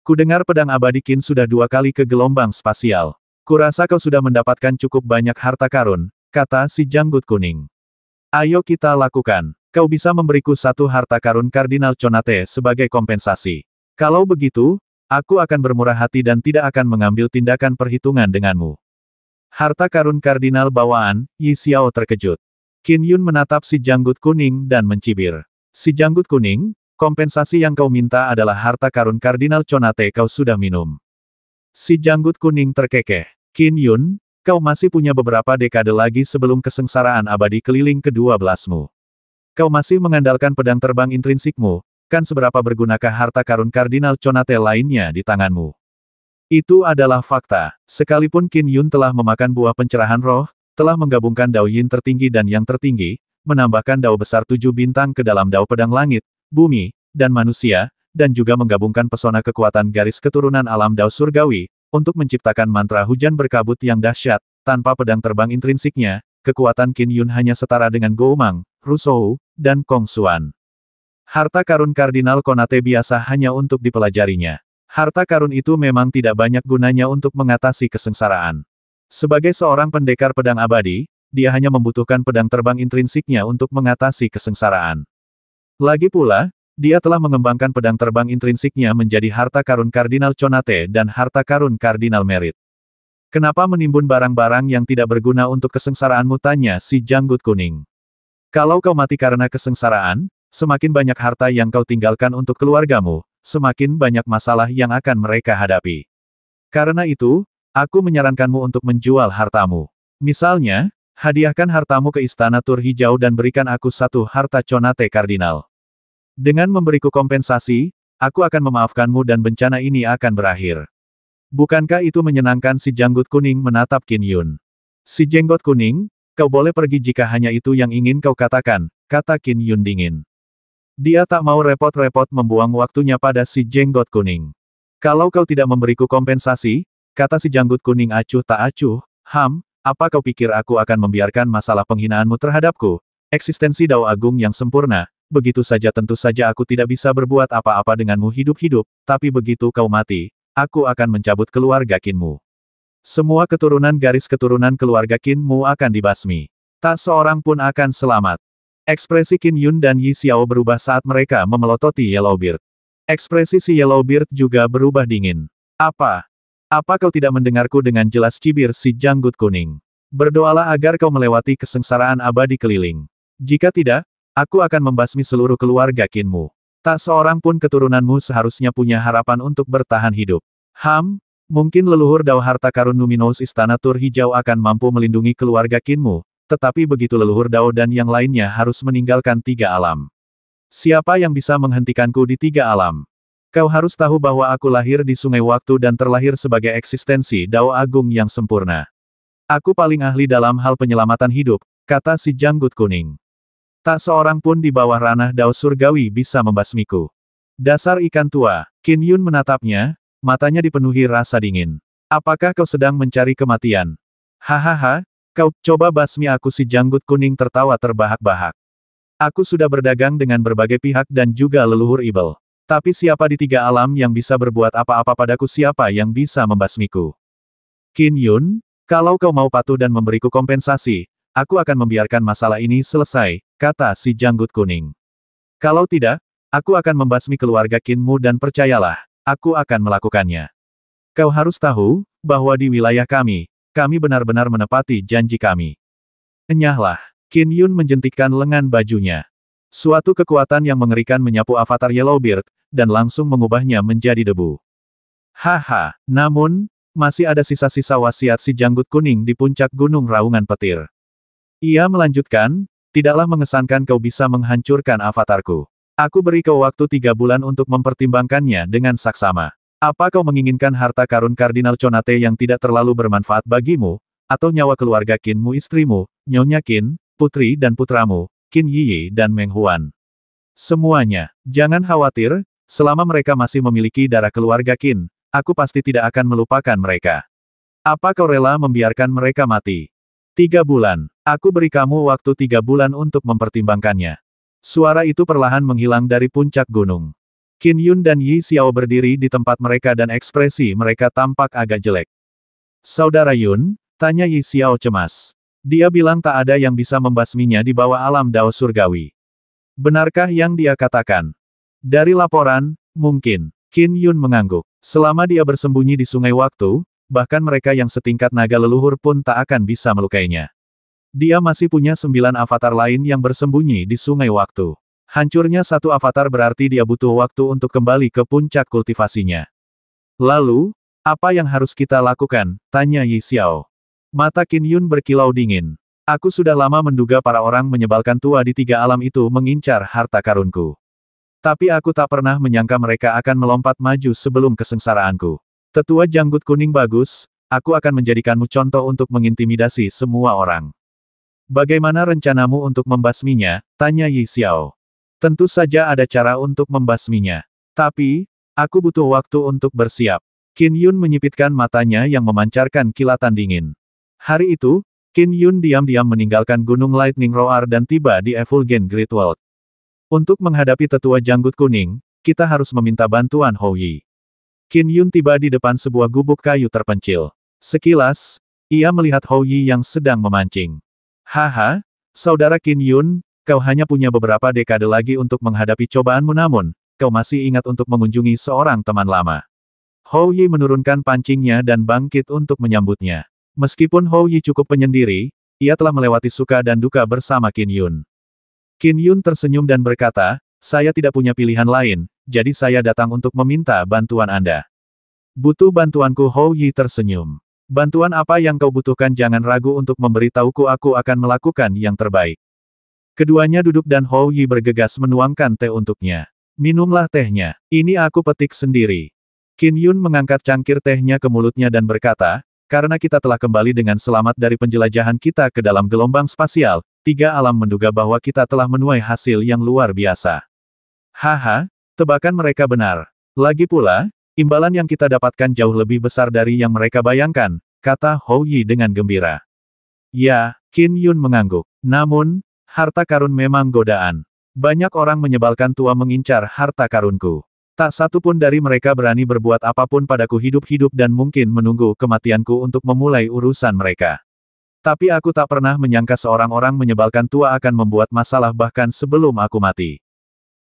Kudengar pedang abadi Qin sudah 2 kali ke gelombang spasial. Kurasa kau sudah mendapatkan cukup banyak harta karun, kata si janggut kuning. Ayo kita lakukan. Kau bisa memberiku 1 harta karun Kardinal Conate sebagai kompensasi. Kalau begitu, aku akan bermurah hati dan tidak akan mengambil tindakan perhitungan denganmu. Harta karun kardinal bawaan, Yi Xiao terkejut. Qin Yun menatap si janggut kuning dan mencibir. Si janggut kuning, kompensasi yang kau minta adalah harta karun kardinal Conate kau sudah minum. Si janggut kuning terkekeh. Qin Yun, kau masih punya beberapa dekade lagi sebelum kesengsaraan abadi keliling ke-12mu. Kau masih mengandalkan pedang terbang intrinsikmu, kan seberapa bergunakah harta karun kardinal Conate lainnya di tanganmu? Itu adalah fakta. Sekalipun Qin Yun telah memakan buah pencerahan roh, telah menggabungkan Dao Yin tertinggi dan yang tertinggi, menambahkan Dao besar 7 bintang ke dalam Dao pedang langit, bumi, dan manusia, dan juga menggabungkan pesona kekuatan garis keturunan alam Dao surgawi, untuk menciptakan mantra hujan berkabut yang dahsyat, tanpa pedang terbang intrinsiknya, kekuatan Qin Yun hanya setara dengan Goumang, Rusou, dan Kong Xuan. Harta karun Kardinal Conate biasa hanya untuk dipelajarinya. Harta karun itu memang tidak banyak gunanya untuk mengatasi kesengsaraan. Sebagai seorang pendekar pedang abadi, dia hanya membutuhkan pedang terbang intrinsiknya untuk mengatasi kesengsaraan. Lagi pula, dia telah mengembangkan pedang terbang intrinsiknya menjadi harta karun Kardinal Conate dan harta karun Kardinal Merit. Kenapa menimbun barang-barang yang tidak berguna untuk kesengsaraanmu? Tanya si janggut kuning. Kalau kau mati karena kesengsaraan, semakin banyak harta yang kau tinggalkan untuk keluargamu, semakin banyak masalah yang akan mereka hadapi. Karena itu, aku menyarankanmu untuk menjual hartamu. Misalnya, hadiahkan hartamu ke Istana Tur Hijau dan berikan aku 1 harta Conate Kardinal. Dengan memberiku kompensasi, aku akan memaafkanmu dan bencana ini akan berakhir. Bukankah itu menyenangkan? Si janggut kuning menatap Qin Yun. Si jenggot kuning, kau boleh pergi jika hanya itu yang ingin kau katakan, kata Qin Yun dingin. Dia tak mau repot-repot membuang waktunya pada si jenggot kuning. Kalau kau tidak memberiku kompensasi, kata si janggut kuning acuh tak acuh, apa kau pikir aku akan membiarkan masalah penghinaanmu terhadapku? Eksistensi Dao Agung yang sempurna, begitu saja tentu saja aku tidak bisa berbuat apa-apa denganmu hidup-hidup, tapi begitu kau mati, aku akan mencabut keluarga Qinmu. Semua keturunan garis keturunan keluarga Qinmu akan dibasmi. Tak seorang pun akan selamat. Ekspresi Qin Yun dan Yi Xiao berubah saat mereka memelototi Yellowbeard. Ekspresi si Yellowbeard juga berubah dingin. Apa kau tidak mendengarku dengan jelas? Cibir si janggut kuning. Berdoalah agar kau melewati kesengsaraan abadi keliling. Jika tidak, aku akan membasmi seluruh keluarga Qinmu. Tak seorang pun keturunanmu seharusnya punya harapan untuk bertahan hidup. Mungkin leluhur Dao harta karun Numinous Istana Tur Hijau akan mampu melindungi keluarga Qinmu. Tetapi begitu leluhur Dao dan yang lainnya harus meninggalkan 3 alam. Siapa yang bisa menghentikanku di 3 alam? Kau harus tahu bahwa aku lahir di sungai waktu dan terlahir sebagai eksistensi Dao Agung yang sempurna. Aku paling ahli dalam hal penyelamatan hidup, kata si janggut kuning. Tak seorang pun di bawah ranah Dao surgawi bisa membasmiku. Dasar ikan tua. Qin Yun menatapnya, matanya dipenuhi rasa dingin. Apakah kau sedang mencari kematian? Hahaha, kau coba basmi aku. Si janggut kuning tertawa terbahak-bahak. Aku sudah berdagang dengan berbagai pihak dan juga leluhur Ibel. Tapi siapa di tiga alam yang bisa berbuat apa-apa padaku? Siapa yang bisa membasmiku? Qin Yun, kalau kau mau patuh dan memberiku kompensasi, aku akan membiarkan masalah ini selesai, kata si janggut kuning. Kalau tidak, aku akan membasmi keluarga Qinmu dan percayalah, aku akan melakukannya. Kau harus tahu, bahwa di wilayah kami benar-benar menepati janji kami. Enyahlah. Qin Yun menjentikkan lengan bajunya. Suatu kekuatan yang mengerikan menyapu avatar Yellowbeard, dan langsung mengubahnya menjadi debu. Haha, namun, masih ada sisa-sisa wasiat si janggut kuning di puncak gunung raungan petir. Ia melanjutkan, tidaklah mengesankan kau bisa menghancurkan avatarku. Aku beri kau waktu 3 bulan untuk mempertimbangkannya dengan saksama. Apa kau menginginkan harta karun Kardinal Conate yang tidak terlalu bermanfaat bagimu, atau nyawa keluarga Qinmu, istrimu, Nyonya Qin, putri dan putramu, Qin Yiyi dan Meng Huan? Semuanya. Jangan khawatir, selama mereka masih memiliki darah keluarga Qin, aku pasti tidak akan melupakan mereka. Apa kau rela membiarkan mereka mati? 3 bulan. Aku beri kamu waktu 3 bulan untuk mempertimbangkannya. Suara itu perlahan menghilang dari puncak gunung. Qin Yun dan Yi Xiao berdiri di tempat mereka dan ekspresi mereka tampak agak jelek. Saudara Yun, tanya Yi Xiao cemas. Dia bilang tak ada yang bisa membasminya di bawah alam Dao Surgawi. Benarkah yang dia katakan? Dari laporan, mungkin. Qin Yun mengangguk. Selama dia bersembunyi di sungai waktu, bahkan mereka yang setingkat naga leluhur pun tak akan bisa melukainya. Dia masih punya 9 avatar lain yang bersembunyi di sungai waktu. Hancurnya satu avatar berarti dia butuh waktu untuk kembali ke puncak kultivasinya. Lalu, apa yang harus kita lakukan? Tanya Yi Xiao. Mata Qin Yun berkilau dingin. Aku sudah lama menduga para orang menyebalkan tua di 3 alam itu mengincar harta karunku. Tapi aku tak pernah menyangka mereka akan melompat maju sebelum kesengsaraanku. Tetua janggut kuning bagus, aku akan menjadikanmu contoh untuk mengintimidasi semua orang. Bagaimana rencanamu untuk membasminya? Tanya Yi Xiao. Tentu saja ada cara untuk membasminya. Tapi, aku butuh waktu untuk bersiap. Qin Yun menyipitkan matanya yang memancarkan kilatan dingin. Hari itu, Qin Yun diam-diam meninggalkan Gunung Lightning Roar dan tiba di Effulgent Great World. Untuk menghadapi tetua janggut kuning, kita harus meminta bantuan Hou Yi. Qin Yun tiba di depan sebuah gubuk kayu terpencil. Sekilas, ia melihat Hou Yi yang sedang memancing. Haha, saudara Qin Yun, kau hanya punya beberapa dekade lagi untuk menghadapi cobaanmu, namun, kau masih ingat untuk mengunjungi seorang teman lama. Hou Yi menurunkan pancingnya dan bangkit untuk menyambutnya. Meskipun Hou Yi cukup penyendiri, ia telah melewati suka dan duka bersama Qin Yun. Qin Yun tersenyum dan berkata, saya tidak punya pilihan lain, jadi saya datang untuk meminta bantuan Anda. Butuh bantuanku? Hou Yi tersenyum. Bantuan apa yang kau butuhkan? Jangan ragu untuk memberitahuku, aku akan melakukan yang terbaik. Keduanya duduk dan Hou Yi bergegas menuangkan teh untuknya. Minumlah tehnya. Ini aku petik sendiri. Qin Yun mengangkat cangkir tehnya ke mulutnya dan berkata, karena kita telah kembali dengan selamat dari penjelajahan kita ke dalam gelombang spasial, 3 alam menduga bahwa kita telah menuai hasil yang luar biasa. Haha, tebakan mereka benar. Lagi pula, imbalan yang kita dapatkan jauh lebih besar dari yang mereka bayangkan, kata Hou Yi dengan gembira. Ya, Qin Yun mengangguk. Namun, harta karun memang godaan. Banyak orang menyebalkan tua mengincar harta karunku. Tak satu pun dari mereka berani berbuat apapun padaku hidup-hidup dan mungkin menunggu kematianku untuk memulai urusan mereka. Tapi aku tak pernah menyangka seorang orang menyebalkan tua akan membuat masalah bahkan sebelum aku mati.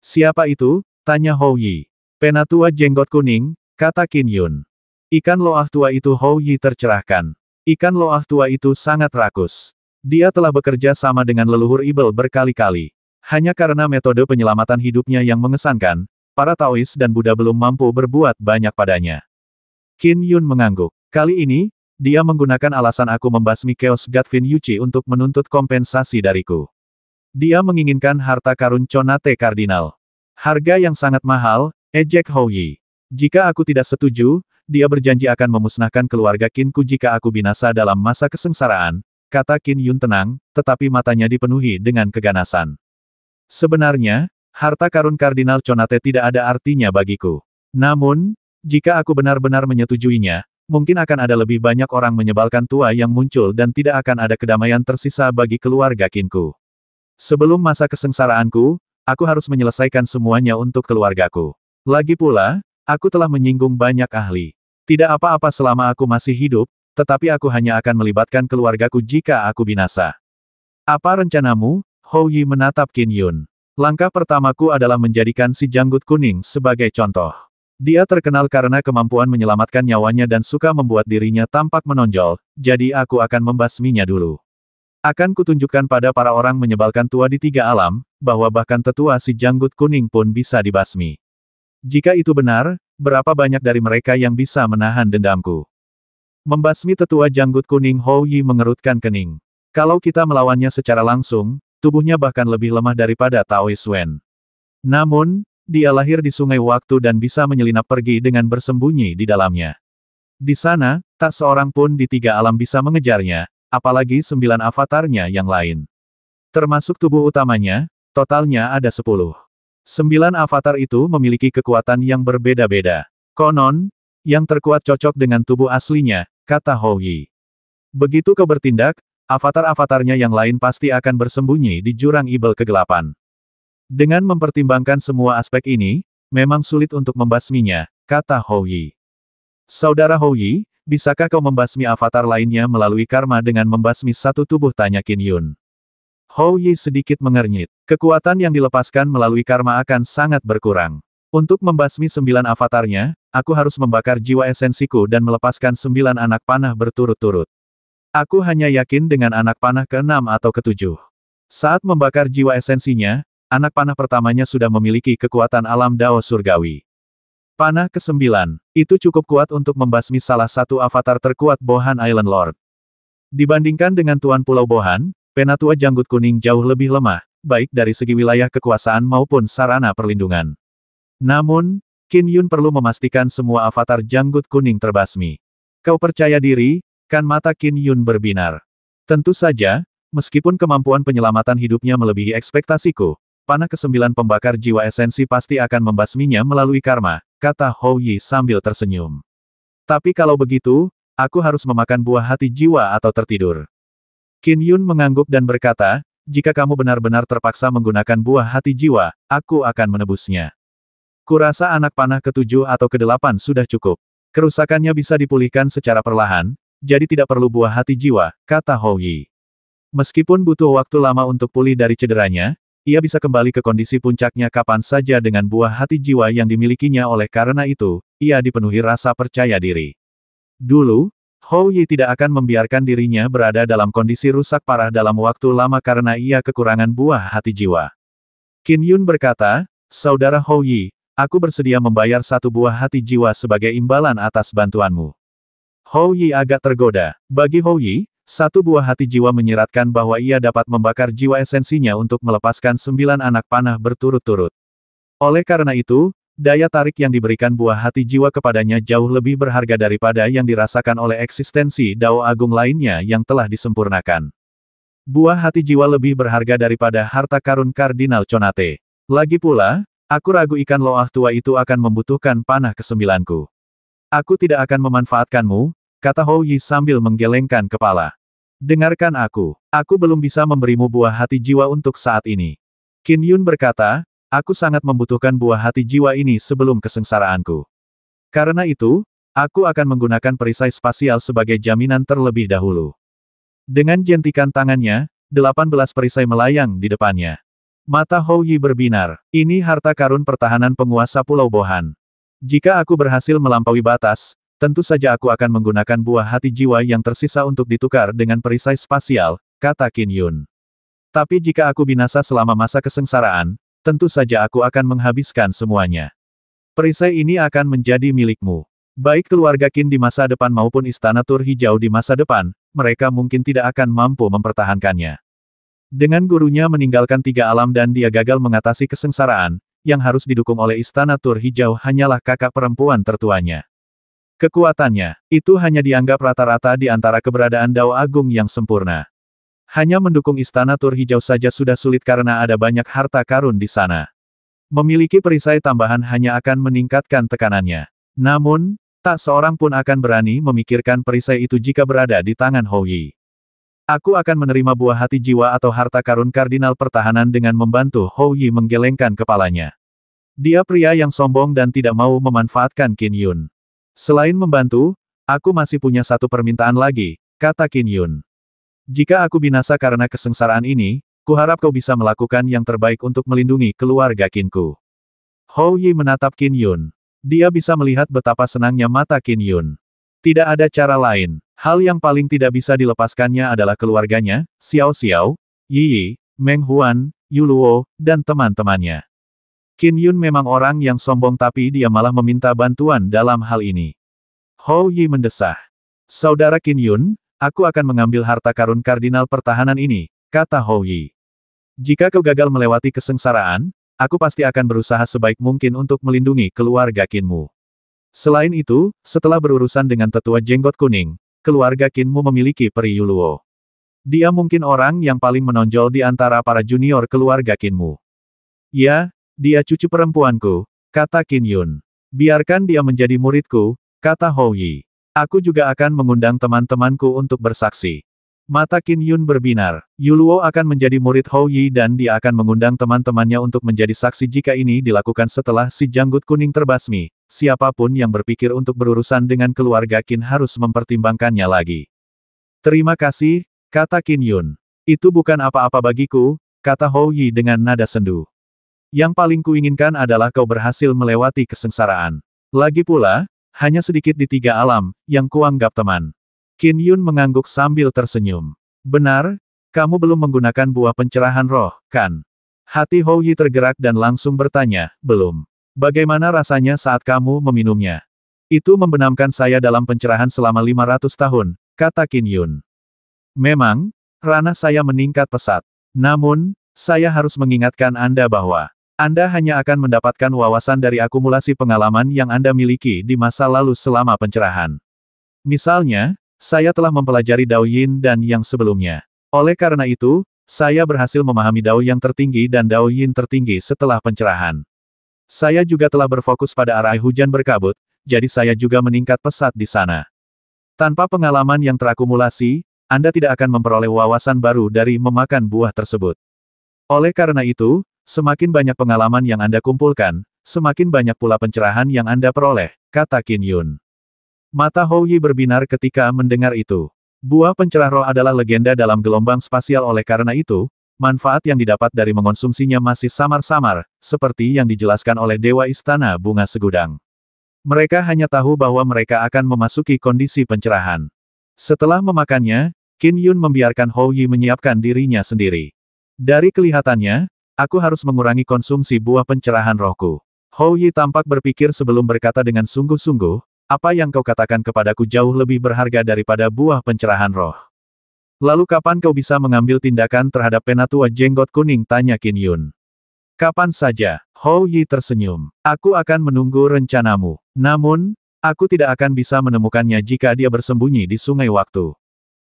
Siapa itu? Tanya Hou Yi. Penatua jenggot kuning, kata Qin Yun. Ikan loah tua itu. Hou Yi tercerahkan. Ikan loah tua itu sangat rakus. Dia telah bekerja sama dengan leluhur Ibel berkali-kali. Hanya karena metode penyelamatan hidupnya yang mengesankan, para Taois dan Buddha belum mampu berbuat banyak padanya. Qin Yun mengangguk. Kali ini, dia menggunakan alasan aku membasmi Chaos God Fin Yuchi untuk menuntut kompensasi dariku. Dia menginginkan harta karun Conate Kardinal. Harga yang sangat mahal, ejek Hou Yi. Jika aku tidak setuju, dia berjanji akan memusnahkan keluarga Qinku jika aku binasa dalam masa kesengsaraan, kata Qin Yun tenang, tetapi matanya dipenuhi dengan keganasan. Sebenarnya, Harta karun Kardinal Conate tidak ada artinya bagiku. Namun, jika aku benar-benar menyetujuinya, mungkin akan ada lebih banyak orang menyebalkan tua yang muncul dan tidak akan ada kedamaian tersisa bagi keluarga Qinku. Sebelum masa kesengsaraanku, aku harus menyelesaikan semuanya untuk keluargaku. Lagi pula, aku telah menyinggung banyak ahli. Tidak apa-apa selama aku masih hidup, tetapi aku hanya akan melibatkan keluargaku jika aku binasa. Apa rencanamu? Hou Yi menatap Qin Yun. Langkah pertamaku adalah menjadikan si janggut kuning sebagai contoh. Dia terkenal karena kemampuan menyelamatkan nyawanya dan suka membuat dirinya tampak menonjol, jadi aku akan membasminya dulu. Akan kutunjukkan pada para orang menyebalkan tua di 3 alam, bahwa bahkan tetua si janggut kuning pun bisa dibasmi. Jika itu benar, berapa banyak dari mereka yang bisa menahan dendamku? Membasmi tetua janggut kuning. Hou Yi mengerutkan kening. Kalau kita melawannya secara langsung, tubuhnya bahkan lebih lemah daripada Tao Xuan. Namun, dia lahir di sungai waktu dan bisa menyelinap pergi dengan bersembunyi di dalamnya. Di sana, tak seorang pun di 3 alam bisa mengejarnya, apalagi 9 avatarnya yang lain. Termasuk tubuh utamanya, totalnya ada 10. 9 avatar itu memiliki kekuatan yang berbeda-beda. Konon, yang terkuat cocok dengan tubuh aslinya, kata Hou Yi. Begitu kau bertindak, avatar-avatarnya yang lain pasti akan bersembunyi di jurang ibel kegelapan. Dengan mempertimbangkan semua aspek ini, memang sulit untuk membasminya, kata Hou Yi. Saudara Hou Yi, bisakah kau membasmi avatar lainnya melalui karma dengan membasmi satu tubuh? Tanya Qin Yun. Hou Yi sedikit mengernyit. Kekuatan yang dilepaskan melalui karma akan sangat berkurang. Untuk membasmi 9 avatarnya, aku harus membakar jiwa esensiku dan melepaskan 9 anak panah berturut-turut. Aku hanya yakin dengan anak panah ke-6 atau ke-7. Saat membakar jiwa esensinya, anak panah pertamanya sudah memiliki kekuatan alam Dao surgawi. Panah ke-9, itu cukup kuat untuk membasmi salah satu avatar terkuat Bohan Island Lord. Dibandingkan dengan Tuan Pulau Bohan, Penatua Janggut Kuning jauh lebih lemah, baik dari segi wilayah kekuasaan maupun sarana perlindungan. Namun, Qin Yun perlu memastikan semua avatar Janggut Kuning terbasmi. Kau percaya diri? Kan mata Qin Yun berbinar. Tentu saja, meskipun kemampuan penyelamatan hidupnya melebihi ekspektasiku, panah ke-9 pembakar jiwa esensi pasti akan membasminya melalui karma, kata Hou Yi sambil tersenyum. Tapi kalau begitu, aku harus memakan buah hati jiwa atau tertidur. Qin Yun mengangguk dan berkata, jika kamu benar-benar terpaksa menggunakan buah hati jiwa, aku akan menebusnya. Kurasa anak panah ke-7 atau ke-8 sudah cukup. Kerusakannya bisa dipulihkan secara perlahan, jadi tidak perlu buah hati jiwa, kata Hou Yi. Meskipun butuh waktu lama untuk pulih dari cederanya, ia bisa kembali ke kondisi puncaknya kapan saja dengan buah hati jiwa yang dimilikinya. Oleh karena itu, ia dipenuhi rasa percaya diri. Dulu, Hou Yi tidak akan membiarkan dirinya berada dalam kondisi rusak parah dalam waktu lama karena ia kekurangan buah hati jiwa. Qin Yun berkata, Saudara Hou Yi, aku bersedia membayar satu buah hati jiwa sebagai imbalan atas bantuanmu. Hou Yi agak tergoda. Bagi Hou Yi, satu buah hati jiwa menyiratkan bahwa ia dapat membakar jiwa esensinya untuk melepaskan 9 anak panah berturut-turut. Oleh karena itu, daya tarik yang diberikan buah hati jiwa kepadanya jauh lebih berharga daripada yang dirasakan oleh eksistensi Dao Agung lainnya yang telah disempurnakan. Buah hati jiwa lebih berharga daripada harta karun Kardinal Conate. Lagi pula, aku ragu ikan loah tua itu akan membutuhkan panah ke-9ku. Aku tidak akan memanfaatkanmu, kata Hou Yi sambil menggelengkan kepala. Dengarkan aku belum bisa memberimu buah hati jiwa untuk saat ini. Qin Yun berkata, aku sangat membutuhkan buah hati jiwa ini sebelum kesengsaraanku. Karena itu, aku akan menggunakan perisai spasial sebagai jaminan terlebih dahulu. Dengan jentikan tangannya, 18 perisai melayang di depannya. Mata Hou Yi berbinar, ini harta karun pertahanan penguasa Pulau Bohan. Jika aku berhasil melampaui batas, tentu saja aku akan menggunakan buah hati jiwa yang tersisa untuk ditukar dengan perisai spasial, kata Qin Yun. Tapi jika aku binasa selama masa kesengsaraan, tentu saja aku akan menghabiskan semuanya. Perisai ini akan menjadi milikmu. Baik keluarga Qin di masa depan maupun Istana Tur Hijau di masa depan, mereka mungkin tidak akan mampu mempertahankannya. Dengan gurunya meninggalkan 3 alam dan dia gagal mengatasi kesengsaraan, yang harus didukung oleh Istana Tur Hijau hanyalah kakak perempuan tertuanya. Kekuatannya, itu hanya dianggap rata-rata di antara keberadaan Dao Agung yang sempurna. Hanya mendukung Istana Tur Hijau saja sudah sulit karena ada banyak harta karun di sana. Memiliki perisai tambahan hanya akan meningkatkan tekanannya. Namun, tak seorang pun akan berani memikirkan perisai itu jika berada di tangan Hou Yi. Aku akan menerima buah hati jiwa atau harta karun kardinal pertahanan dengan membantu Hou Yi menggelengkan kepalanya. Dia pria yang sombong dan tidak mau memanfaatkan Qin Yun. Selain membantu, aku masih punya satu permintaan lagi, kata Qin Yun. Jika aku binasa karena kesengsaraan ini, kuharap kau bisa melakukan yang terbaik untuk melindungi keluarga Qinku. Hou Yi menatap Qin Yun. Dia bisa melihat betapa senangnya mata Qin Yun. Tidak ada cara lain. Hal yang paling tidak bisa dilepaskannya adalah keluarganya, Xiao Xiao, Yi Yi, Meng Huan, Yu Luo, dan teman-temannya. Qin Yun memang orang yang sombong tapi dia malah meminta bantuan dalam hal ini. Hou Yi mendesah. Saudara Qin Yun, aku akan mengambil harta karun kardinal pertahanan ini, kata Hou Yi. Jika kau gagal melewati kesengsaraan, aku pasti akan berusaha sebaik mungkin untuk melindungi keluarga Qinmu. Selain itu, setelah berurusan dengan tetua jenggot kuning, keluarga Qinmu memiliki peri Yu Luo. Dia mungkin orang yang paling menonjol di antara para junior keluarga Qinmu. Ya, dia cucu perempuanku, kata Qin Yun. Biarkan dia menjadi muridku, kata Hou Yi. Aku juga akan mengundang teman-temanku untuk bersaksi. Mata Qin Yun berbinar. Yu Luo akan menjadi murid Hou Yi dan dia akan mengundang teman-temannya untuk menjadi saksi jika ini dilakukan setelah si janggut kuning terbasmi. Siapapun yang berpikir untuk berurusan dengan keluarga Qin harus mempertimbangkannya lagi. Terima kasih, kata Qin Yun. Itu bukan apa-apa bagiku, kata Hou Yi dengan nada sendu. Yang paling kuinginkan adalah kau berhasil melewati kesengsaraan. Lagi pula, hanya sedikit di 3 alam, yang kuanggap teman. Qin Yun mengangguk sambil tersenyum. Benar, kamu belum menggunakan buah pencerahan roh, kan? Hati Hou Yi tergerak dan langsung bertanya, belum. Bagaimana rasanya saat kamu meminumnya? Itu membenamkan saya dalam pencerahan selama 500 tahun, kata Qin Yun. Memang, ranah saya meningkat pesat. Namun, saya harus mengingatkan Anda bahwa Anda hanya akan mendapatkan wawasan dari akumulasi pengalaman yang Anda miliki di masa lalu selama pencerahan. Misalnya, saya telah mempelajari Dao Yin dan yang sebelumnya. Oleh karena itu, saya berhasil memahami Dao yang tertinggi dan Dao Yin tertinggi setelah pencerahan. Saya juga telah berfokus pada arah hujan berkabut, jadi saya juga meningkat pesat di sana. Tanpa pengalaman yang terakumulasi, Anda tidak akan memperoleh wawasan baru dari memakan buah tersebut. Oleh karena itu, semakin banyak pengalaman yang Anda kumpulkan, semakin banyak pula pencerahan yang Anda peroleh, kata Qin Yun. Mata Hou Yi berbinar ketika mendengar itu. Buah pencerah roh adalah legenda dalam gelombang spasial oleh karena itu, manfaat yang didapat dari mengonsumsinya masih samar-samar, seperti yang dijelaskan oleh Dewa Istana Bunga Segudang. Mereka hanya tahu bahwa mereka akan memasuki kondisi pencerahan. Setelah memakannya, Qin Yun membiarkan Hou Yi menyiapkan dirinya sendiri. Dari kelihatannya, aku harus mengurangi konsumsi buah pencerahan rohku. Hou Yi tampak berpikir sebelum berkata dengan sungguh-sungguh, apa yang kau katakan kepadaku jauh lebih berharga daripada buah pencerahan roh. Lalu kapan kau bisa mengambil tindakan terhadap penatua jenggot kuning, tanya Qin Yun. Kapan saja, Hou Yi tersenyum. Aku akan menunggu rencanamu. Namun, aku tidak akan bisa menemukannya jika dia bersembunyi di sungai waktu.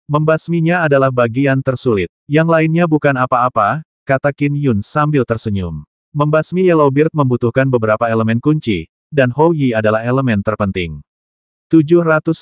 Membasminya adalah bagian tersulit. Yang lainnya bukan apa-apa, kata Qin Yun sambil tersenyum. Membasmi Yellowbeard membutuhkan beberapa elemen kunci, dan Hou Yi adalah elemen terpenting. 710.